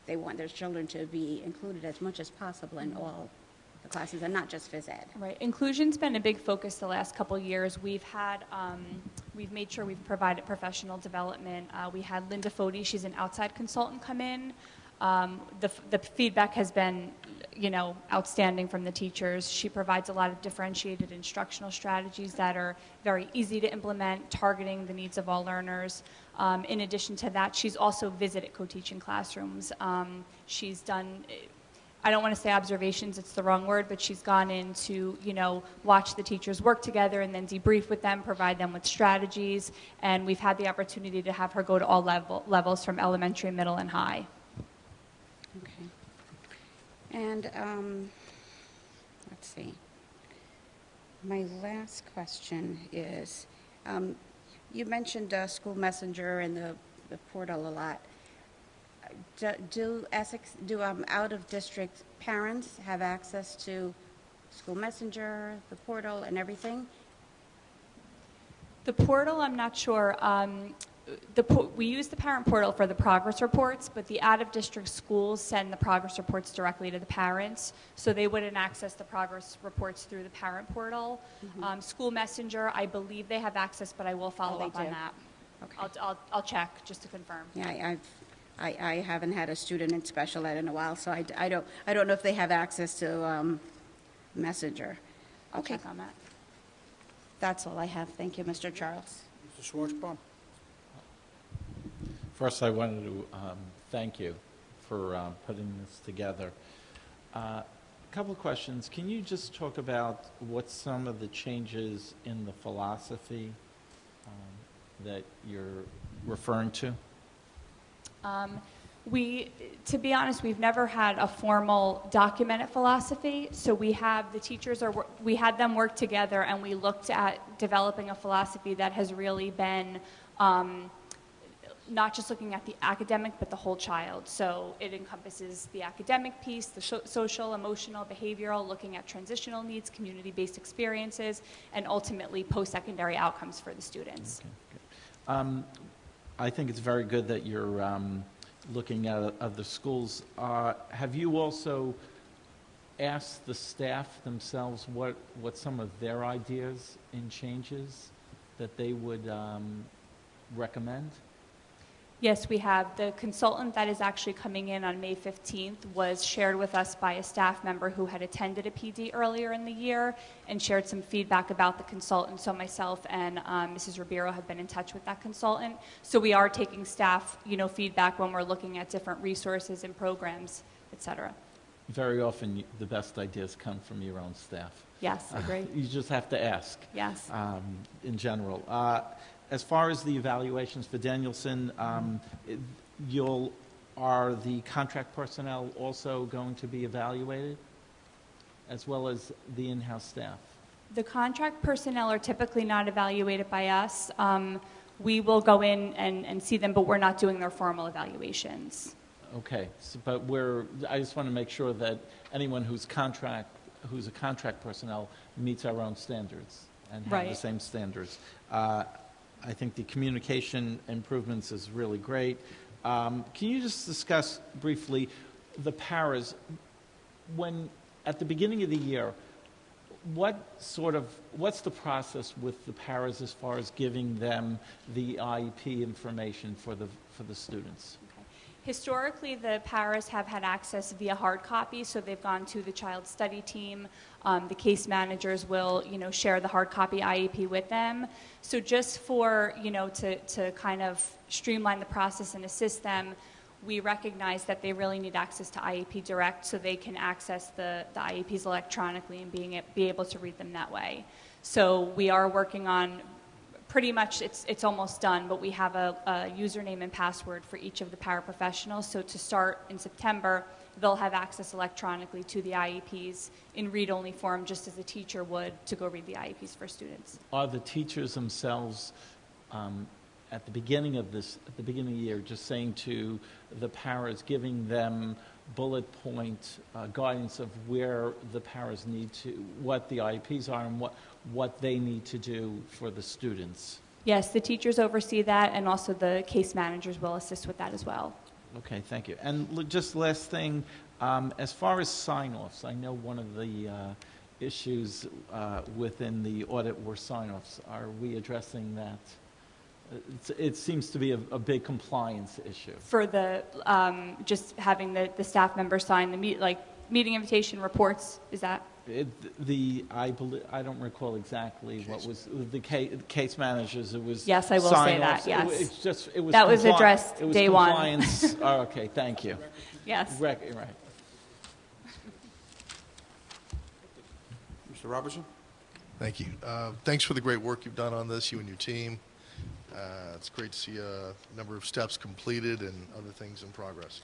they want their children to be included as much as possible in all the classes and not just phys ed. Right. Inclusion's been a big focus the last couple years. We've had, we've made sure we've provided professional development. We had Linda Foti, she's an outside consultant, come in. The feedback has been, you know, outstanding from the teachers. She provides a lot of differentiated instructional strategies that are very easy to implement, targeting the needs of all learners. In addition to that, she's also visited co-teaching classrooms. She's done, I don't want to say observations, it's the wrong word, but she's gone in to, you know, watch the teachers work together and then debrief with them, provide them with strategies, and we've had the opportunity to have her go to all levels from elementary, middle, and high. Okay. And let's see. My last question is, you mentioned School Messenger and the portal a lot. Do out-of-district parents have access to School Messenger, the portal, and everything? The portal, I'm not sure. We use the parent portal for the progress reports, but the out-of-district schools send the progress reports directly to the parents, so they wouldn't access the progress reports through the parent portal. School Messenger, I believe they have access, but I will follow up on that. Okay. I'll check just to confirm. Yeah, I haven't had a student in special ed in a while, so I don't know if they have access to Messenger. I'll Okay, check on that. that's all I have. Thank you, Mr. Charles. Mr. Schwartzbaum? First, I wanted to thank you for putting this together. A couple of questions. Can you just talk about what some of the changes in the philosophy that you're referring to? To be honest, we've never had a formal documented philosophy. So we have the teachers we had them work together, and we looked at developing a philosophy that has really been not just looking at the academic, but the whole child. So it encompasses the academic piece, the social, emotional, behavioral, looking at transitional needs, community-based experiences, and ultimately post-secondary outcomes for the students. Okay, good. I think it's very good that you're looking at other schools. Have you also asked the staff themselves what some of their ideas and changes that they would recommend? Yes, we have. The consultant that is actually coming in on May 15th was shared with us by a staff member who had attended a PD earlier in the year and shared some feedback about the consultant. So myself and Mrs. Ribeiro have been in touch with that consultant. So we are taking staff, feedback when we're looking at different resources and programs, et cetera. Very often, the best ideas come from your own staff. Yes, I agree. You just have to ask. Yes. In general. As far as the evaluations for Danielson, are the contract personnel also going to be evaluated, as well as the in-house staff? The contract personnel are typically not evaluated by us. We will go in and see them, but we're not doing their formal evaluations. Okay, but I just want to make sure that anyone who's a contract personnel meets our own standards and have the same standards. I think the communication improvements is really great. Can you just discuss briefly the paras? At the beginning of the year, what's the process with the paras as far as giving them the IEP information for the students? Historically, the paras have had access via hard copy, so they've gone to the child study team. The case managers will, share the hard copy IEP with them. So just for, to kind of streamline the process and assist them, we recognize that they really need access to IEP Direct so they can access the IEPs electronically and be able to read them that way. So we are working on pretty much, it's almost done, but we have a username and password for each of the paraprofessionals. So to start in September, they'll have access electronically to the IEPs in read-only form, just as a teacher would to go read the IEPs for students. Are the teachers themselves, at the beginning of the year, just saying to the paras, giving them bullet point guidance of where the paras what the IEPs are and what they need to do for the students? Yes, the teachers oversee that, and also the case managers will assist with that as well. Okay, thank you. And just last thing, as far as sign-offs, I know one of the issues within the audit were sign-offs. Are we addressing that? It seems to be a big compliance issue. For the just having the staff members sign the meeting invitation reports, is that? I don't recall exactly what was the case managers. It was yes, I will say that. Yes, that was addressed day one. Oh, okay, thank you. Yes, right. Mr. Robertson. Thank you. Thanks for the great work you've done on this, you and your team. It's great to see a number of steps completed and other things in progress.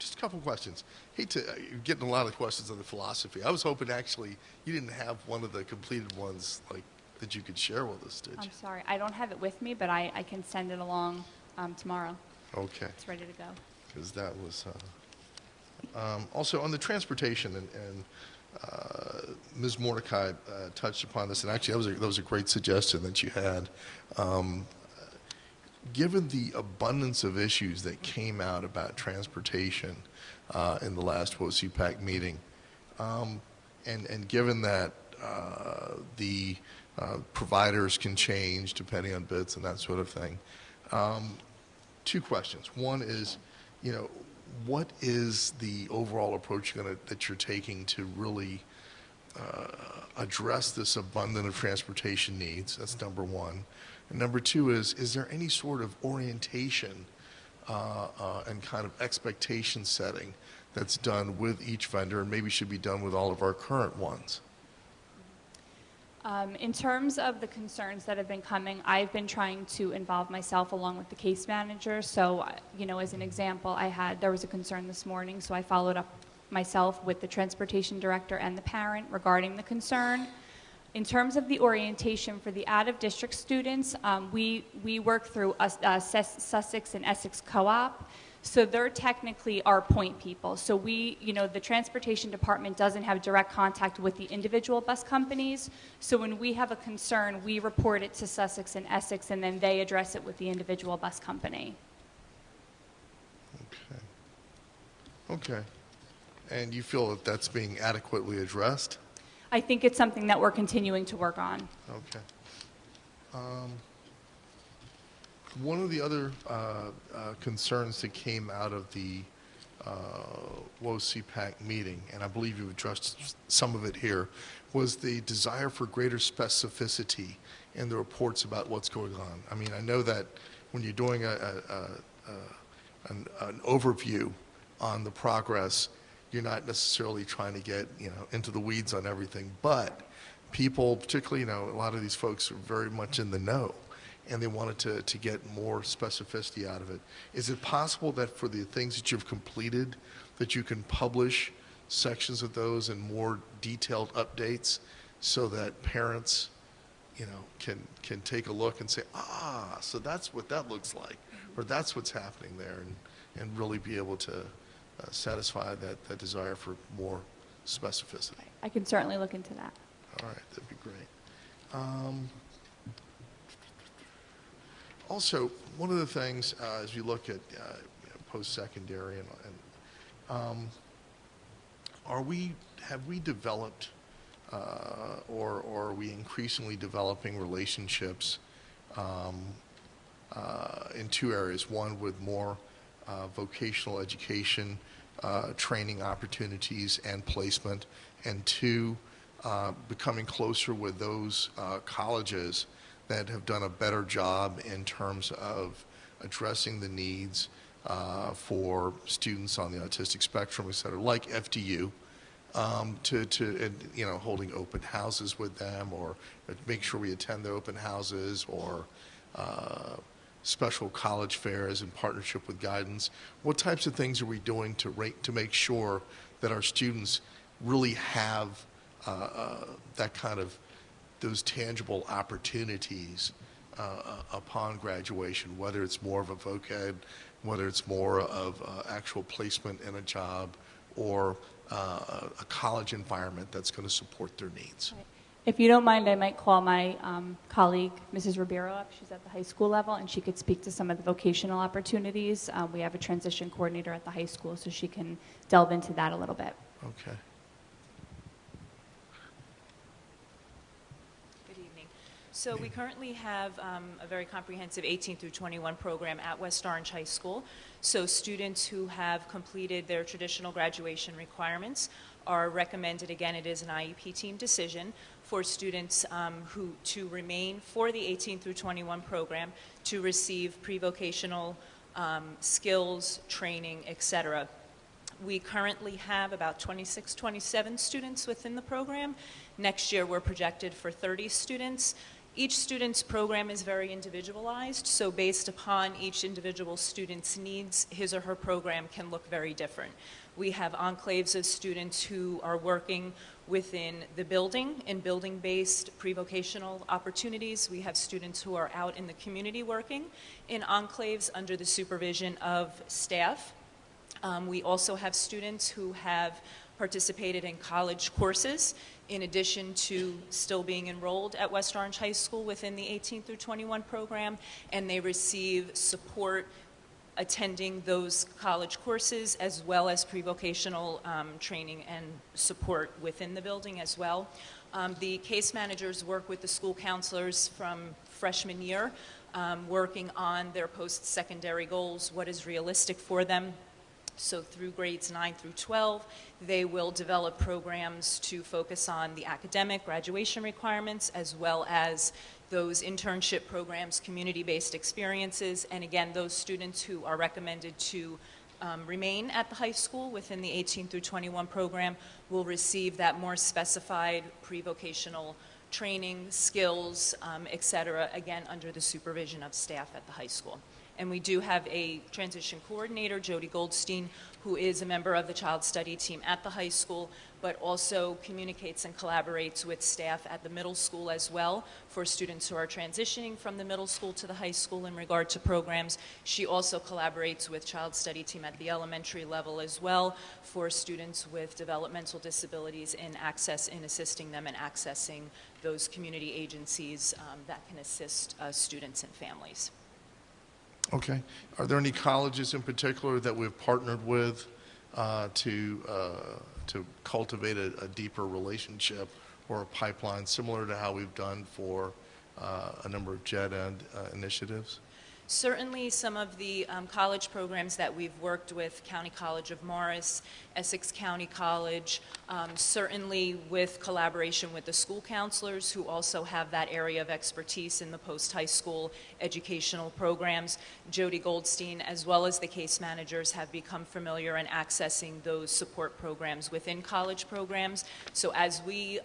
Just a couple of questions. You're getting a lot of questions on the philosophy. I was hoping actually you didn't have one of the completed ones that you could share with us, did you? I'm sorry. I don't have it with me, but I can send it along tomorrow. Okay. It's ready to go. Because that was... also, on the transportation, and Ms. Mordecai touched upon this, and actually that was a great suggestion that you had. Given the abundance of issues that came out about transportation in the last WOCPAC meeting, and given that the providers can change depending on bids and that sort of thing, two questions. One is, what is the overall approach that you're taking to really address this abundance of transportation needs? That's number one. And number two is there any sort of orientation and kind of expectation setting that's done with each vendor and maybe should be done with all of our current ones? In terms of the concerns that have been coming, I've been trying to involve myself along with the case manager. So, as an example, there was a concern this morning, so I followed up myself with the transportation director and the parent regarding the concern. In terms of the orientation for the out-of-district students, we work through Sussex and Essex Co-op. So they're technically our point people. So the transportation department doesn't have direct contact with the individual bus companies. So when we have a concern, we report it to Sussex and Essex, and then they address it with the individual bus company. Okay. And you feel that that's being adequately addressed? I think it's something that we're continuing to work on. Okay. One of the other concerns that came out of the WOCPAC meeting, and I believe you've addressed some of it here, was the desire for greater specificity in the reports about what's going on. I mean, I know that when you're doing an overview on the progress, you're not necessarily trying to get into the weeds on everything, but people, particularly a lot of these folks are very much in the know, and they wanted to get more specificity out of it. Is it possible that for the things that you've completed, that you can publish sections of those and more detailed updates so that parents, can take a look and say, so that's what that looks like, or that's what's happening there, and really be able to satisfy that desire for more specificity? I can certainly look into that. All right, that'd be great. Also, one of the things as we look at post-secondary have we developed or are we increasingly developing relationships in two areas? One, with more vocational education, training opportunities and placement, and two, becoming closer with those colleges that have done a better job in terms of addressing the needs for students on the autistic spectrum, et cetera, like FDU, holding open houses with them, or make sure we attend the open houses, or special college fairs in partnership with Guidance. What types of things are we doing to make sure that our students really have that kind of those tangible opportunities upon graduation, whether it's more of a voc ed, whether it's more of actual placement in a job, or a college environment that's going to support their needs? Right. If you don't mind, I might call my colleague, Mrs. Ribeiro, up. She's at the high school level, and she could speak to some of the vocational opportunities. We have a transition coordinator at the high school, so she can delve into that a little bit. Okay. Good evening. So we currently have a very comprehensive 18 through 21 program at West Orange High School. So students who have completed their traditional graduation requirements are recommended, again, it is an IEP team decision, for students who to remain for the 18 through 21 program to receive pre-vocational skills, training, etc. We currently have about 26, 27 students within the program. Next year we're projected for 30 students. Each student's program is very individualized, so based upon each individual student's needs, his or her program can look very different. We have enclaves of students who are working within the building in building-based pre-vocational opportunities. We have students who are out in the community working in enclaves under the supervision of staff. We also have students who have participated in college courses in addition to still being enrolled at West Orange High School within the 18 through 21 program, and they receive support attending those college courses as well as pre-vocational training and support within the building as well. The case managers work with the school counselors from freshman year working on their post-secondary goals, what is realistic for them. So through grades 9 through 12, they will develop programs to focus on the academic graduation requirements as well as those internship programs, community-based experiences, and again, those students who are recommended to remain at the high school within the 18 through 21 program will receive that more specified pre-vocational training, skills, et cetera, again, under the supervision of staff at the high school. And we do have a transition coordinator, Jody Goldstein, who is a member of the child study team at the high school, but also communicates and collaborates with staff at the middle school as well for students who are transitioning from the middle school to the high school in regard to programs. She also collaborates with child study team at the elementary level as well for students with developmental disabilities in assisting them in accessing those community agencies that can assist students and families. Okay. Are there any colleges in particular that we've partnered with to cultivate a deeper relationship or a pipeline similar to how we've done for a number of JED Ed initiatives? Certainly some of the college programs that we've worked with, County College of Morris, Essex County College, certainly with collaboration with the school counselors who also have that area of expertise in the post-high school educational programs. Jody Goldstein, as well as the case managers, have become familiar in accessing those support programs within college programs. So as we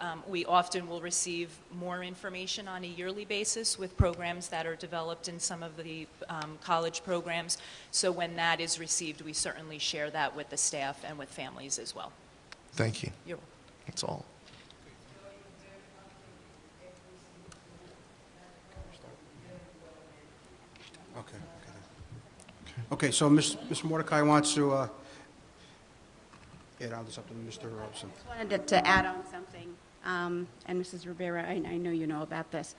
often will receive more information on a yearly basis with programs that are developed in some of the college programs. So when that is received, we certainly share that with the staff and with families as well. Thank you. You're welcome. That's all. Okay, so Ms. Mordecai wants to add on to something, Mr. Robson. I wanted to add on something, and Mrs. Rivera, I know you know about this,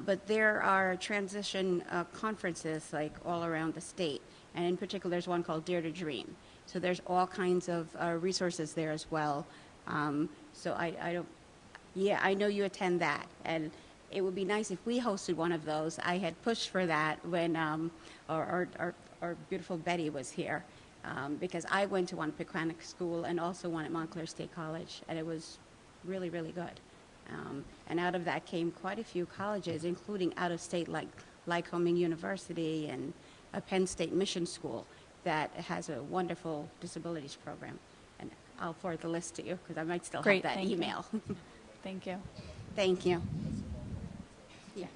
but there are transition conferences like all around the state, and in particular there's one called Dare to Dream. So there's all kinds of resources there as well. So I know you attend that, and it would be nice if we hosted one of those. I had pushed for that when our beautiful Betty was here, because I went to one at Pequannock School and also one at Montclair State College, and it was really, really good. And out of that came quite a few colleges, including out of state like Lycoming University and a Penn State Mission School that has a wonderful disabilities program. And I'll forward the list to you because I might still Great, have that thank you. email. Thank you. Thank you. Yeah.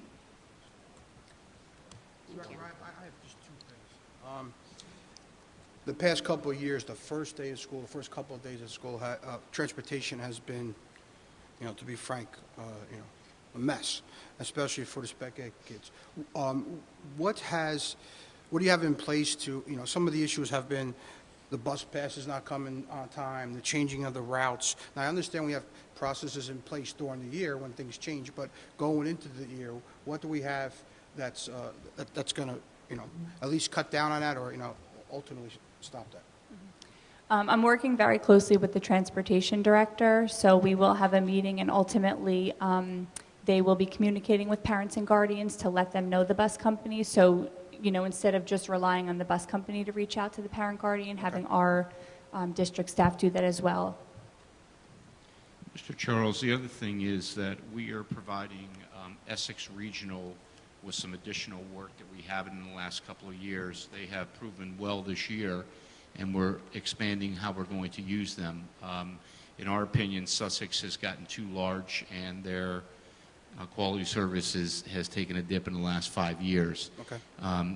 I have just two things. The past couple of years, the first day of school, the first couple of days of school, transportation has been, to be frank, a mess, especially for the spec ed kids. What do you have in place to, some of the issues have been the bus passes not coming on time, the changing of the routes. Now, I understand we have processes in place during the year when things change, but going into the year, what do we have that's going to, at least cut down on that or, ultimately stop that? I'm working very closely with the transportation director, so we will have a meeting, and ultimately they will be communicating with parents and guardians to let them know the bus company. So, instead of just relying on the bus company to reach out to the parent guardian, having our district staff do that as well. Mr. Charles, the other thing is that we are providing Essex Regional with some additional work that we haven't in the last couple of years. They have proven well this year, and we're expanding how we're going to use them. In our opinion, Sussex has gotten too large, and their quality services has taken a dip in the last 5 years. Okay.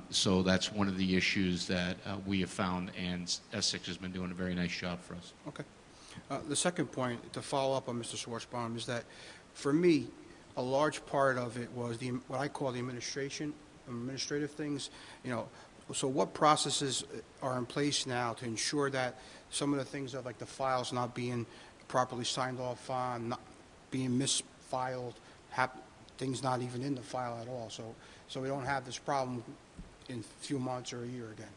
So that's one of the issues that we have found, and Essex has been doing a very nice job for us. Okay. The second point, to follow up on Mr. Schwarzbaum, is that for me, a large part of it was what I call the administrative things. So what processes are in place now to ensure that some of the things that, like the files not being properly signed off on, not being misfiled, things not even in the file at all, so we don't have this problem in a few months or a year again.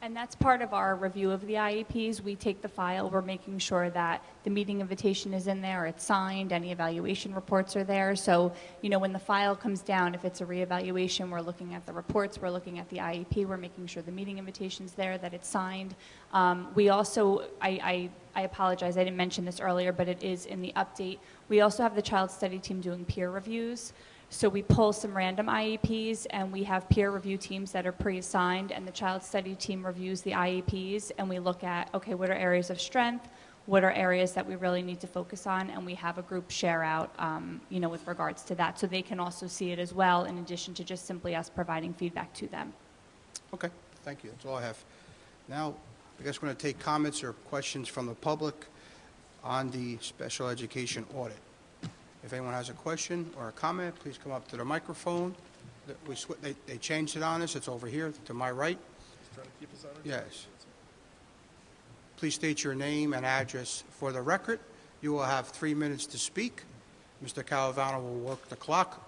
And that's part of our review of the IEPs. We take the file, we're making sure that the meeting invitation is in there, it's signed, any evaluation reports are there. So, you know, when the file comes down, if it's a reevaluation, we're looking at the reports, we're looking at the IEP, we're making sure the meeting invitation's there, that it's signed. We also, I apologize, I didn't mention this earlier, but it is in the update. We also have the child study team doing peer reviews. So we pull some random IEPs, and we have peer review teams that are pre-assigned, and the child study team reviews the IEPs, and we look at, okay, what are areas of strength, what are areas that we really need to focus on, and we have a group share out, you know, with regards to that, so they can also see it as well, in addition to just simply us providing feedback to them. Okay, thank you. That's all I have. Now, I guess we're going to take comments or questions from the public on the special education audit. If anyone has a question or a comment, please come up to the microphone. They changed it on us. It's over here to my right. Yes. Please state your name and address for the record. You will have 3 minutes to speak. Mr. Calavano will work the clock.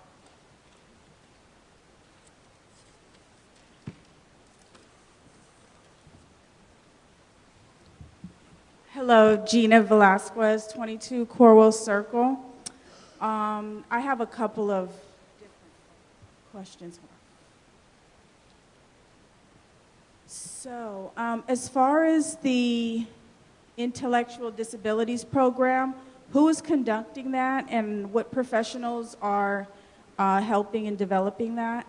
Hello, Gina Velasquez, 22 Corwell Circle. I have a couple of different questions. So, as far as the intellectual disabilities program, who is conducting that and what professionals are helping and developing that?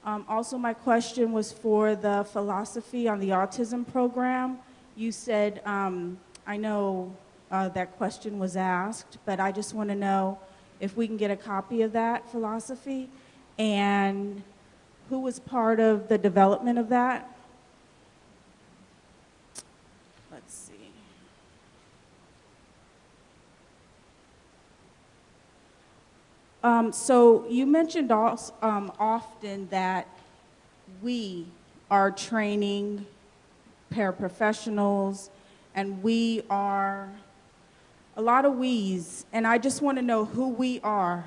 Also, my question was for the philosophy on the autism program. You said, I know that question was asked, but I just want to know if we can get a copy of that philosophy and who was part of the development of that. Let's see. So you mentioned also, often that we are training paraprofessionals, and we are a lot of we's, and I just want to know who we are.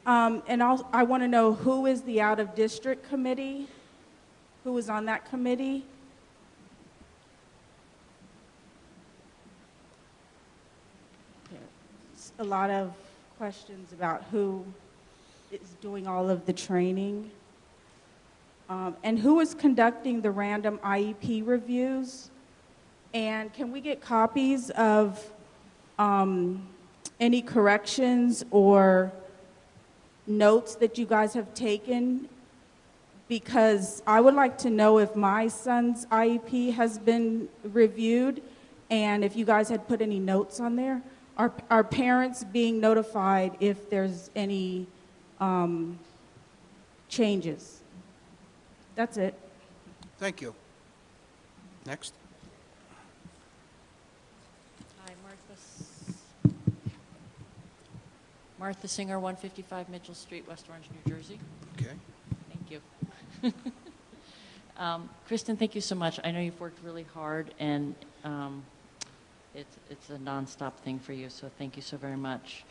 And I want to know who is the out-of-district committee, who is on that committee. A lot of questions about who is doing all of the training. And who is conducting the random IEP reviews? And can we get copies of any corrections or notes that you guys have taken? Because I would like to know if my son's IEP has been reviewed and if you guys had put any notes on there. Are parents being notified if there's any changes? That's it. Thank you. Next. Hi, Martha Singer, 155 Mitchell Street, West Orange, New Jersey. Okay. Thank you. Kristen, thank you so much. I know you've worked really hard, and it's a nonstop thing for you, so thank you so very much.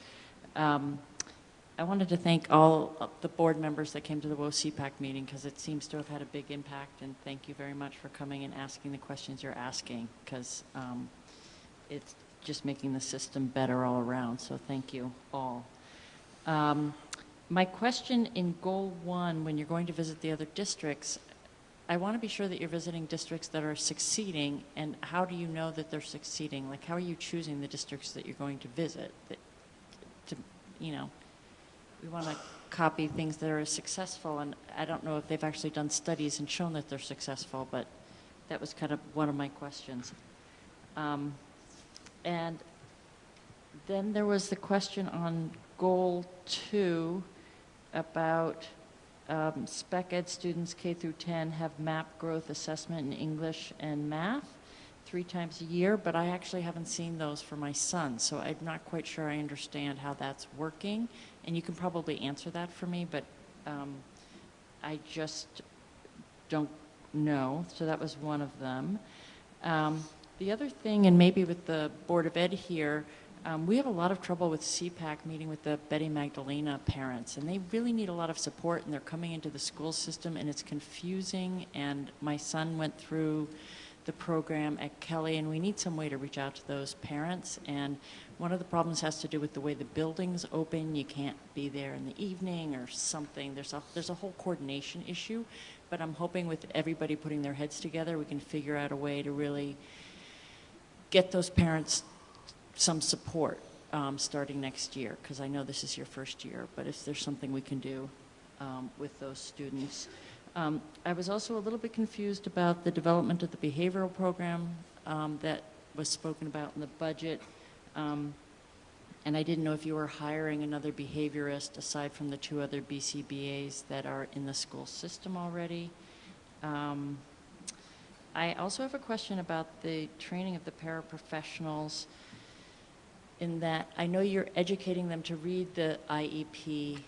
I wanted to thank all of the board members that came to the WOCPAC meeting because it seems to have had a big impact, and thank you very much for coming and asking the questions you're asking because it's just making the system better all around, so thank you all. My question in Goal 1, when you're going to visit the other districts, I want to be sure that you're visiting districts that are succeeding, and how do you know that they're succeeding? Like, how are you choosing the districts that you're going to visit? You know, we want to copy things that are successful, and I don't know if they've actually done studies and shown that they're successful, but that was kind of one of my questions. And then there was the question on Goal 2 about spec ed students K through 10 have MAP growth assessment in English and math 3 times a year, but I actually haven't seen those for my son, so I'm not quite sure I understand how that's working. And you can probably answer that for me, but I just don't know. So that was one of them. The other thing, and maybe with the Board of Ed here, We have a lot of trouble with CPAC meeting with the Betty Magdalena parents, and they really need a lot of support, and they're coming into the school system, and it's confusing, and my son went through the program at Kelly, and we need some way to reach out to those parents, and one of the problems has to do with the way the building's open. You can't be there in the evening or something. There's a whole coordination issue, but I'm hoping with everybody putting their heads together, we can figure out a way to really get those parents some support starting next year, because I know this is your first year, but if there's something we can do with those students. I was also a little bit confused about the development of the behavioral program that was spoken about in the budget, and I didn't know if you were hiring another behaviorist aside from the 2 other BCBAs that are in the school system already. I also have a question about the training of the paraprofessionals, in that I know you're educating them to read the IEP,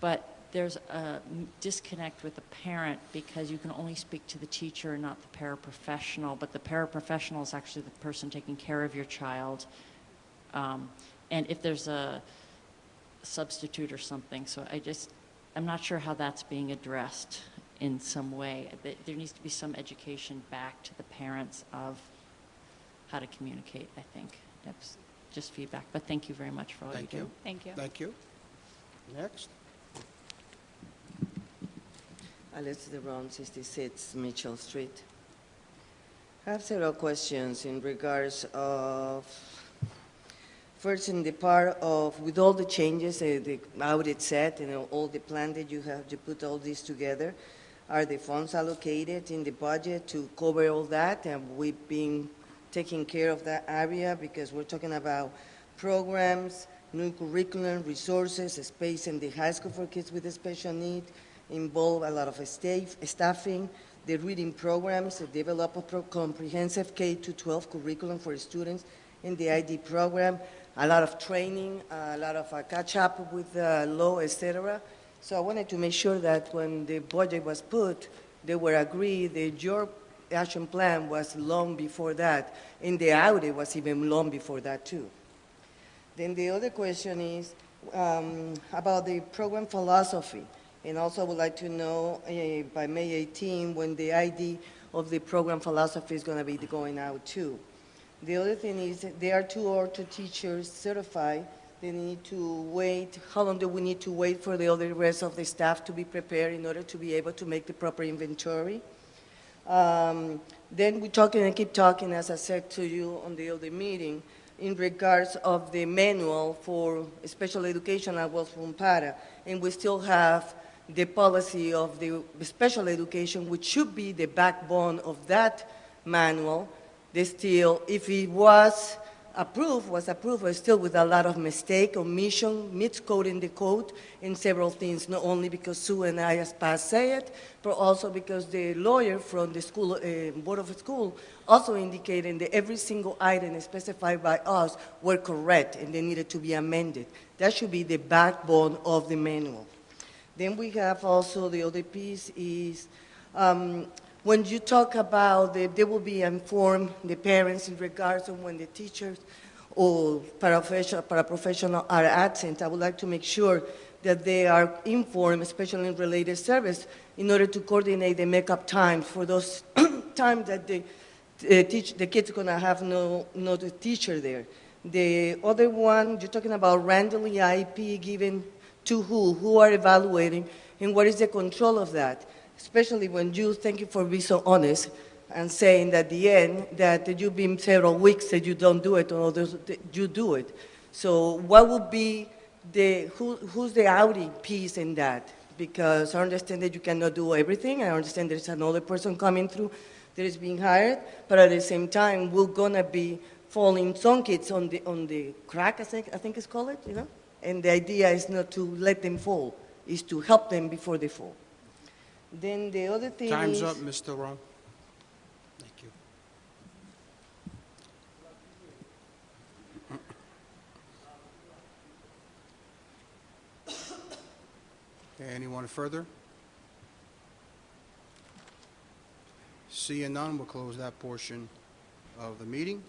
but there's a disconnect with the parent because you can only speak to the teacher, not the paraprofessional, but the paraprofessional is actually the person taking care of your child. And if there's a substitute or something, so I'm not sure how that's being addressed in some way. There needs to be some education back to the parents of how to communicate, I think. That's just feedback, but thank you very much for all you do. Thank you. Thank you. Next. Alex DeRon, 66 Mitchell Street. I have several questions in regards of, first in the part of, with all the changes, the audit set and all the plan that you have to put all this together, are the funds allocated in the budget to cover all that? And we've been taking care of that area, because we're talking about programs, new curriculum, resources, space in the high school for kids with special needs, involve a lot of staffing, the reading programs, develop a comprehensive K-12 curriculum for students in the ID program, a lot of training, a lot of catch up with law, etc. So I wanted to make sure that when the budget was put, they were agreed that your action plan was long before that, and the audit was even long before that too. Then the other question is about the program philosophy, and also I would like to know by May 18 when the ID of the program philosophy is going to be going out too. The other thing is there are 2 ortho teachers certified. They need to wait. How long do we need to wait for the other rest of the staff to be prepared in order to be able to make the proper inventory? Then we talking and keep talking, as I said to you on the other meeting, in regards of the manual for special education at Wells Para, and we still have the policy of the special education, which should be the backbone of that manual. They still, if it was approved, but still with a lot of mistake, omission, miscoding the code, and several things, not only because Sue and I as past say it, but also because the lawyer from the school, Board of School, also indicated that every single item specified by us were correct and they needed to be amended. That should be the backbone of the manual. Then we have also the other piece is, when you talk about they will be informed, the parents, in regards to when the teachers or paraprofessional are absent, I would like to make sure that they are informed, especially in related service, in order to coordinate the makeup times for those times that the kids are going to have no teacher there. The other one, you're talking about randomly IEP given to who are evaluating, and what is the control of that? Especially when you, thank you for being so honest and saying at the end that you've been several weeks that you don't do it, or others you do it. So what would be who's the outing piece in that? Because I understand that you cannot do everything. I understand there's another person coming through that is being hired, but at the same time, we're gonna be falling some kids on the crack, I think it's called, you know? And the idea is not to let them fall, is to help them before they fall. Then the other thing Time's is... up, Mr. Ron. Thank you. Anyone further? Seeing none, we'll close that portion of the meeting.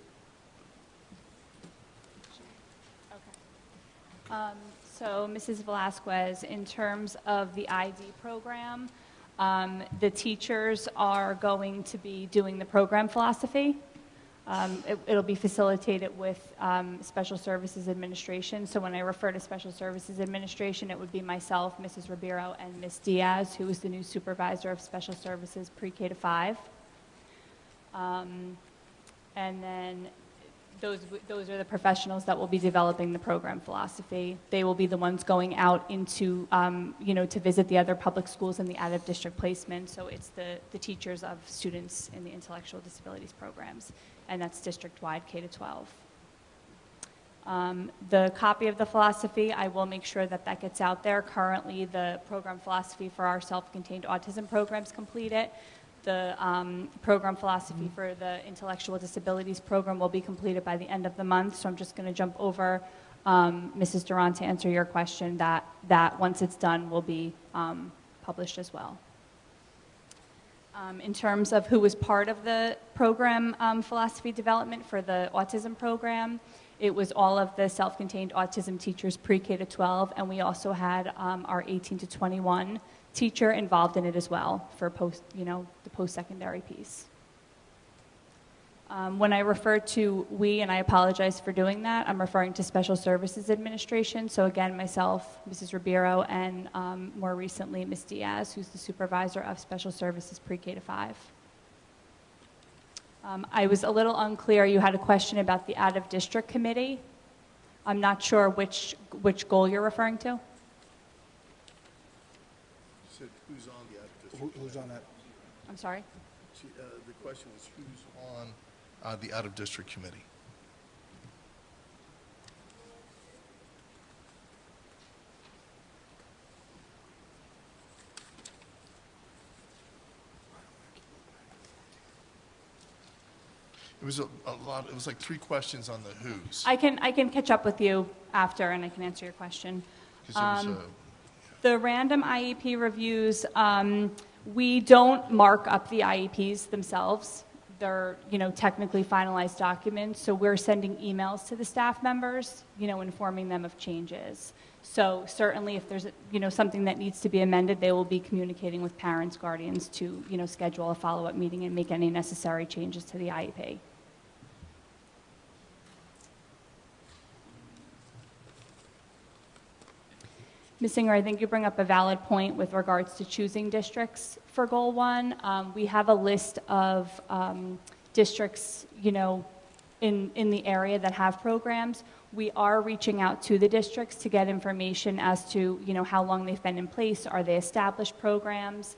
So, Mrs. Velasquez, in terms of the ID program, the teachers are going to be doing the program philosophy. It'll be facilitated with Special Services Administration. So when I refer to Special Services Administration, it would be myself, Mrs. Ribeiro, and Ms. Diaz, who is the new supervisor of Special Services pre-K to 5. And then those are the professionals that will be developing the program philosophy. They will be the ones going out into, to visit the other public schools in the out-of-district placement. So it's the teachers of students in the intellectual disabilities programs, and that's district-wide K to 12. The copy of the philosophy, I will make sure that that gets out there. Currently, the program philosophy for our self-contained autism programs completed. The program philosophy for the intellectual disabilities program will be completed by the end of the month. So I'm just going to jump over, Mrs. Duran, to answer your question, that once it's done will be published as well. In terms of who was part of the program philosophy development for the autism program, it was all of the self-contained autism teachers pre-K to 12, and we also had our 18 to 21 teacher involved in it as well for the post-secondary piece. When I refer to we, and I apologize for doing that, I'm referring to Special Services Administration. So again, myself, Mrs. Ribeiro, and more recently, Ms. Diaz, who's the supervisor of Special Services pre-K to 5. I was a little unclear. You had a question about the out-of-district committee. I'm not sure which goal you're referring to. Who's on the out-of-district? Who's on that? I'm sorry? The question was who's on the out-of-district committee? It was a lot. It was like 3 questions on the who's. I can catch up with you after, and I can answer your question. 'Cause it was, The random IEP reviews, we don't mark up the IEPs themselves. They're, technically finalized documents, so we're sending emails to the staff members, informing them of changes. So certainly if there's, something that needs to be amended, they will be communicating with parents, guardians to, schedule a follow-up meeting and make any necessary changes to the IEP. Ms. Singer, I think you bring up a valid point with regards to choosing districts for Goal 1. We have a list of districts, in the area that have programs. We are reaching out to the districts to get information as to, how long they've been in place. Are they established programs?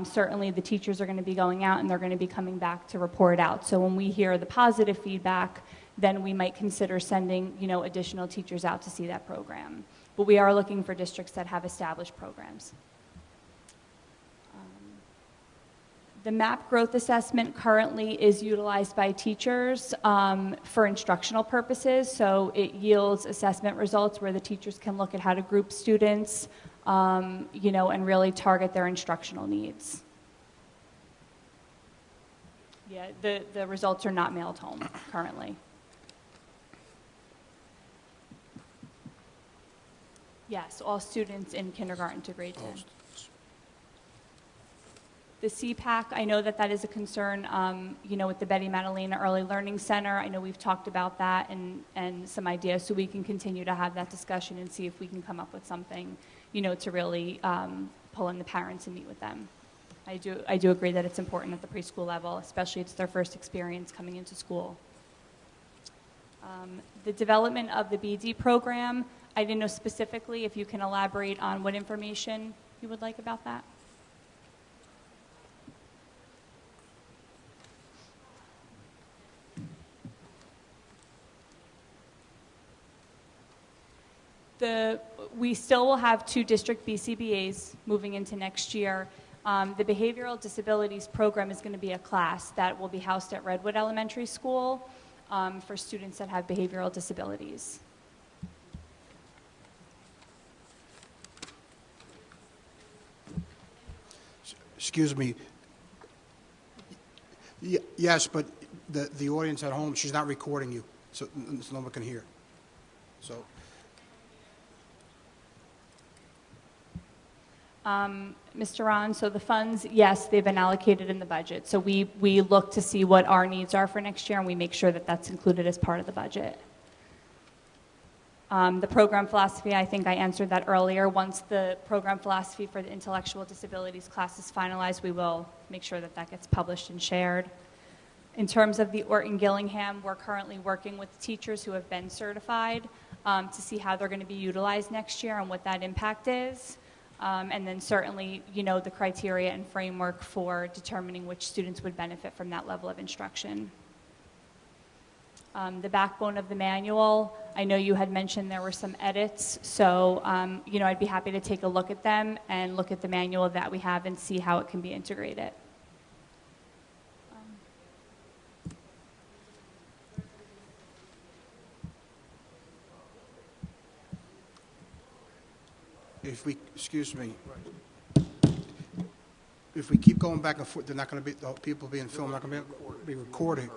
Certainly the teachers are going to be going out and they're going to be coming back to report out. So when we hear the positive feedback, then we might consider sending, additional teachers out to see that program. But we are looking for districts that have established programs. The MAP growth assessment currently is utilized by teachers for instructional purposes. So it yields assessment results where the teachers can look at how to group students, and really target their instructional needs. Yeah, the results are not mailed home currently. Yes, all students in kindergarten to grade 10. The CPAC, I know that is a concern, with the Betty Madalena Early Learning Center. I know we've talked about that and some ideas, so we can continue to have that discussion and see if we can come up with something, to really pull in the parents and meet with them. I do agree that it's important at the preschool level, especially it's their first experience coming into school. The development of the BD program, I didn't know specifically if you can elaborate on what information you would like about that. We still will have 2 district BCBAs moving into next year. The behavioral disabilities program is going to be a class that will be housed at Redwood Elementary School for students that have behavioral disabilities. Excuse me. Yes, but the audience at home, she's not recording you, so no one can hear. So Mr. Ron, so the funds, yes, they've been allocated in the budget. So we look to see what our needs are for next year, and we make sure that that's included as part of the budget. The program philosophy, I think I answered that earlier. Once the program philosophy for the intellectual disabilities class is finalized, we will make sure that that gets published and shared. In terms of the Orton Gillingham, we're currently working with teachers who have been certified to see how they're going to be utilized next year and what that impact is. And then certainly, the criteria and framework for determining which students would benefit from that level of instruction. The backbone of the manual, I know you had mentioned there were some edits, so I'd be happy to take a look at them and look at the manual that we have and see how it can be integrated. Excuse me, if we keep going back and forth, they're not going to be, the people being filmed, not going to be recorded.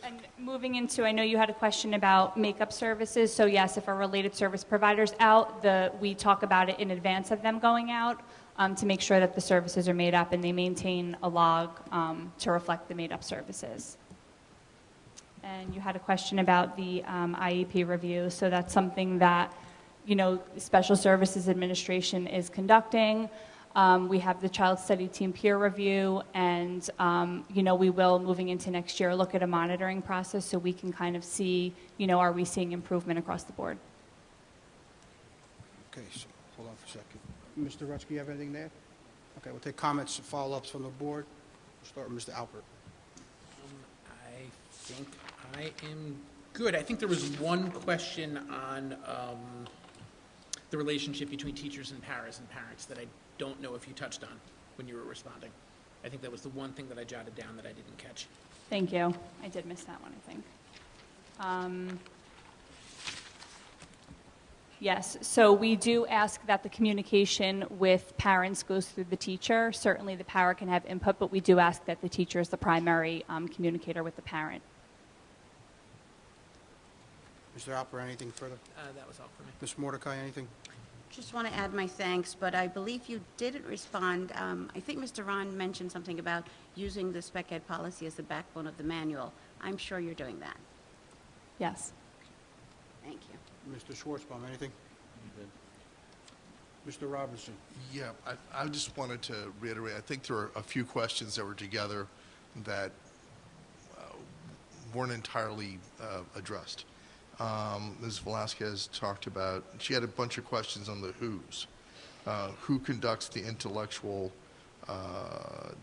And moving into, I know you had a question about makeup services. So yes, if a related service provider's out, we talk about it in advance of them going out to make sure that the services are made up and they maintain a log to reflect the made up services. And you had a question about the IEP review. So that's something that, Special Services Administration is conducting. We have the Child Study Team peer review, and, we will, moving into next year, look at a monitoring process so we can kind of see, are we seeing improvement across the board? Okay, so hold on for a second. Mr. Rutsky, you have anything there? Okay, we'll take comments and follow-ups from the board. We'll start with Mr. Alpert. I think I am good. I think there was one question on the relationship between teachers and paras and parents that I don't know if you touched on when you were responding. I think that was the one thing that I jotted down that I didn't catch. Thank you. I did miss that one, I think. Yes, so we do ask that the communication with parents goes through the teacher. Certainly the para can have input, but we do ask that the teacher is the primary communicator with the parent. Mr. Alpert, anything further? That was all for me. Ms. Mordecai, anything? Just want to add my thanks, but I believe you didn't respond. I think Mr. Ron mentioned something about using the spec ed policy as the backbone of the manual. I'm sure you're doing that. Yes. Thank you. Mr. Schwartzbaum, anything? Mr. Robinson? Yeah, I just wanted to reiterate, I think there are a few questions that were together that weren't entirely addressed. Ms. Velasquez talked about, she had a bunch of questions on the who's. Who conducts the intellectual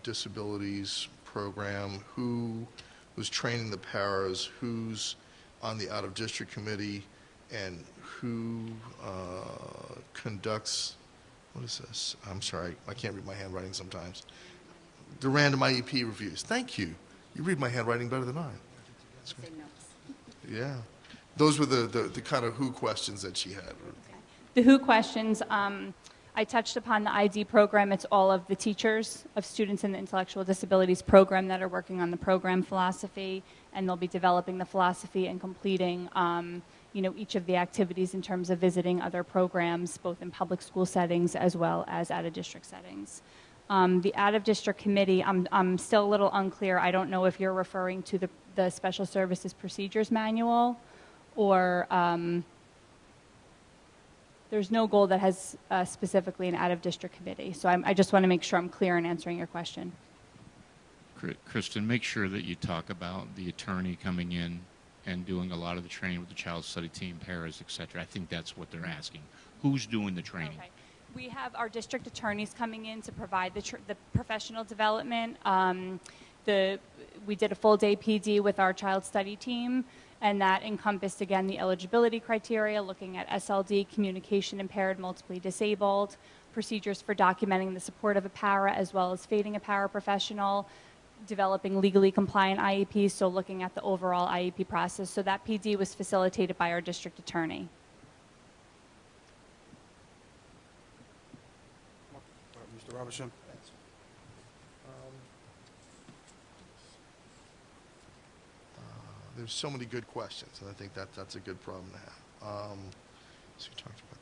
disabilities program? Who was training the paras? Who's on the out-of-district committee? And who conducts, what is this? I'm sorry, I can't read my handwriting sometimes. The random IEP reviews. Thank you. You read my handwriting better than I. Yeah. Those were the kind of who questions that she had. The who questions, I touched upon the ID program. It's all of the teachers of students in the intellectual disabilities program that are working on the program philosophy, and they'll be developing the philosophy and completing each of the activities in terms of visiting other programs, both in public school settings as well as out-of-district settings. The out-of-district committee, I'm still a little unclear. I don't know if you're referring to the Special Services Procedures Manual, or there's no goal that has specifically an out-of-district committee. So I just want to make sure I'm clear in answering your question. Kristen, make sure that you talk about the attorney coming in and doing a lot of the training with the child study team, paras, et cetera. I think that's what they're asking. Who's doing the training? Okay. We have our district attorneys coming in to provide the professional development. We did a full day PD with our child study team, and that encompassed, again, the eligibility criteria, looking at SLD, communication impaired, multiply disabled, procedures for documenting the support of a para as well as fading a paraprofessional, developing legally compliant IEPs, so looking at the overall IEP process. So that PD was facilitated by our district attorney. Mr. Robertson? There's so many good questions, and I think that's a good problem to have. So we talked about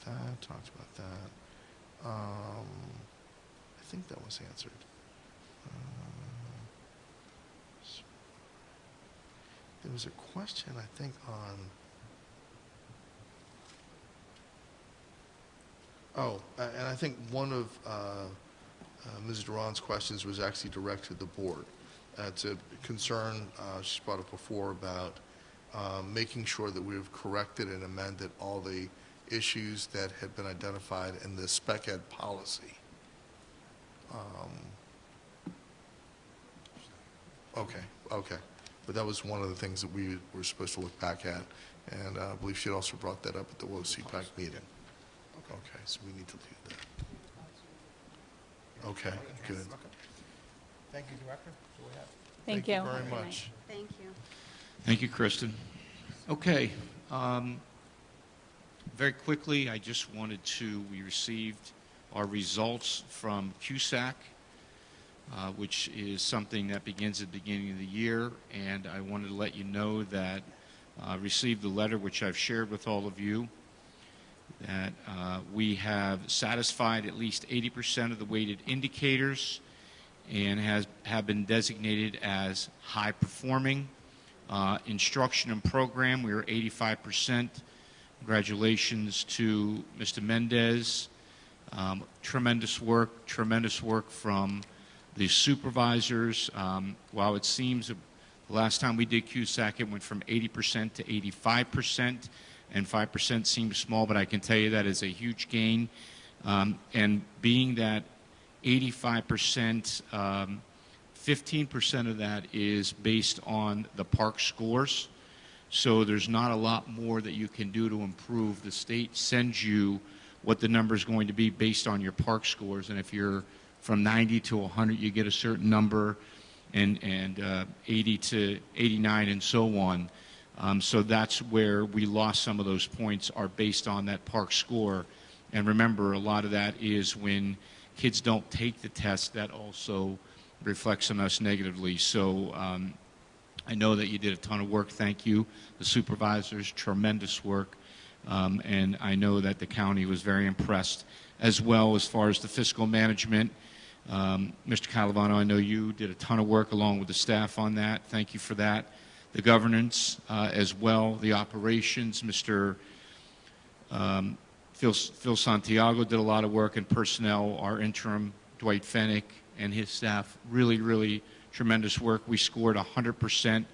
that. I think that was answered. There was a question, I think, and I think one of Ms. Duran's questions was actually directed to the board. It's a concern she's brought up before about making sure that we've corrected and amended all the issues that had been identified in the spec ed policy. Okay. But that was one of the things that we were supposed to look back at, and I believe she also brought that up at the WOCPAC meeting. Okay, so we need to do that. Okay, good. Thank you, Director. Thank you. Very much. Thank you. Thank you, Kristen. Okay. Very quickly, I just wanted we received our results from CUSAC, which is something that begins at the beginning of the year, and I wanted to let you know that I received the letter, which I've shared with all of you, that we have satisfied at least 80% of the weighted indicators and have been designated as high performing. Instruction and program, we are 85%. Congratulations to Mr. Mendez. Tremendous work from the supervisors. While it seems the last time we did CUSAC, it went from 80% to 85%, and 5% seems small, but I can tell you that is a huge gain. And being that 85%, 15% of that is based on the park scores. So there's not a lot more that you can do to improve. The state sends you what the number is going to be based on your park scores, and if you're from 90 to 100, you get a certain number, and 80 to 89, and so on. So that's where we lost some of those points, are based on that park score. And remember, a lot of that is when kids don't take the test, that also reflects on us negatively. So I know that you did a ton of work. Thank you. The supervisors, tremendous work. And I know that the county was very impressed as well as far as the fiscal management. Mr. Calavano, I know you did a ton of work along with the staff on that. Thank you for that. The governance as well, the operations. Mr. Phil Santiago did a lot of work in personnel. Our interim, Dwight Fennick, and his staff, really, really tremendous work. We scored 100%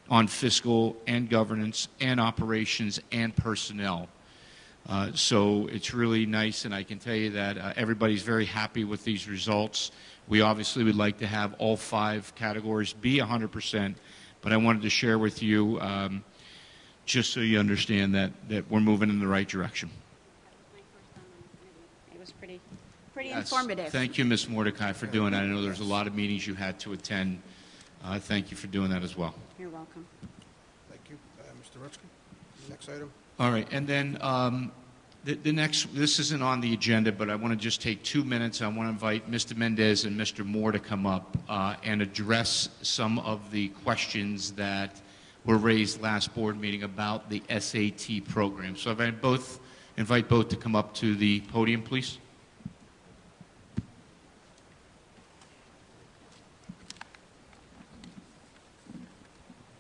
on fiscal and governance and operations and personnel. So it's really nice, and I can tell you that everybody's very happy with these results. We obviously would like to have all 5 categories be 100%, but I wanted to share with you just so you understand that we're moving in the right direction. It was pretty informative. Thank you, Ms. Mordecai, for doing that. I know there's a lot of meetings you had to attend. Thank you for doing that as well. You're welcome. Thank you. Mr. Rutsky, next item. All right, and then the next, this isn't on the agenda, but I want to just take 2 minutes. I want to invite Mr. Mendez and Mr. Moore to come up and address some of the questions that were raised last board meeting about the SAT program. So I invite both to come up to the podium, please.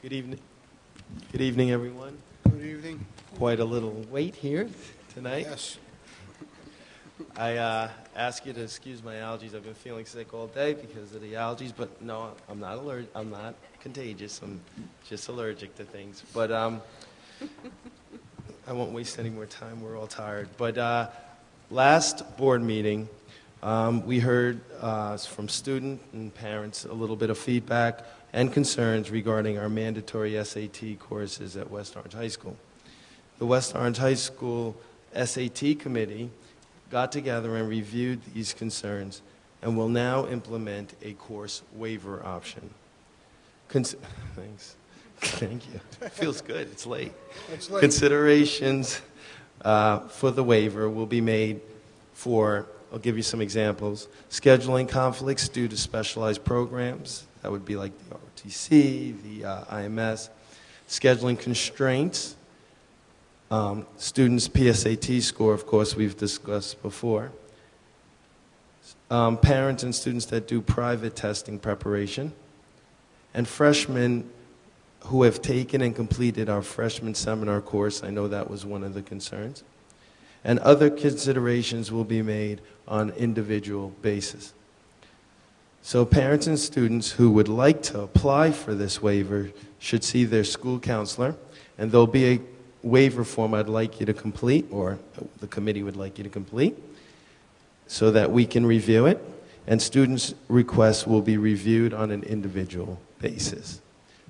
Good evening. Good evening, everyone. Good evening. Quite a little wait here tonight. Yes. I ask you to excuse my allergies. I've been feeling sick all day because of the allergies, but no, I'm not allergic. I'm not contagious. I'm just allergic to things. But I won't waste any more time. We're all tired. But last board meeting, we heard from student and parents a little bit of feedback and concerns regarding our mandatory SAT courses at West Orange High School. The West Orange High School SAT committee got together and reviewed these concerns and will now implement a course waiver option. Thanks. Thank you. Feels good. It's late. It's late. Considerations for the waiver will be made for, I'll give you some examples, scheduling conflicts due to specialized programs. That would be like the ROTC, the IMS. Scheduling constraints Students' PSAT score, of course, we've discussed before. Parents and students that do private testing preparation. And freshmen who have taken and completed our freshman seminar course. I know that was one of the concerns. And other considerations will be made on individual basis. So parents and students who would like to apply for this waiver should see their school counselor, and there'll be a waiver form I'd like you to complete, or the committee would like you to complete, so that we can review it, and students' requests will be reviewed on an individual basis.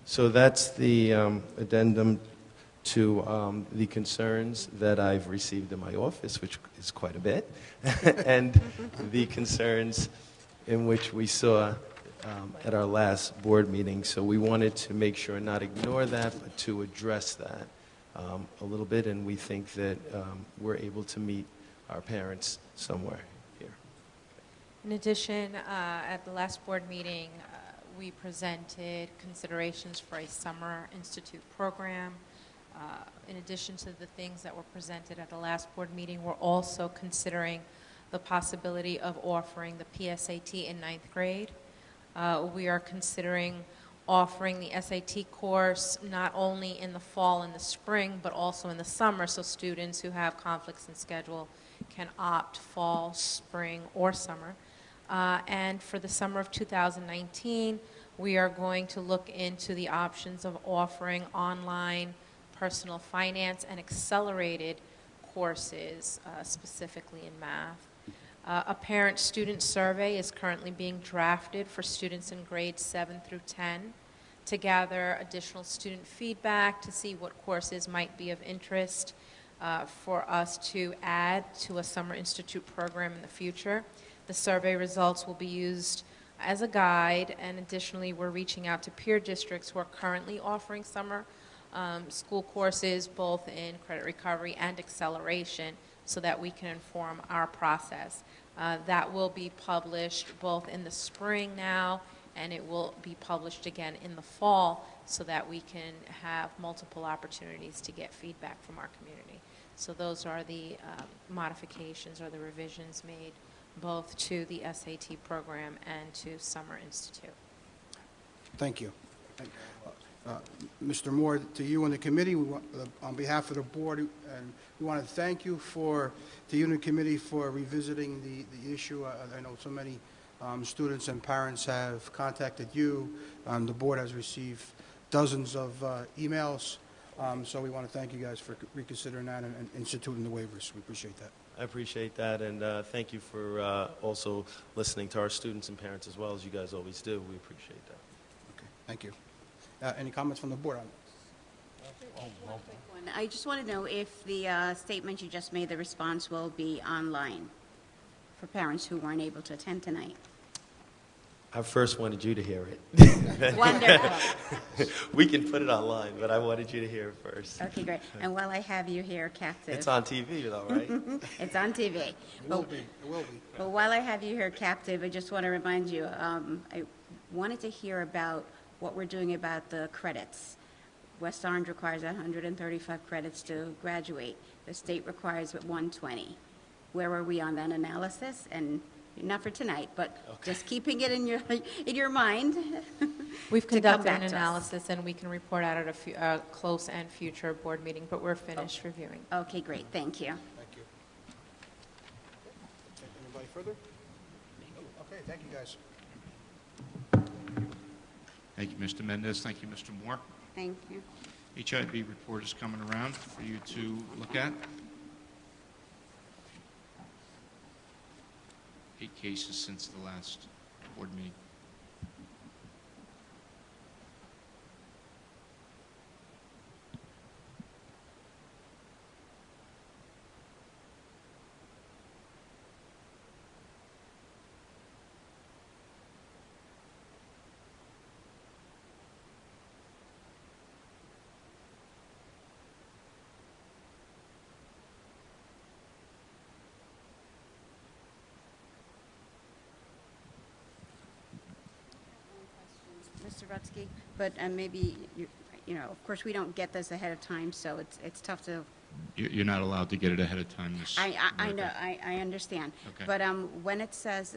So that's the addendum to the concerns that I've received in my office, which is quite a bit, and the concerns in which we saw at our last board meeting. So we wanted to make sure not ignore that, but to address that a little bit, and we think that we're able to meet our parents somewhere here. In addition, at the last board meeting, we presented considerations for a summer institute program. In addition to the things that were presented at the last board meeting, we're also considering the possibility of offering the PSAT in 9th grade. We are considering offering the SAT course not only in the fall and the spring, but also in the summer, so students who have conflicts in schedule can opt fall, spring, or summer. And for the summer of 2019, we are going to look into the options of offering online personal finance and accelerated courses, specifically in math. A parent-student survey is currently being drafted for students in grades 7 through 10 to gather additional student feedback to see what courses might be of interest for us to add to a Summer Institute program in the future. The survey results will be used as a guide, and additionally, we're reaching out to peer districts who are currently offering summer school courses, both in credit recovery and acceleration, so that we can inform our process. That will be published both in the spring now, and it will be published again in the fall, so that we can have multiple opportunities to get feedback from our community. So those are the modifications or the revisions made both to the SAT program and to Summer Institute. Thank you. Mr. Moore, to you and the committee, on behalf of the board, and we want to thank you to you and the committee for revisiting the issue. I know so many students and parents have contacted you. The board has received dozens of emails, so we want to thank you guys for reconsidering that and instituting the waivers. We appreciate that. I appreciate that, and thank you for also listening to our students and parents as well, as you guys always do. We appreciate that. Okay, thank you. Any comments from the board on it? I just want to know if the statement you just made, the response will be online for parents who weren't able to attend tonight. I first wanted you to hear it. Wonderful. We can put it online, but I wanted you to hear it first. Okay, great. And while I have you here, Captive. It's on TV, though, right? It's on TV. It will be. It will be. But while I have you here, Captive, I just want to remind you, I wanted to hear about what we're doing about the credits. West Orange requires 135 credits to graduate. The state requires 120. Where are we on that analysis? And not for tonight, but just keeping it in your mind. We've conducted an analysis, and we can report out at a close and future board meeting, but we're finished reviewing. Okay, great. Thank you. Thank you. Anybody further? Okay, thank you, guys. Thank you, Mr. Mendez. Thank you, Mr. Moore. Thank you. HIB report is coming around for you to look at. 8 cases since the last board meeting. Mr. Rutsky, but maybe, you know, of course, we don't get this ahead of time, so it's tough to you're not allowed to get it ahead of time. I know, I understand. Okay. But when it says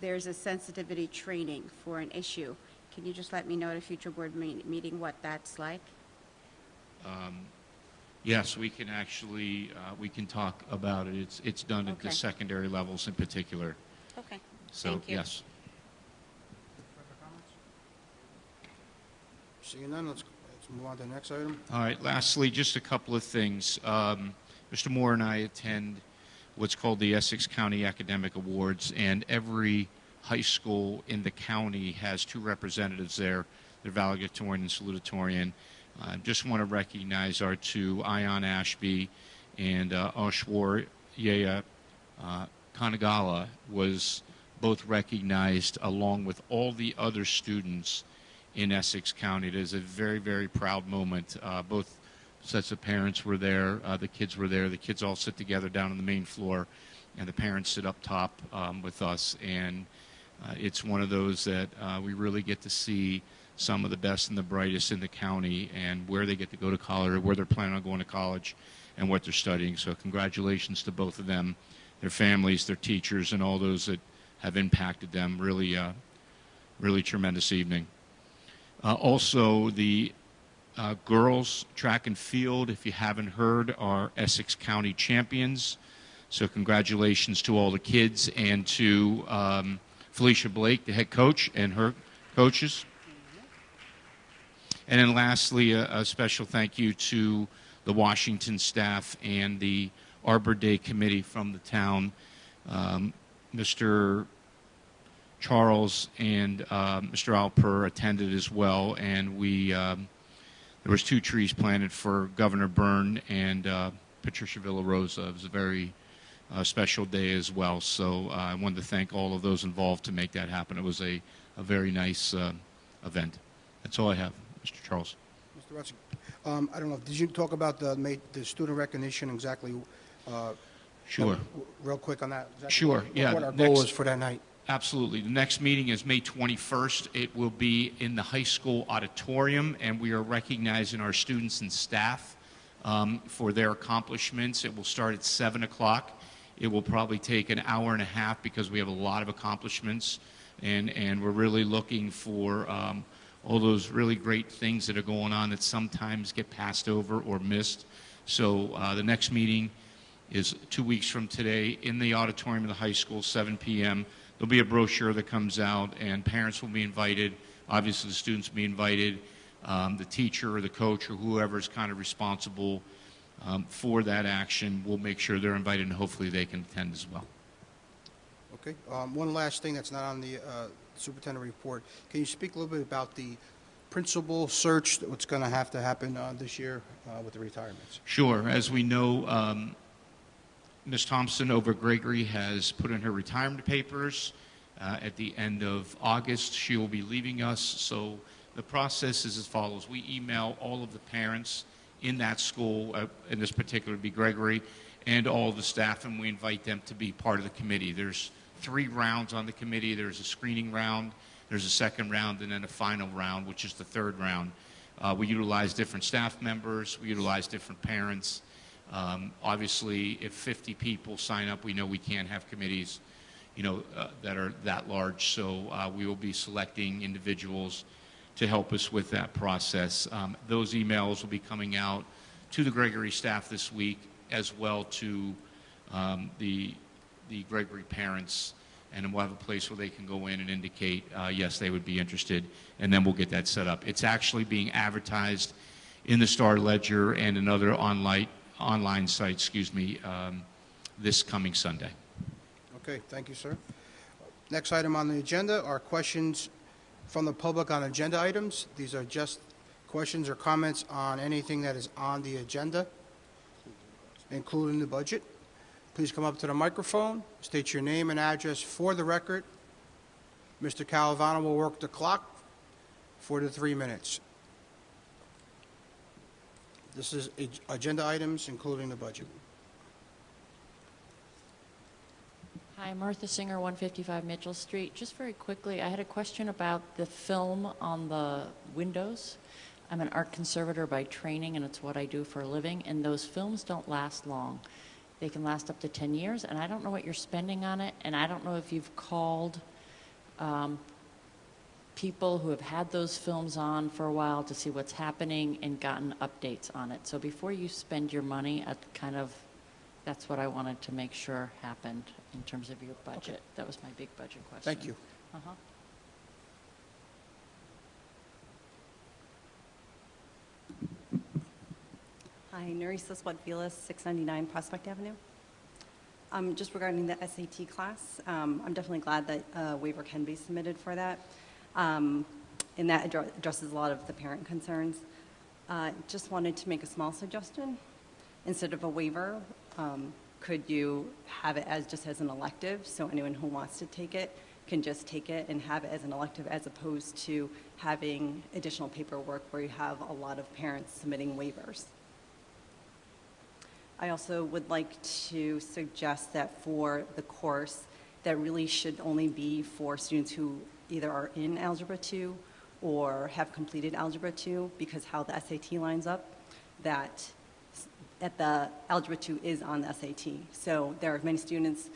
there's a sensitivity training for an issue, can you just let me know at a future board meeting what that's like? Yes, we can actually, we can talk about it. It's done at the Okay. secondary levels in particular. Okay, So, thank you. yes. Seeing none, let's move on to the next item. All right, lastly, just a couple of things. Mr. Moore and I attend what's called the Essex County Academic Awards, and every high school in the county has two representatives there. They're valedictorian and salutatorian. I just want to recognize our two, Ion Ashby and Oshwar Yea Kanagala, was both recognized along with all the other students in Essex County. It is a very, very proud moment. Both sets of parents were there. The kids were there. The kids all sit together down on the main floor, and the parents sit up top with us. And it's one of those that we really get to see some of the best and the brightest in the county and where they get to go to college or where they're planning on going to college and what they're studying. So congratulations to both of them, their families, their teachers, and all those that have impacted them. Really, really tremendous evening. Also, the girls track and field, if you haven't heard, are Essex County champions. So congratulations to all the kids and to Felicia Blake, the head coach, and her coaches. And then lastly, a special thank you to the Washington staff and the Arbor Day committee from the town. Mr. Charles and Mr. Alper attended as well, and there was 2 trees planted for Governor Byrne and Patricia Villarosa. It was a very special day as well, so I wanted to thank all of those involved to make that happen. It was a very nice event. That's all I have, Mr. Charles. Mr. Rutsky, I don't know, did you talk about the student recognition exactly? Sure. Real quick on that. Exactly Sure, yeah. What our goal is for that night. Absolutely. The next meeting is May 21st. It will be in the high school auditorium, and we are recognizing our students and staff for their accomplishments. It will start at 7 o'clock. It will probably take an hour and a half because we have a lot of accomplishments, and we're really looking for all those really great things that are going on that sometimes get passed over or missed. So the next meeting is 2 weeks from today in the auditorium of the high school, 7 p.m. There'll be a brochure that comes out, and parents will be invited. Obviously, the students will be invited. The teacher or the coach or whoever is kind of responsible for that action will make sure they're invited, and hopefully they can attend as well. Okay. One last thing that's not on the superintendent report. Can you speak a little bit about the principal search, what's going to have to happen this year with the retirements? Sure. As we know, Ms. Thompson over Gregory has put in her retirement papers. At the end of August, she will be leaving us. So the process is as follows. We email all of the parents in that school, in this particular be Gregory, and all of the staff, and we invite them to be part of the committee. There's 3 rounds on the committee. There's a screening round, there's a second round, and then a final round, which is the 3rd round. We utilize different staff members. We utilize different parents. Obviously, if 50 people sign up, we know we can't have committees, that are that large. So we will be selecting individuals to help us with that process. Those emails will be coming out to the Gregory staff this week, as well to the Gregory parents, and then we'll have a place where they can go in and indicate, yes, they would be interested, and then we'll get that set up. It's actually being advertised in the Star Ledger and another online site, this coming Sunday. Okay, thank you, sir. Next item on the agenda are questions from the public on agenda items. These are just questions or comments on anything that is on the agenda, including the budget. Please come up to the microphone, state your name and address for the record. Mr. Calavano will work the clock for the 3 minutes. This is agenda items, including the budget. Hi, Martha Singer, 155 Mitchell Street. Just very quickly, I had a question about the film on the windows. I'm an art conservator by training, and it's what I do for a living, and those films don't last long. They can last up to 10 years, and I don't know what you're spending on it, and I don't know if you've called people who have had those films on for a while to see what's happening and gotten updates on it. So before you spend your money, that's what I wanted to make sure happened in terms of your budget. Okay. That was my big budget question. Thank you. Uh-huh. Hi, Nerissa Swadvilas, 699 Prospect Avenue. Just regarding the SAT class, I'm definitely glad that a waiver can be submitted for that. And that addresses a lot of the parent concerns. Just wanted to make a small suggestion. Instead of a waiver, could you have it as just as an elective, so anyone who wants to take it can just take it and have it as an elective, as opposed to having additional paperwork where you have a lot of parents submitting waivers. I also would like to suggest that for the course, that really should only be for students who either are in Algebra 2 or have completed Algebra 2, because how the SAT lines up, that the Algebra 2 is on the SAT. So there are many students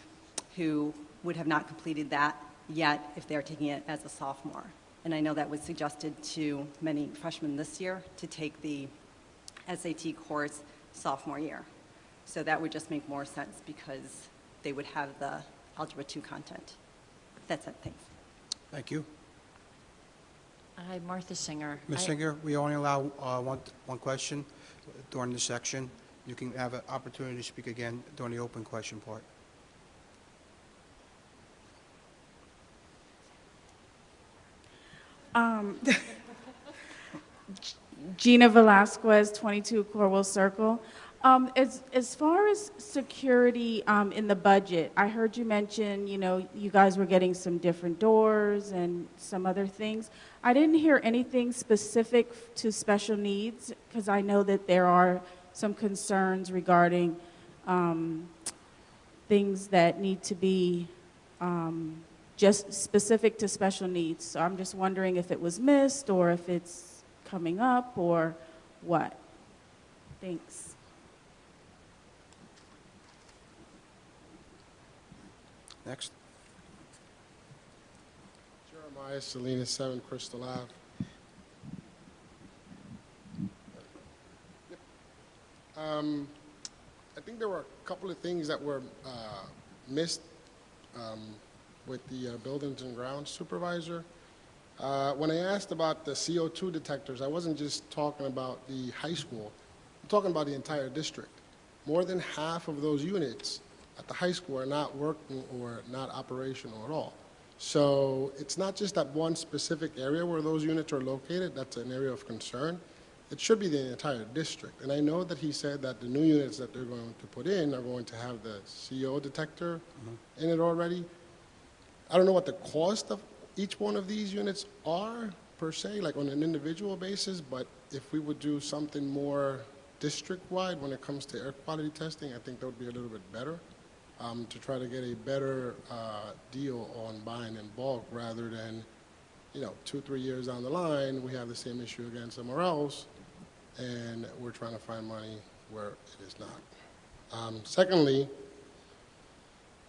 who would have not completed that yet if they're taking it as a sophomore. And I know that was suggested to many freshmen this year to take the SAT course sophomore year. So that would just make more sense because they would have the Algebra 2 content. That's it. Thanks. Thank you. Hi, Martha Singer. Ms. Singer, we only allow one question during this section. You can have an opportunity to speak again during the open question part. Gina Velasquez, 22 Corwell Circle. As far as security in the budget, I heard you mention, you guys were getting some different doors and some other things. I didn't hear anything specific to special needs, because I know that there are some concerns regarding things that need to be just specific to special needs. So I'm just wondering if it was missed or if it's coming up or what. Thanks. Next. Jeremiah Salinas, 7 Crystal Ave. I think there were a couple of things that were missed with the buildings and grounds supervisor. When I asked about the CO2 detectors, I wasn't just talking about the high school. I'm talking about the entire district. More than half of those units at the high school are not working or not operational at all. So it's not just that one specific area where those units are located that's an area of concern. It should be the entire district. And I know that he said that the new units that they're going to put in are going to have the CO detector in it already. I don't know what the cost of each one of these units are per se, like on an individual basis, but if we would do something more district-wide when it comes to air quality testing, I think that would be a little bit better. To try to get a better deal on buying in bulk rather than, 2-3 years down the line, we have the same issue again somewhere else, and we're trying to find money where it is not. Secondly,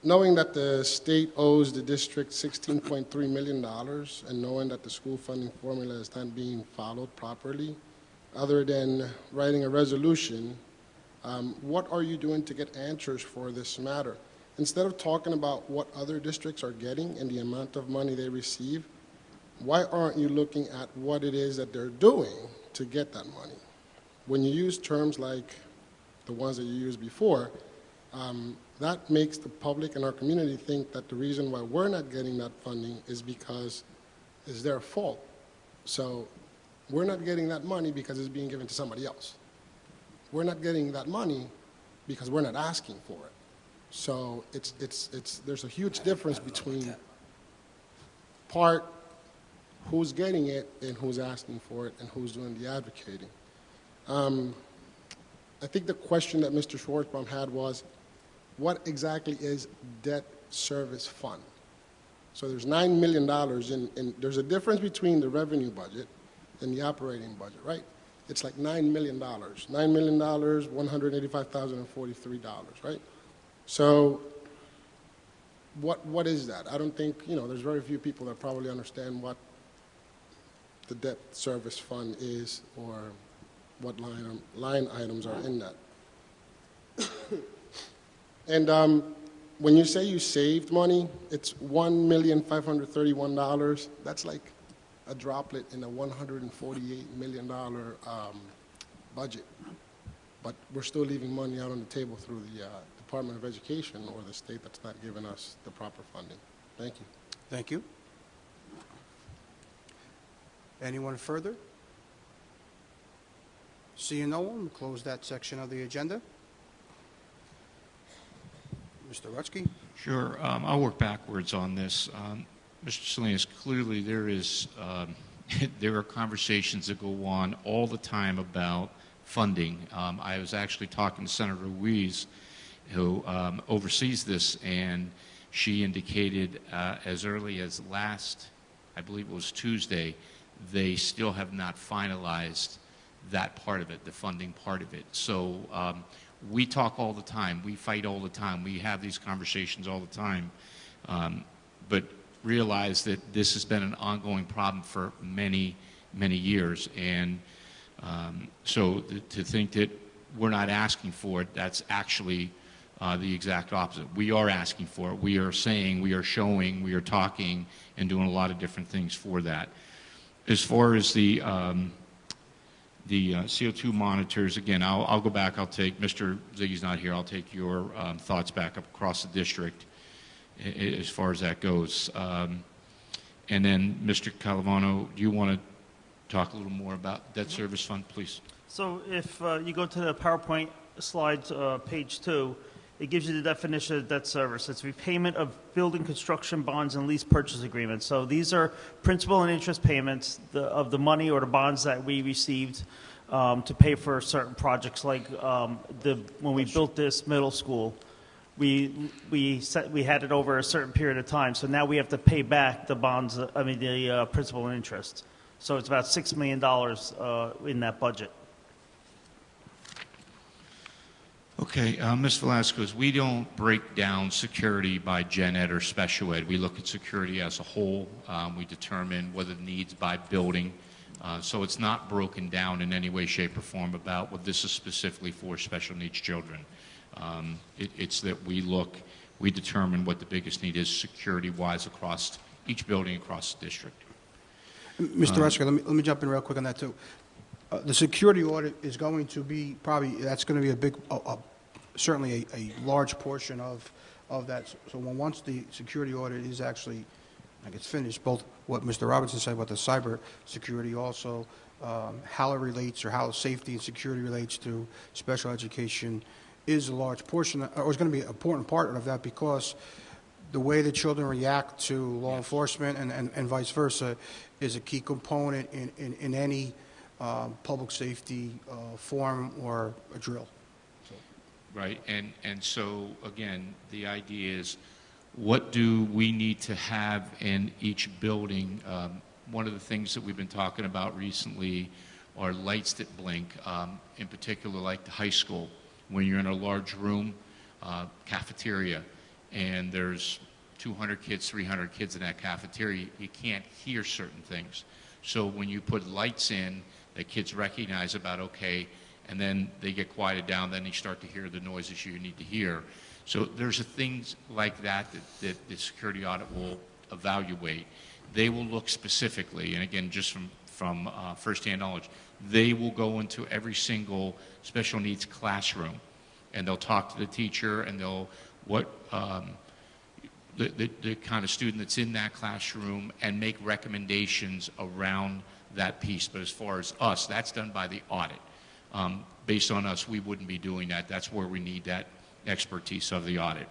knowing that the state owes the district $16.3 million and knowing that the school funding formula is not being followed properly, other than writing a resolution, what are you doing to get answers for this matter? Instead of talking about what other districts are getting and the amount of money they receive, why aren't you looking at what it is that they're doing to get that money? When you use terms like the ones that you used before, that makes the public and our community think that the reason why we're not getting that funding is because it's their fault. So we're not getting that money because it's being given to somebody else. We're not getting that money because we're not asking for it. So there's a huge difference between part who's getting it and who's asking for it and who's doing the advocating. I think the question that Mr. Schwartzbaum had was, what exactly is debt service fund? So there's $9 million in there's a difference between the revenue budget in the operating budget, right? It's like $9 million. $9 million, $185,043, right? So what is that? I don't think, there's very few people that probably understand what the debt service fund is or what line items are in that. And when you say you saved money, it's $1,531,000. That's like a droplet in a $148 million budget. But we're still leaving money out on the table through the Department of Education or the state that's not giving us the proper funding. Thank you. Thank you. Anyone further? Seeing no one, we'll close that section of the agenda. Mr. Rutsky? Sure. I'll work backwards on this. Mr. Salinas, clearly there is there are conversations that go on all the time about funding. I was actually talking to Senator Ruiz, who oversees this, and she indicated as early as last, I believe it was Tuesday, they still have not finalized that part of it, the funding part of it. So we talk all the time, we fight all the time, we have these conversations all the time, but realize that this has been an ongoing problem for many, many years. And so to think that we're not asking for it, that's actually the exact opposite. We are asking for it. We are saying, we are showing, we are talking, and doing a lot of different things for that. As far as the CO2 monitors, again, I'll go back. I'll take, Mr. Ziggy's not here, I'll take your thoughts back up across the district as far as that goes. And then, Mr. Calavano, do you want to talk a little more about debt service fund, please? So if you go to the PowerPoint slides, page 2, it gives you the definition of debt service. It's repayment of building construction bonds and lease purchase agreements. So these are principal and interest payments of the money or the bonds that we received to pay for certain projects. Like when we built this middle school, we had it over a certain period of time. So now we have to pay back the bonds. The principal and interest. So it's about $6 million in that budget. Okay, Ms. Velasquez, we don't break down security by gen ed or special ed. We look at security as a whole. We determine what the needs by building. So it's not broken down in any way, shape, or form about what this is specifically for special needs children. It's that we determine what the biggest need is security-wise across each building across the district. Mr. Rutsky, let me jump in real quick on that too. The security audit is going to be that's going to be a big, certainly a large portion of that. So once the security audit is actually, it's finished, both what Mr. Robinson said about the cyber security, also how it relates or how safety and security relates to special education is a large portion, or is going to be an important part of that, because the way the children react to law enforcement and vice versa is a key component in any public safety forum or a drill. Right, and so again, the idea is, what do we need to have in each building? One of the things that we've been talking about recently are lights that blink, in particular like the high school. When you're in a large room, cafeteria, and there's 200 kids, 300 kids in that cafeteria, you can't hear certain things. So when you put lights in, the kids recognize about, okay, and then they get quieted down, then they start to hear the noises you need to hear. So there's things like that the security audit will evaluate. They will look specifically, and again, just from firsthand knowledge, they will go into every single special needs classroom, and they'll talk to the teacher, and they'll, the kind of student that's in that classroom, and make recommendations around that piece. But as far as us, that's done by the audit. Based on us, we wouldn't be doing that. That's where we need that expertise of the audit.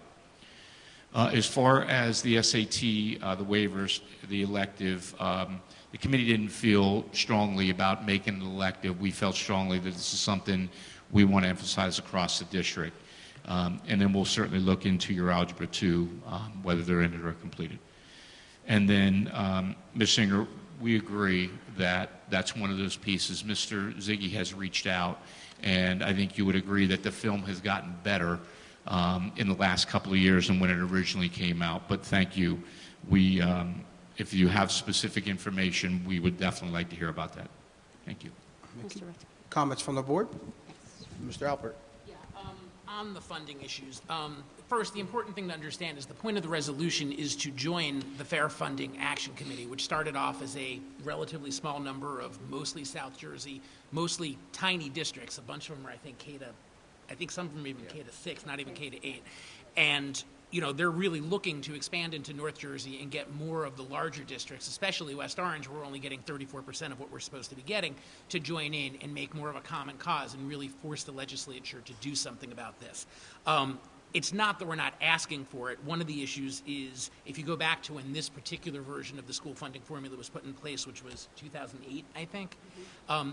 As far as the SAT, the waivers, the elective, the committee didn't feel strongly about making it elective. We felt strongly that this is something we want to emphasize across the district. And then we'll certainly look into your Algebra 2, whether they're ended or completed. And then, Ms. Singer, we agree that that's one of those pieces. Mr. Ziggy has reached out, and I think you would agree that the film has gotten better in the last couple of years than when it originally came out. But thank you. We, if you have specific information, we would definitely like to hear about that. Thank you. Comments from the board? Mr. Alpert. On the funding issues, first, the important thing to understand is the point of the resolution is to join the Fair Funding Action Committee, which started off as a relatively small number of mostly South Jersey, mostly tiny districts. A bunch of them are, I think some of them are even K to 6, not even K to 8. And you know, they're really looking to expand into North Jersey and get more of the larger districts, especially West Orange, where we're only getting 34% of what we're supposed to be getting, to join in and make more of a common cause and really force the legislature to do something about this. It's not that we're not asking for it. One of the issues is, if you go back to when this particular version of the school funding formula was put in place, which was 2008, I think,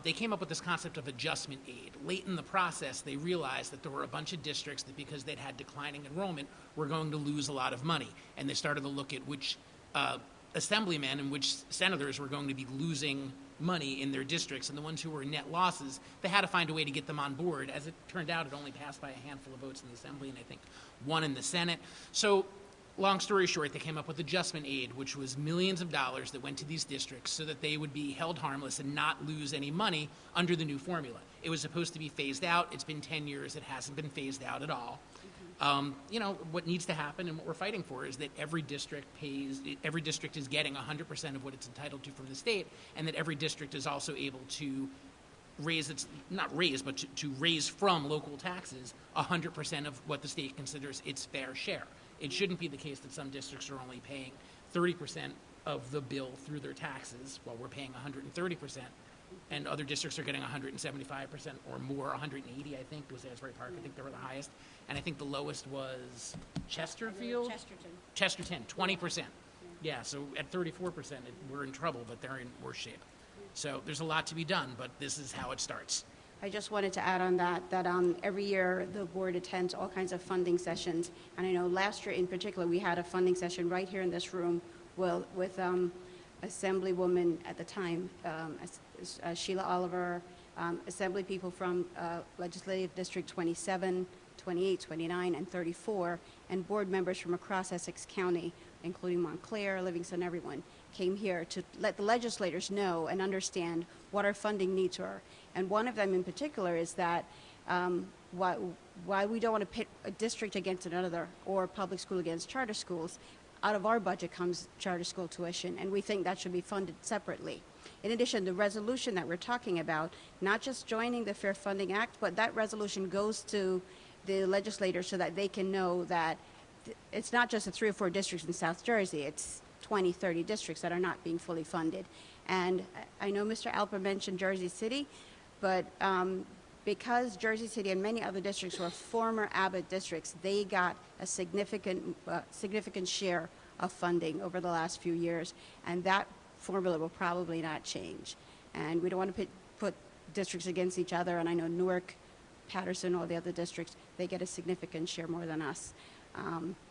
they came up with this concept of adjustment aid. Late in the process, they realized that there were a bunch of districts that, because they'd had declining enrollment, were going to lose a lot of money. And they started to look at which assemblymen and which senators were going to be losing money in their districts, and the ones who were net losses, they had to find a way to get them on board. As it turned out, it only passed by a handful of votes in the Assembly and I think one in the Senate. So long story short, they came up with adjustment aid, which was millions of dollars that went to these districts so that they would be held harmless and not lose any money under the new formula. It was supposed to be phased out. It's been 10 years. It hasn't been phased out at all. You know, what needs to happen and what we're fighting for is that every district is getting 100% of what it's entitled to from the state, and that every district is also able to raise to raise from local taxes 100% of what the state considers its fair share. It shouldn't be the case that some districts are only paying 30% of the bill through their taxes while we're paying 130%. And other districts are getting 175% or more, 180, I think, was Asbury Park. I think they were the highest. And I think the lowest was Chesterfield? Chesterton, 20%. Yeah, so at 34%, we're in trouble, but they're in worse shape. So there's a lot to be done, but this is how it starts. I just wanted to add on that every year the board attends all kinds of funding sessions. And I know last year in particular, we had a funding session right here in this room with Assemblywoman at the time, Sheila Oliver, Assembly people from Legislative District 27, 28, 29, and 34, and board members from across Essex County, including Montclair, Livingston, everyone, came here to let the legislators know and understand what our funding needs are. And one of them in particular is that why we don't want to pit a district against another or public school against charter schools. Out of our budget comes charter school tuition, and we think that should be funded separately. In addition, the resolution that we're talking about, not just joining the Fair Funding Act, but that resolution goes to the legislators so that they can know that it's not just the 3 or 4 districts in South Jersey, it's 20, 30 districts that are not being fully funded. And I know Mr. Alper mentioned Jersey City, but because Jersey City and many other districts were former Abbott districts, they got a significant share of funding over the last few years, and that formula will probably not change. And we don't want to put districts against each other, and I know Newark, Patterson, all the other districts, they get a significant share more than us,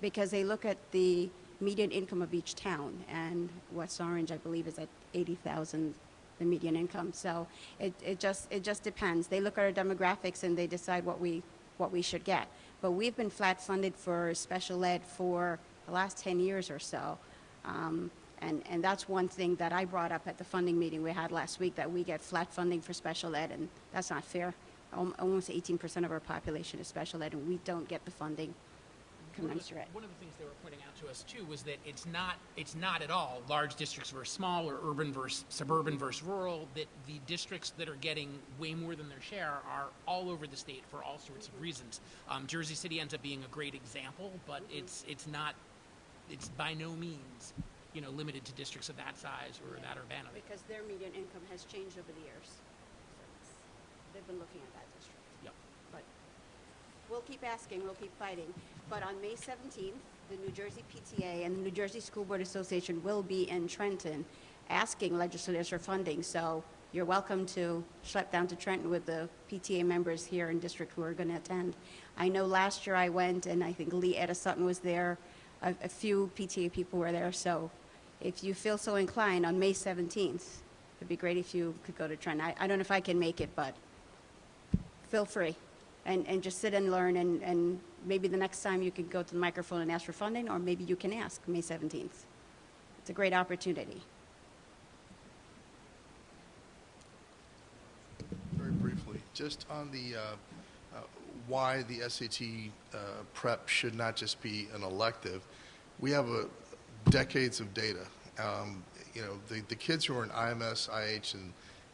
because they look at the median income of each town, and West Orange, I believe, is at $80,000, the median income. So it just depends. They look at our demographics and they decide what we should get. But we've been flat funded for special ed for the last 10 years or so. And that's one thing that I brought up at the funding meeting we had last week, that we get flat funding for special ed, and that's not fair. Almost 18% of our population is special ed, and we don't get the funding commensurate. One of the things they were pointing out to us too was that it's not at all large districts versus small or urban versus suburban versus rural, that the districts that are getting way more than their share are all over the state for all sorts of reasons. Jersey City ends up being a great example, but it's by no means, you know, limited to districts of that size or that urbanity. Because their median income has changed over the years. So they've been looking at that district. Yep. But we'll keep asking, we'll keep fighting. But on May 17th, the New Jersey PTA and the New Jersey School Board Association will be in Trenton asking legislators for funding. So you're welcome to schlep down to Trenton with the PTA members here in district who are going to attend. I know last year I went, and I think Lee Etta Sutton was there. A few PTA people were there. So if you feel so inclined, on May 17th, it'd be great if you could go to Trenton. I don't know if I can make it, but feel free. And just sit and learn, and maybe the next time you could go to the microphone and ask for funding, or maybe you can ask May 17th. It's a great opportunity. Very briefly, just on the why the SAT prep should not just be an elective. We have decades of data. You know, the kids who are in IMS, IH,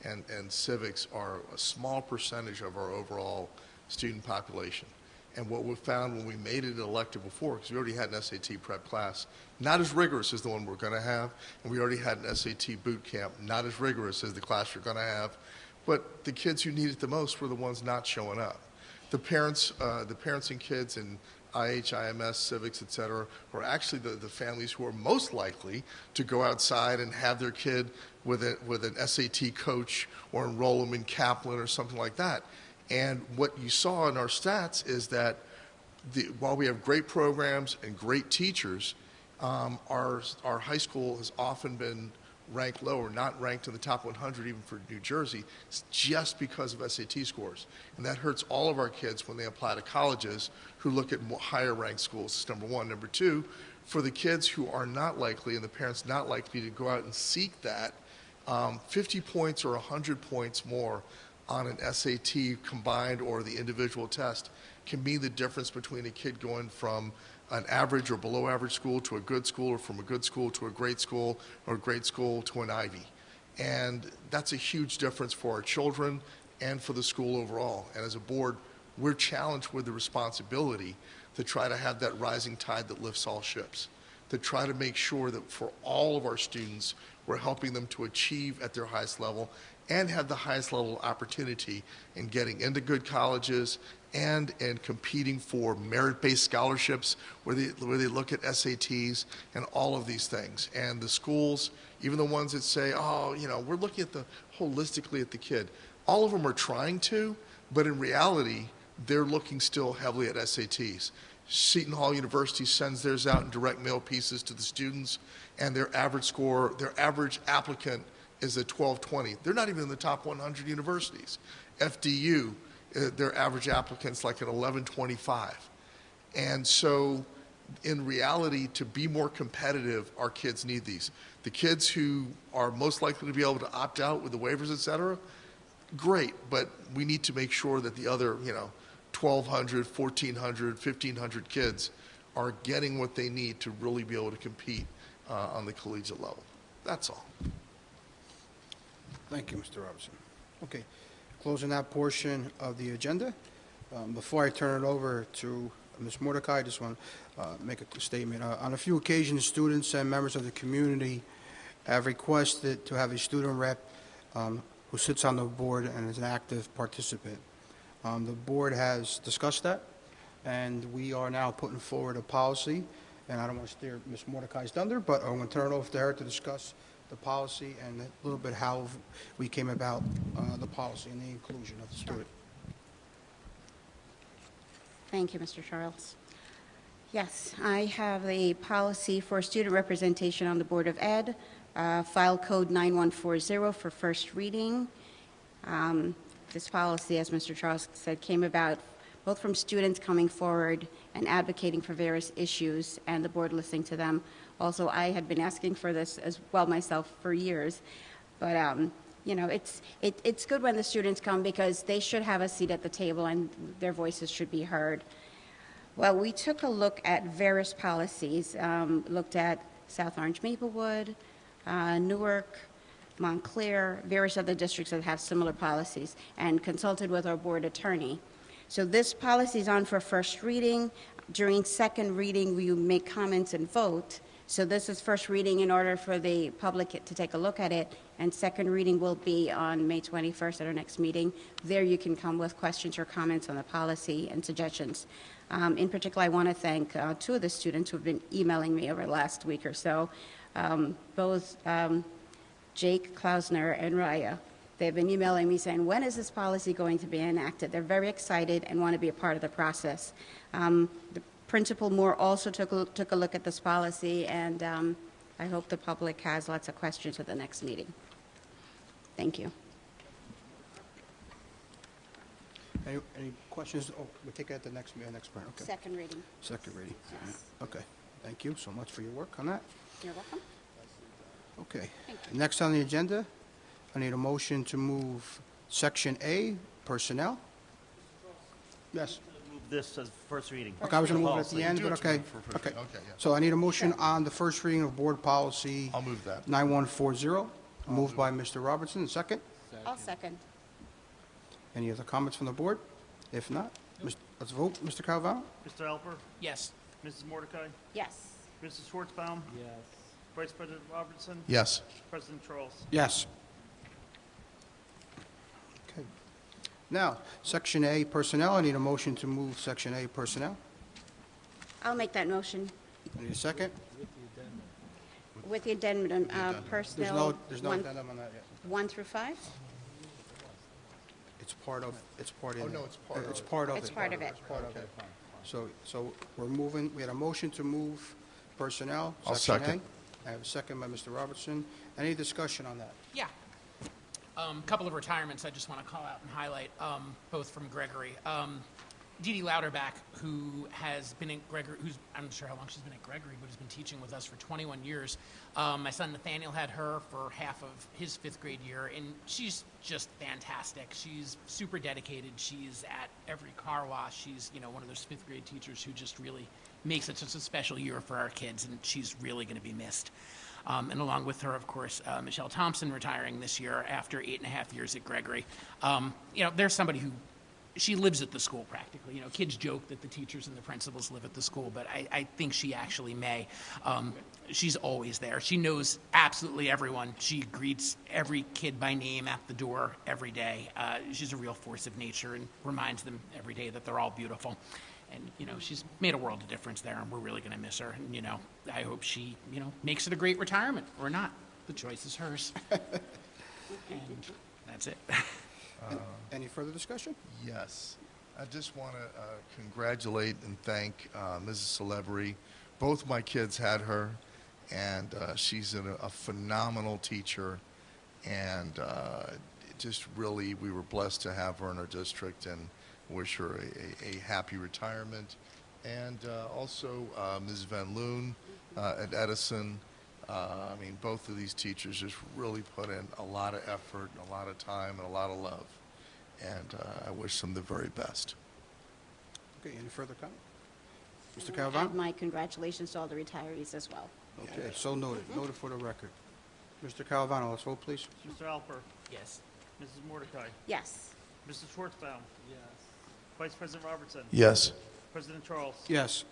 and civics are a small percentage of our overall student population. And what we found when we made it an elective before, because we already had an SAT prep class, not as rigorous as the one we're going to have, and we already had an SAT boot camp, not as rigorous as the class we're going to have, but the kids who need it the most were the ones not showing up. The parents and kids in IH, IMS, civics, et cetera, are actually the families who are most likely to go outside and have their kid with an SAT coach or enroll them in Kaplan or something like that. And what you saw in our stats is that while we have great programs and great teachers, our high school has often been ranked lower, not ranked in the top 100 even for New Jersey, just because of SAT scores. And that hurts all of our kids when they apply to colleges who look at higher ranked schools. That's number one. Number two, for the kids who are not likely and the parents not likely to go out and seek that, 50 points or 100 points more on an SAT combined or the individual test can mean the difference between a kid going from an average or below average school to a good school, or from a good school to a great school, or a great school to an Ivy. And that's a huge difference for our children and for the school overall. And as a board, we're challenged with the responsibility to try to have that rising tide that lifts all ships, to try to make sure that for all of our students, we're helping them to achieve at their highest level and have the highest level of opportunity in getting into good colleges and competing for merit-based scholarships where they look at SATs and all of these things. And the schools, even the ones that say, oh, you know, we're looking at holistically at the kid, all of them are trying to, but in reality, they're looking still heavily at SATs. Seton Hall University sends theirs out in direct mail pieces to the students, and their average score, their average applicant is at 1220. They're not even in the top 100 universities. FDU, their average applicant's like at 1125. And so in reality, to be more competitive, our kids need these. The kids who are most likely to be able to opt out with the waivers, et cetera, great, but we need to make sure that the other, 1,200, 1,400, 1,500 kids are getting what they need to really be able to compete on the collegiate level. That's all. Thank you, Mr. Robertson. Okay, closing that portion of the agenda. Before I turn it over to Ms. Mordecai, I just want to make a statement. On a few occasions, students and members of the community have requested to have a student rep who sits on the board and is an active participant. The board has discussed that, and we are now putting forward a policy, and I don't want to steer Ms. Mordecai's thunder, but I'm going to turn it over to her to discuss the policy and a little bit how we came about the policy and the inclusion of the student. Thank you, Mr. Charles. Yes, I have a policy for student representation on the Board of Ed, file code 9140 for first reading. This policy, as Mr. Charles said, came about both from students coming forward and advocating for various issues and the board listening to them. Also, I had been asking for this as well myself for years, but it's good when the students come because they should have a seat at the table and their voices should be heard. Well, we took a look at various policies, looked at South Orange Maplewood, Newark, Montclair, various other districts that have similar policies, and consulted with our board attorney. So this policy is on for first reading. During second reading, we make comments and vote. So this is first reading in order for the public to take a look at it, and second reading will be on May 21st at our next meeting. There you can come with questions or comments on the policy and suggestions. In particular, I want to thank two of the students who have been emailing me over the last week or so, both Jake Klausner and Raya. They've been emailing me saying, when is this policy going to be enacted? They're very excited and want to be a part of the process. The Principal Moore also took a look at this policy, and I hope the public has lots of questions at the next meeting. Thank you. Any questions? Oh, we'll take it at the next part, okay. Second reading. Second reading. Yes. Okay. Thank you so much for your work on that. You're welcome. Okay. Thank you. Next on the agenda, I need a motion to move Section A, Personnel. Yes. Move this as first reading. Okay, I was going to move it at Policy. the end, Do it but okay. for first Okay. reading. Okay, yeah. So I need a motion on the first reading of Board Policy I'll move that. 9140, moved by Mr. Robertson. Second. I'll second. Any other comments from the board? If not, let's vote. Mr. Calvano? Mr. Alper? Yes. Mrs. Mordecai? Yes. Mrs. Schwartzbaum? Yes. Vice President Robertson? Yes. President Charles? Yes. Okay. Now, Section A, Personnel. I need a motion to move Section A, Personnel. I'll make that motion I need a second. with the addendum, personnel. There's no addendum on that yet. 1 through 5? It's part of it. It's part of it. It's part of it. It's part of it. So we're moving, we had a motion to move Personnel, I'll Section second. A. I have a second by Mr. Robertson. Any discussion on that? Yeah. Couple of retirements I just want to call out and highlight, both from Gregory. Dee Dee Louderback, who has been in Gregory, I'm not sure how long she's been at Gregory, but has been teaching with us for 21 years. My son Nathaniel had her for half of his 5th grade year, and she's just fantastic. She's super dedicated. She's at every car wash. She's, one of those 5th grade teachers who just really makes it such a special year for our kids, and she's really going to be missed. And along with her, of course, Michelle Thompson retiring this year after 8.5 years at Gregory. There's somebody who, she lives at the school practically. Kids joke that the teachers and the principals live at the school, but I think she actually may. She's always there. She knows absolutely everyone. She greets every kid by name at the door every day. She's a real force of nature and reminds them every day that they're all beautiful. And, she's made a world of difference there, and we're really going to miss her. And, I hope she, makes it a great retirement or not. The choice is hers. And that's it. Any further discussion? Yes. I just want to congratulate and thank Mrs. Celebri. Both my kids had her, and she's a phenomenal teacher. And just really, we were blessed to have her in our district and wish her a happy retirement. And also Ms. Van Loon at Edison. Both of these teachers just really put in a lot of effort, and a lot of time, and a lot of love. And I wish them the very best. Okay, any further comment? Mr. And Calvano? add my congratulations to all the retirees as well. Okay, so noted. Noted for the record. Mr. Calvano, let's vote, please. Mr. Alper? Yes. Mrs. Mordecai? Yes. Mrs. Schwartzbaum? Yes. Vice President Robertson? Yes. President Charles? Yes.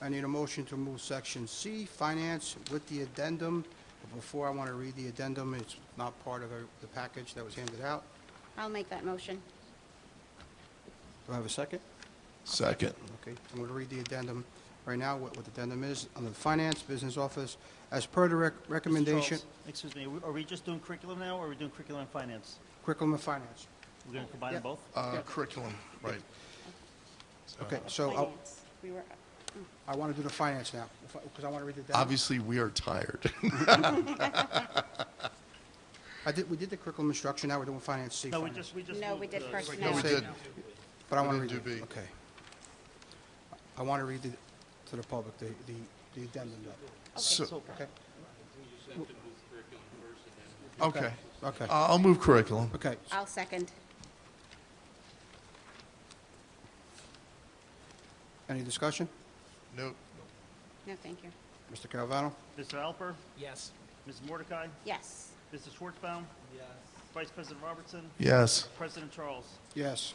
I need a motion to move Section C, Finance, with the addendum. But before I want to read the addendum, it's not part of the package that was handed out. I'll make that motion. Do I have a second? Second. Okay, I'm going to read the addendum right now, what the addendum is. Under the Finance Business Office, as per the recommendation, Charles, excuse me, are we just doing curriculum now, or are we doing curriculum and finance? Curriculum and Finance. We're going to combine them both? Curriculum, right. Okay, so Finance. We were, I want to do the Finance now, because I want to read the addendum. Obviously, we are tired. We did the curriculum instruction, now we're doing Finance C. No, we Finance. just No, we moved did the personnel. No, we did. But I We want to didn't read do it. B. Okay. I want to read to the public the addendum. So- Okay. Okay. Okay. I'll move curriculum. Okay. I'll second. Any discussion? Nope. No, thank you. Mr. Calvano? Mr. Alper? Yes. Mrs. Mordecai? Yes. Mrs. Schwartzbaum? Yes. Vice President Robertson? Yes. President Charles? Yes.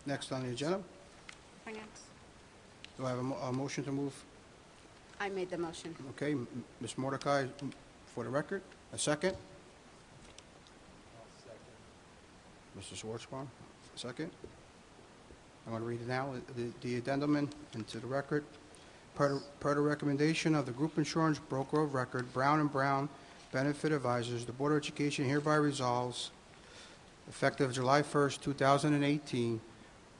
Next on the agenda, Finance. do I have a motion to move? I made the motion. Okay, Ms. Mordecai, for the record, a second? Mr. Schwartzbaum, second? I'm going to read it now, the addendum into the record. Per the recommendation of the Group Insurance Broker of Record, Brown & Brown Benefit Advisors, the Board of Education hereby resolves, effective July 1st, 2018,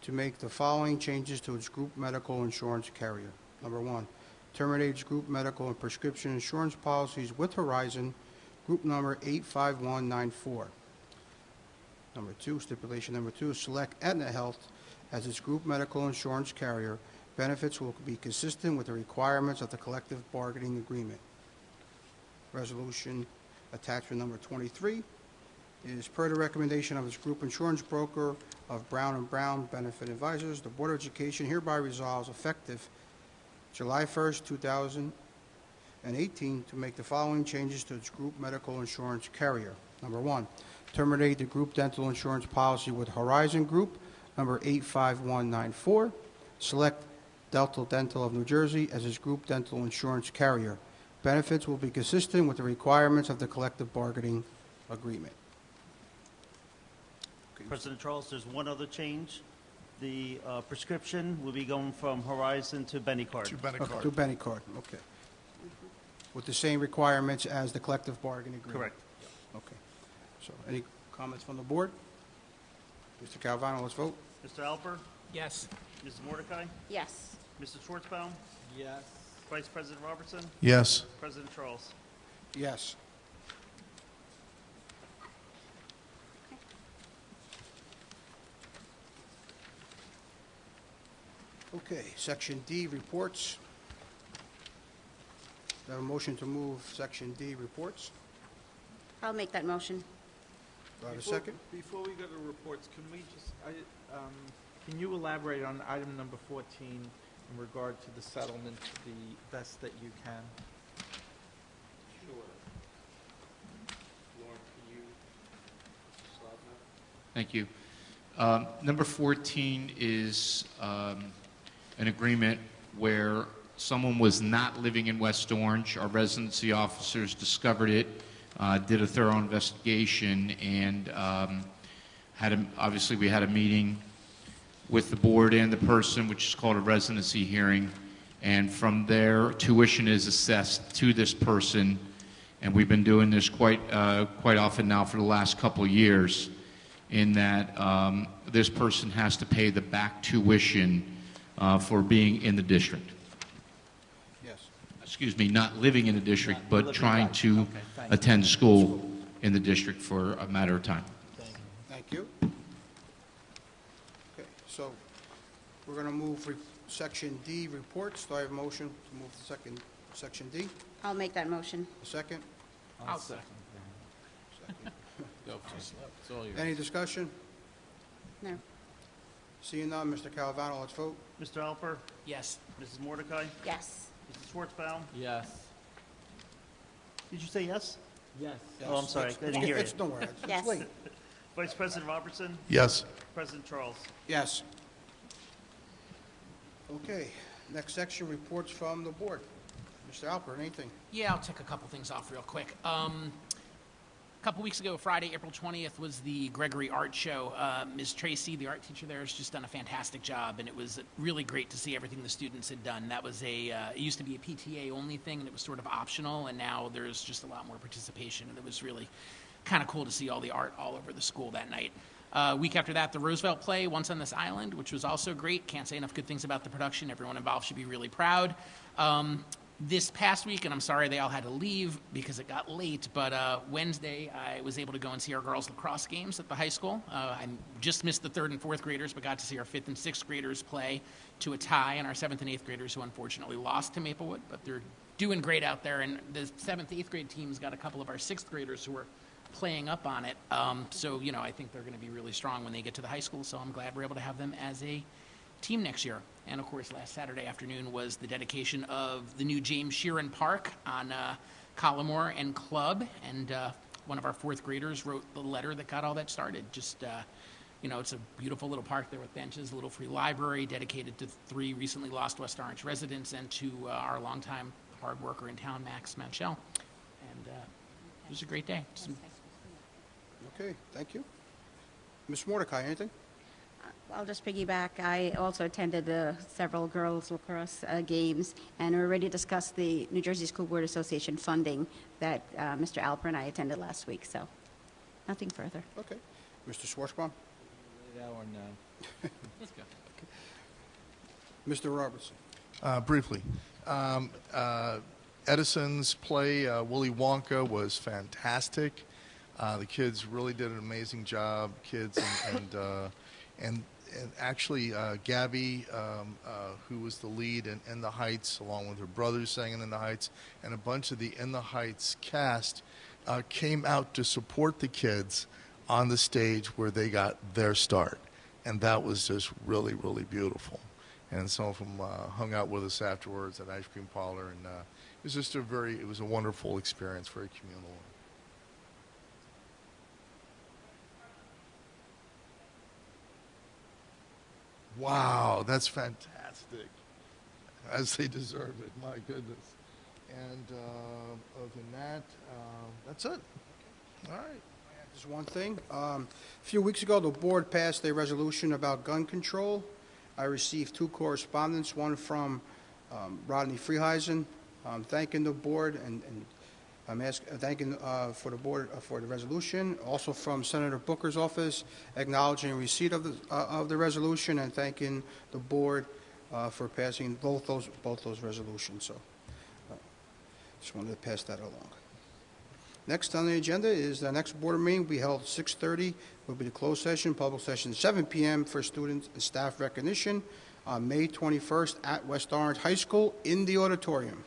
to make the following changes to its group medical insurance carrier. Number one, terminate its group medical and prescription insurance policies with Horizon, group number 85194. Number two, stipulation number two, select Aetna Health as its group medical insurance carrier. Benefits will be consistent with the requirements of the collective bargaining agreement. Resolution attachment number 23 is per the recommendation of its group insurance broker of Brown & Brown Benefit Advisors. The Board of Education hereby resolves effective July 1st, 2018 to make the following changes to its group medical insurance carrier. Number one, terminate the group dental insurance policy with Horizon Group, number 85194. Select Delta Dental of New Jersey as its group dental insurance carrier. Benefits will be consistent with the requirements of the collective bargaining agreement. President Charles, there's one other change. The prescription will be going from Horizon to Benicard. To Benicard. Okay, to Benicard, okay. With the same requirements as the collective bargaining agreement? Correct. Okay. So, any comments from the board? Mr. Calvano, let's vote. Mr. Alper? Yes. Mrs. Mordecai? Yes. Mr. Schwartzbaum? Yes. Vice President Robertson? Yes. President Charles? Yes. Okay, Section D, reports. Do I have a motion to move Section D, reports? I'll make that motion. Do I have a second? Before we go to reports, can we just, can you elaborate on item number 14 in regard to the settlement to the best that you can? Sure. Lauren, can you slide that? Thank you. Number 14 is an agreement where someone was not living in West Orange. Our residency officers discovered it, did a thorough investigation, and obviously we had a meeting with the board and the person, which is called a residency hearing, and from there tuition is assessed to this person, and we've been doing this quite often now for the last couple of years, in that this person has to pay the back tuition for being in the district. Yes. Excuse me, not living in the district, but trying to attend school in the district for a matter of time. Thank you. Okay, so we're going to move Section D, reports. Do I have a motion to move the Section D? I'll make that motion. A second? I'll second. Go for it. It's all yours. Any discussion? No. Seeing none, Mr. Calvano, let's vote. Mr. Alper? Yes. Mrs. Mordecai? Yes. Mrs. Schwartzbaum? Yes. Did you say yes? Yes. Oh, I'm sorry, I didn't hear it. Don't worry, it's Yes. late. Vice President Robertson? Yes. President Charles? Yes. Okay, next section, reports from the board. Mr. Alper, anything? Yeah, I'll tick a couple things off real quick. A couple weeks ago, Friday, April 20th, was the Gregory Art Show. Ms. Tracy, the art teacher there, has just done a fantastic job, and it was really great to see everything the students had done. That was it used to be a PTA-only thing, and it was sort of optional, and now there's just a lot more participation, and it was really kind of cool to see all the art all over the school that night. Week after that, the Roosevelt play, Once on This Island, which was also great. Can't say enough good things about the production. Everyone involved should be really proud. This past week, and I'm sorry they all had to leave because it got late, but Wednesday I was able to go and see our girls' lacrosse games at the high school. I just missed the 3rd and 4th graders, but got to see our 5th and 6th graders play to a tie, and our 7th and 8th graders who unfortunately lost to Maplewood, but they're doing great out there. And the 7th, 8th grade team's got a couple of our 6th graders who are playing up on it. So, you know, I think they're going to be really strong when they get to the high school, so I'm glad we're able to have them as a team next year. And of course, last Saturday afternoon was the dedication of the new James Sheeran Park on Collimore and Club, and one of our 4th graders wrote the letter that got all that started. Just, you know, it's a beautiful little park there with benches, a little free library dedicated to 3 recently lost West Orange residents and to our longtime hard worker in town, Max Manchel. And it was a great day. Okay, thank you. Ms. Mordecai, anything? I'll just piggyback. I also attended the several girls lacrosse games, and we already discussed the New Jersey School Board Association funding that Mr. Alper and I attended last week, so nothing further. Okay. Mr. Schwarzbaum? That one, Let's go. Mr. Robertson. Briefly, Edison's play, Willy Wonka, was fantastic. The kids really did an amazing job, kids, and actually Gabby, who was the lead in In the Heights, along with her brothers sang in The Heights, and a bunch of the In the Heights cast came out to support the kids on the stage where they got their start. And that was just really, really beautiful. And some of them hung out with us afterwards at Ice Cream Parlor, and it was just it was a wonderful experience, very communal. Wow, that's fantastic, as they deserve it, my goodness. And other than that, that's it. All right. Just one thing. A few weeks ago, the board passed a resolution about gun control. I received 2 correspondence, one from Rodney Freeheisen, thanking the board and I'm thanking for the board for the resolution. Also from Senator Booker's office, acknowledging receipt of the resolution and thanking the board for passing both those resolutions. So, just wanted to pass that along. Next on the agenda is the next board meeting will be held at 6:30. Will be the closed session, public session 7 p.m. for student and staff recognition on May 21st at West Orange High School in the auditorium.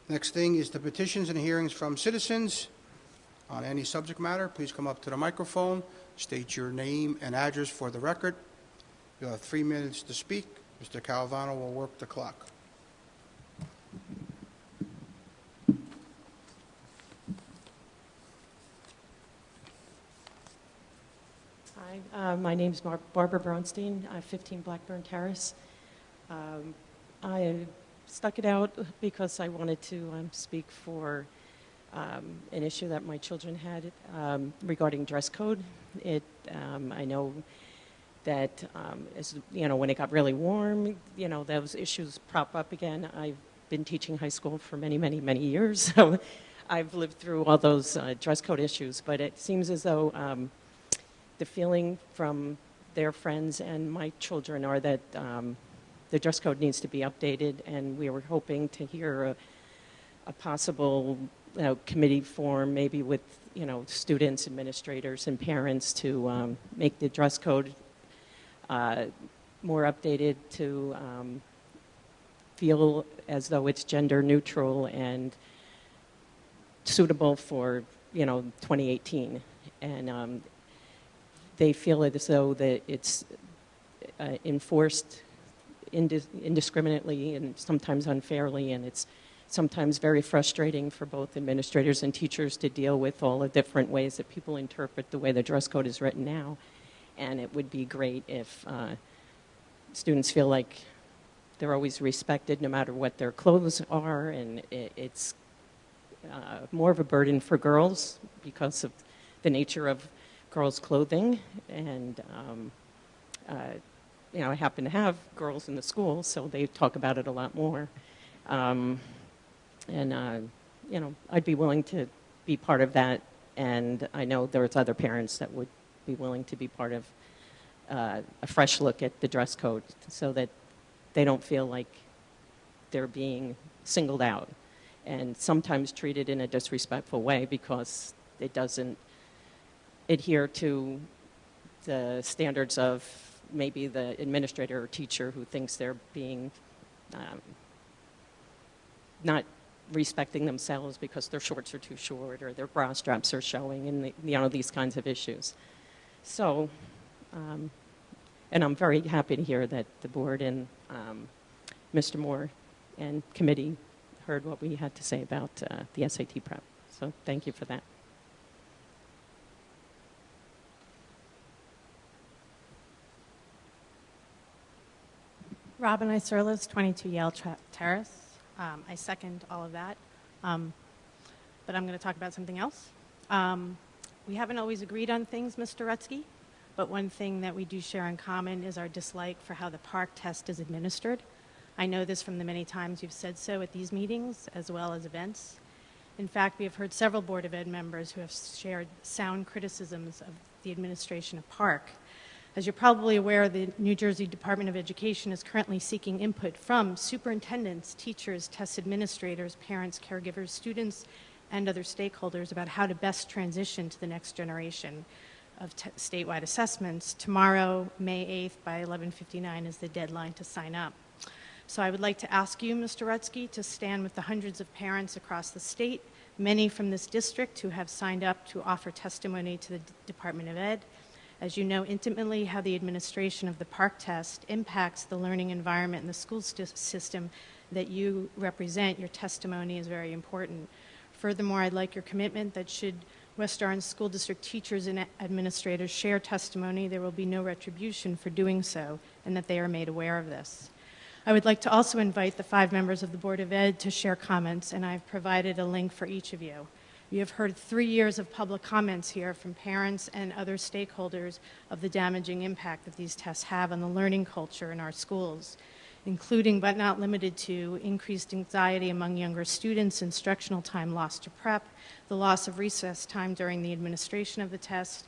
Next thing is the petitions and hearings from citizens on any subject matter. Please come up to the microphone, state your name and address for the record. You'll have 3 minutes to speak. Mr. Calavano will work the clock. Hi, my name is Barbara Bronstein, 15 Blackburn Terrace. I stuck it out because I wanted to speak for an issue that my children had regarding dress code. I know that as you know, when it got really warm, you know, those issues prop up again. I've been teaching high school for many, many, many years, so I've lived through all those dress code issues. But it seems as though the feeling from their friends and my children are that the dress code needs to be updated, and we were hoping to hear a possible committee form, maybe with students, administrators, and parents to make the dress code more updated to feel as though it's gender neutral and suitable for 2018. And they feel as though that it's enforced indiscriminately and sometimes unfairly, and it's sometimes very frustrating for both administrators and teachers to deal with all the different ways that people interpret the way the dress code is written now. And it would be great if students feel like they're always respected no matter what their clothes are, and it's more of a burden for girls because of the nature of girls' clothing. And I happen to have girls in the school, so they talk about it a lot more. I'd be willing to be part of that, and I know there's other parents that would be willing to be part of a fresh look at the dress code so that they don't feel like they're being singled out and sometimes treated in a disrespectful way because it doesn't adhere to the standards of maybe the administrator or teacher who thinks they're being not respecting themselves because their shorts are too short or their bra straps are showing, and these kinds of issues. So, and I'm very happy to hear that the board and Mr. Moore and committee heard what we had to say about the SAT prep. So thank you for that. Robin Iserlis, 22 Yale Terrace. I second all of that, but I'm going to talk about something else. We haven't always agreed on things, Mr. Rutsky, but one thing that we do share in common is our dislike for how the PARCC test is administered. I know this from the many times you've said so at these meetings as well as events. In fact, we have heard several Board of Ed members who have shared sound criticisms of the administration of Park. As you're probably aware, the New Jersey Department of Education is currently seeking input from superintendents, teachers, test administrators, parents, caregivers, students, and other stakeholders about how to best transition to the next generation of statewide assessments. Tomorrow, May 8th, by 11:59 is the deadline to sign up. So I would like to ask you, Mr. Rutsky, to stand with the hundreds of parents across the state, many from this district who have signed up to offer testimony to the Department of Ed. As you know intimately how the administration of the Park test impacts the learning environment in the school system that you represent, your testimony is very important. Furthermore, I'd like your commitment that should West Orange School District teachers and administrators share testimony, there will be no retribution for doing so, and that they are made aware of this. I would like to also invite the 5 members of the Board of Ed to share comments, and I've provided a link for each of you. You have heard 3 years of public comments here from parents and other stakeholders of the damaging impact that these tests have on the learning culture in our schools, including but not limited to increased anxiety among younger students, instructional time lost to prep, the loss of recess time during the administration of the test,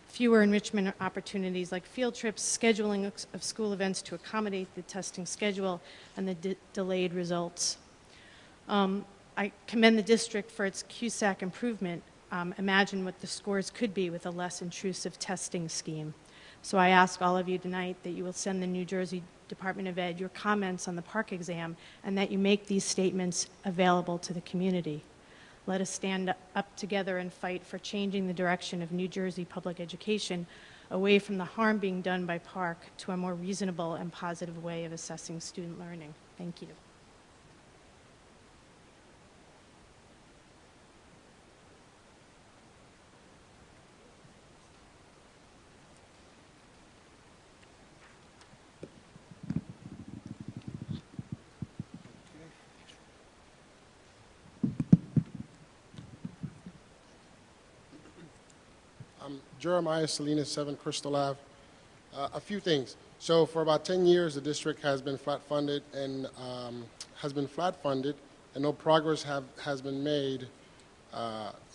fewer enrichment opportunities like field trips, scheduling of school events to accommodate the testing schedule, and the delayed results. I commend the district for its QSAC improvement. Imagine what the scores could be with a less intrusive testing scheme. So I ask all of you tonight that you will send the New Jersey Department of Ed your comments on the Park exam and that you make these statements available to the community. Let us stand up together and fight for changing the direction of New Jersey public education away from the harm being done by Park to a more reasonable and positive way of assessing student learning. Thank you. Jeremiah Salinas, 7 Crystal Ave. A few things. So for about 10 years, the district has been flat funded and no progress has been made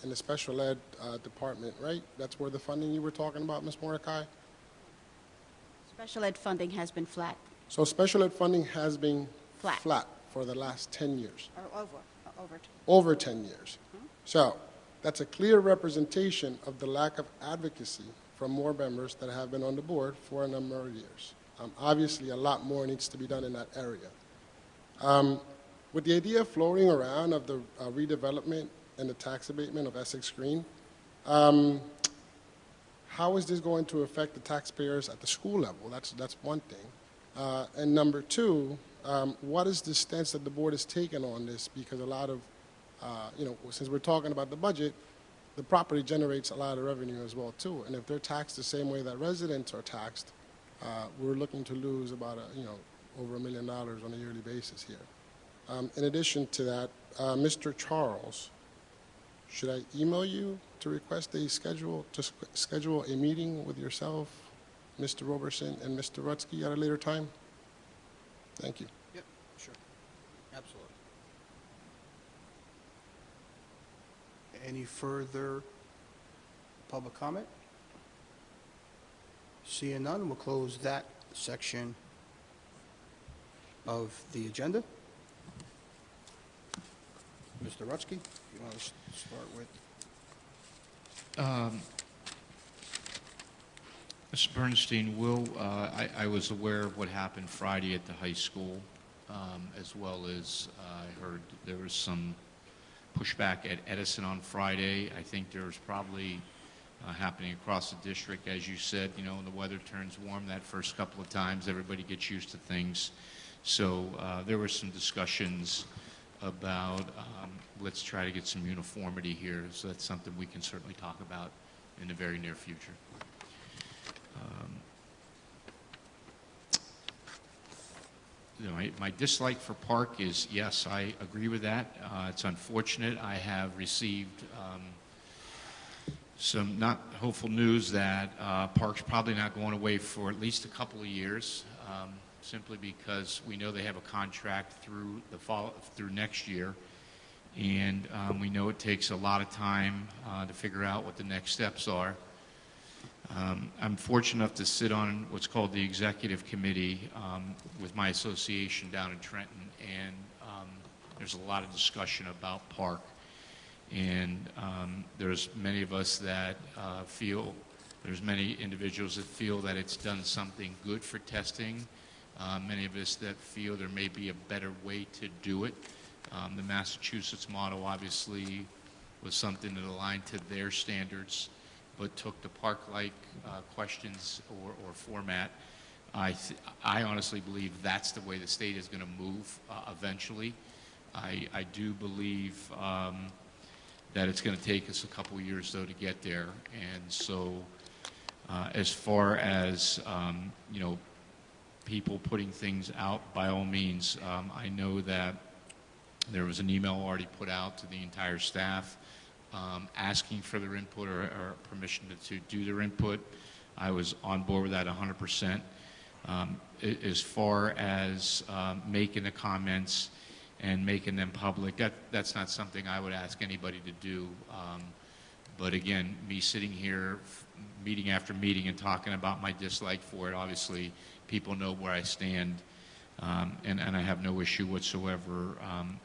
in the special ed department, right? That's where the funding you were talking about, Ms. Mordecai? Special ed funding has been flat. So special ed funding has been flat for the last 10 years. Or over. Over 10 years. So that's a clear representation of the lack of advocacy from more members that have been on the board for a number of years. Obviously, a lot more needs to be done in that area. With the idea floating around of the redevelopment and the tax abatement of Essex Green, how is this going to affect the taxpayers at the school level? That's one thing. And number two, what is the stance that the board has taken on this? Because a lot of since we're talking about the budget, the property generates a lot of revenue as well too. And if they're taxed the same way that residents are taxed, we're looking to lose about over $1 million on a yearly basis here. In addition to that, Mr. Charles, should I email you to request schedule a meeting with yourself, Mr. Roberson, and Mr. Rutsky at a later time? Thank you. Yep, sure. Absolutely. Any further public comment? Seeing none, we'll close that section of the agenda. Mr. Rutsky, you want to start with? Mr. Bernstein, I was aware of what happened Friday at the high school, as well as I heard there was some pushback at Edison on Friday. I think there's probably happening across the district. As you said, when the weather turns warm, that first couple of times, everybody gets used to things. So there were some discussions about let's try to get some uniformity here. So that's something we can certainly talk about in the very near future. My dislike for Park is, yes, I agree with that. It's unfortunate. I have received some not hopeful news that Park's probably not going away for at least a couple of years, simply because we know they have a contract through next year, and we know it takes a lot of time to figure out what the next steps are. I'm fortunate enough to sit on what's called the executive committee with my association down in Trenton, and there's a lot of discussion about Park. And there's many of us that feel, there's many individuals that feel that it's done something good for testing. Many of us that feel there may be a better way to do it. The Massachusetts model obviously was something that aligned to their standards, but took the Park-like questions or format. I honestly believe that's the way the state is going to move eventually. I do believe that it's going to take us a couple years, though, to get there. And so as far as, you know, people putting things out, by all means, I know that there was an email already put out to the entire staff asking for their input or permission to do their input. I was on board with that 100%. As far as making the comments and making them public, that's not something I would ask anybody to do. But again, me sitting here meeting after meeting and talking about my dislike for it, obviously people know where I stand, and I have no issue whatsoever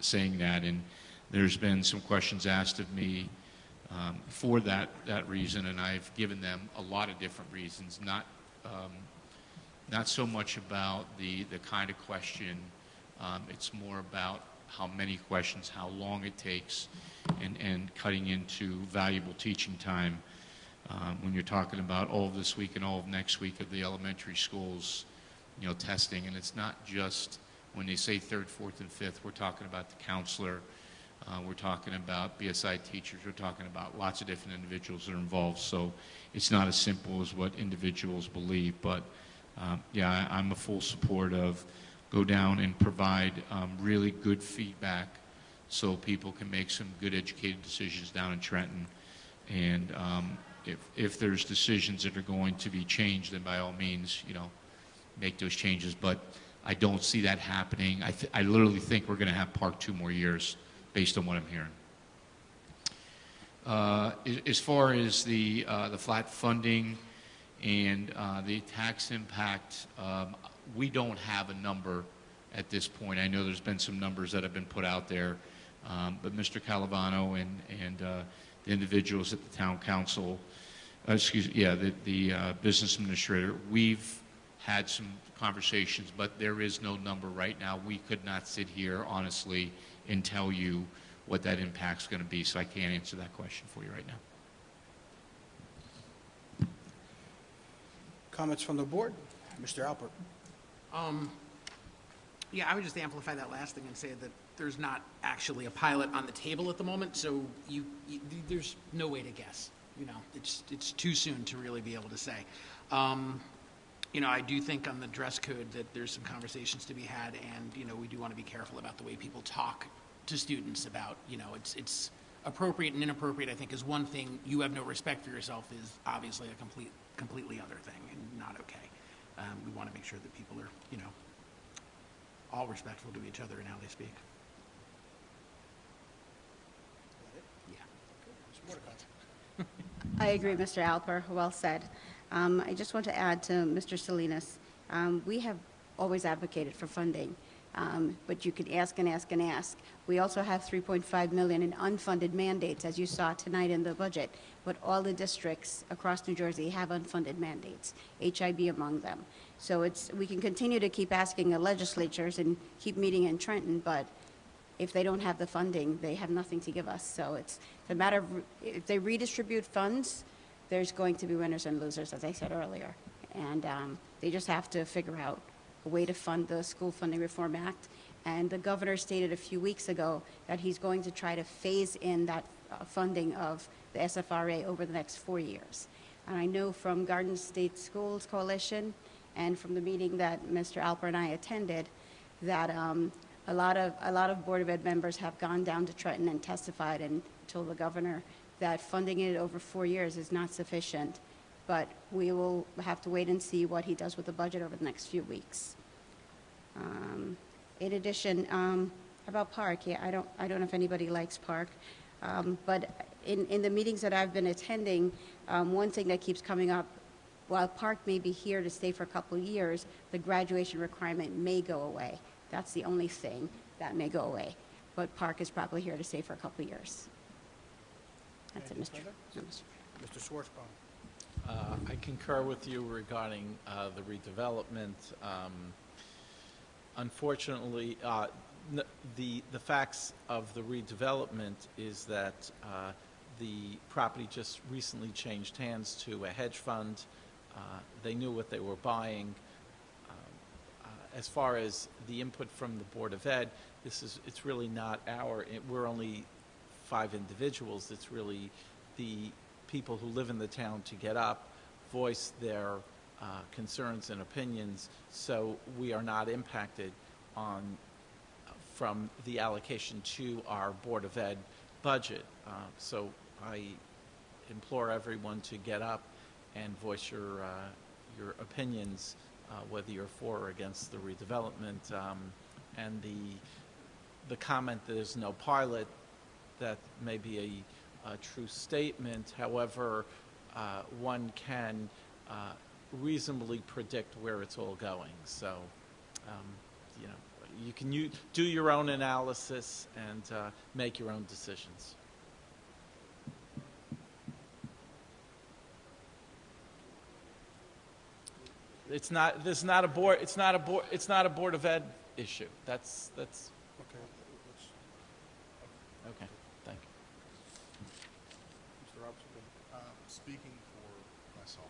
saying that. And there's been some questions asked of me for that reason, and I've given them a lot of different reasons, not so much about the kind of question. It's more about how many questions, how long it takes, and cutting into valuable teaching time. When you're talking about all of this week and all of next week of the elementary schools, you know, testing, and it's not just when they say third, fourth, and fifth. We're talking about the counselor. We're talking about BSI teachers. We're talking about lots of different individuals that are involved. So it's not as simple as what individuals believe. But yeah, I'm a full support of go down and provide really good feedback so people can make some good educated decisions down in Trenton. And if there's decisions that are going to be changed, then by all means, you know, make those changes. But I don't see that happening. I literally think we're going to have Park 2 more years based on what I'm hearing. As far as the flat funding and the tax impact, we don't have a number at this point. I know there's been some numbers that have been put out there, but Mr. Calavano and the individuals at the town council, the business administrator, we've had some conversations, but there is no number right now. We could not sit here honestly and tell you what that impact's going to be, so I can't answer that question for you right now. Comments from the board? Mr. Alpert. Yeah, I would just amplify that last thing and say that there's not actually a pilot on the table at the moment, so there's no way to guess. You know, it's too soon to really be able to say. You know, I do think on the dress code that there's some conversations to be had, and you know, we do want to be careful about the way people talk to students about, you know, it's appropriate and inappropriate, I think, is one thing. You have no respect for yourself is obviously a completely other thing and not okay. We want to make sure that people are, you know, all respectful to each other in how they speak. I agree, Mr. Alper. Well said. I just want to add to Mr. Salinas. We have always advocated for funding, but you can ask and ask and ask. We also have $3.5 million in unfunded mandates, as you saw tonight in the budget. But all the districts across New Jersey have unfunded mandates, HIB among them. So we can continue to keep asking the legislatures and keep meeting in Trenton, but if they don't have the funding, they have nothing to give us. So it's a matter of, if they redistribute funds, there's going to be winners and losers, as I said earlier. And they just have to figure out a way to fund the School Funding Reform Act. And the governor stated a few weeks ago that he's going to try to phase in that funding of the SFRA over the next 4 years. And I know from Garden State Schools Coalition and from the meeting that Mr. Alper and I attended that a lot of Board of Ed members have gone down to Trenton and testified and told the governor that funding it over 4 years is not sufficient. But we will have to wait and see what he does with the budget over the next few weeks. In addition, about Park, yeah, I don't know if anybody likes Park, but in the meetings that I've been attending, one thing that keeps coming up while Park may be here to stay for a couple of years, the graduation requirement may go away. That's the only thing that may go away. But Park is probably here to stay for a couple of years. That's it, Mr. Mr. Schwartzbaum. I concur with you regarding the redevelopment. Unfortunately, the facts of the redevelopment is that the property just recently changed hands to a hedge fund. They knew what they were buying. As far as the input from the Board of Ed, it's really not we're only 5 individuals. It's really the people who live in the town to get up, voice their concerns and opinions, so we are not impacted from the allocation to our Board of Ed budget. So I implore everyone to get up and voice your opinions, whether you're for or against the redevelopment. And the comment that there's no pilot, that may be a true statement. However, one can reasonably predict where it's all going. So, you can do your own analysis and make your own decisions. It's not a Board of Ed issue. That's Okay. okay. Thank you. Mr. Robertson, speaking for myself,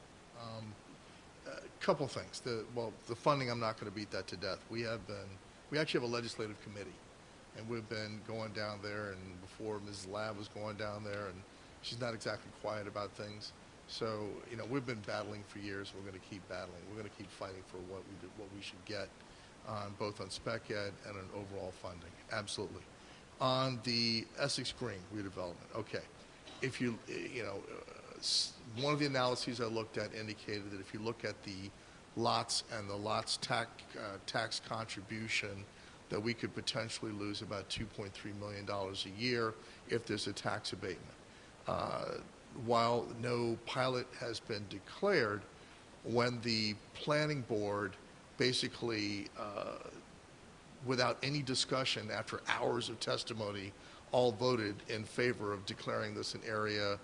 a couple things. The funding, I'm not going to beat that to death. We actually have a legislative committee, and we've been going down there, and before Mrs. Lab was going down there, and she's not exactly quiet about things. So, we've been battling for years. We're going to keep battling. We're going to keep fighting for what we should get, both on spec ed and on overall funding. Absolutely. On the Essex Green redevelopment, okay. If one of the analyses I looked at indicated that if you look at the lots and the lots tax contribution, that we could potentially lose about $2.3 million a year if there's a tax abatement. While no pilot has been declared, when the planning board basically, without any discussion, after hours of testimony, all voted in favor of declaring this an area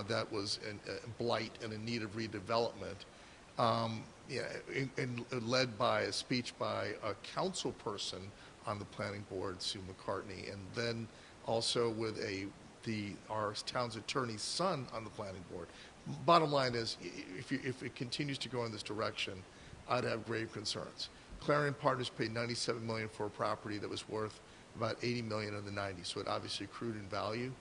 that was in blight and in need of redevelopment, led by a speech by a council person on the planning board, Sue McCartney, and then also with our town's attorney's son on the planning board. Bottom line is, if it continues to go in this direction, I'd have grave concerns. Clarion Partners paid $97 million for a property that was worth about $80 million in the 90s, so it obviously accrued in value.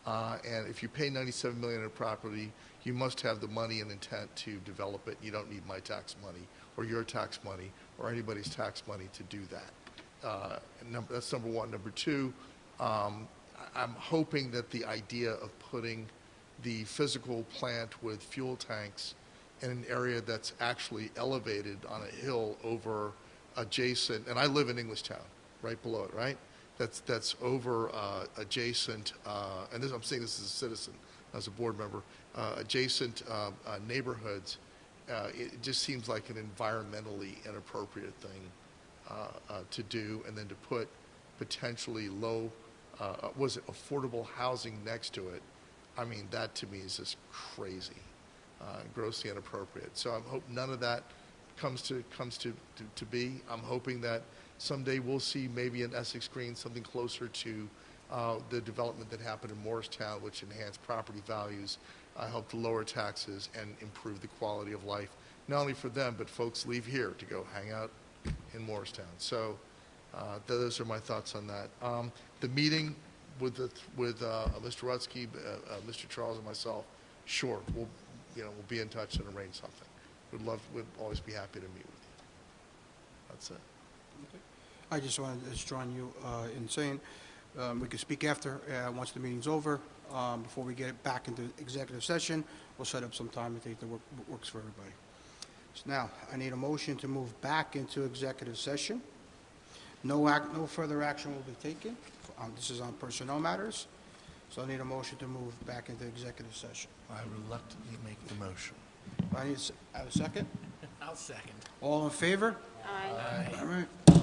And if you pay $97 million in a property, you must have the money and intent to develop it. You don't need my tax money or your tax money or anybody's tax money to do that. That's number one. Number two, I'm hoping that the idea of putting the physical plant with fuel tanks in an area that's actually elevated on a hill over adjacent, and I live in Englishtown, right below it, right? That's over adjacent, and I'm saying this as a citizen, as a board member, adjacent neighborhoods. It just seems like an environmentally inappropriate thing to do, and then to put potentially affordable housing next to it. I mean, that to me is just crazy, grossly inappropriate. So I hope none of that comes to be. I'm hoping that someday we'll see maybe in Essex Green something closer to the development that happened in Morristown, which enhanced property values, helped to lower taxes, and improve the quality of life, not only for them, but folks leave here to go hang out in Morristown. So those are my thoughts on that. The meeting with Mr. Rutsky, Mr. Charles, and myself, sure, we'll be in touch and arrange something. We'd always be happy to meet with you. That's it. Okay. I just wanted to join you in saying we could speak after, once the meeting's over. Before we get back into executive session, we'll set up some time. I think that works for everybody. So now, I need a motion to move back into executive session. No further action will be taken. This is on personnel matters. So I need a motion to move back into executive session. I reluctantly make the motion. I need have a second? I'll second. All in favor? Aye. All right.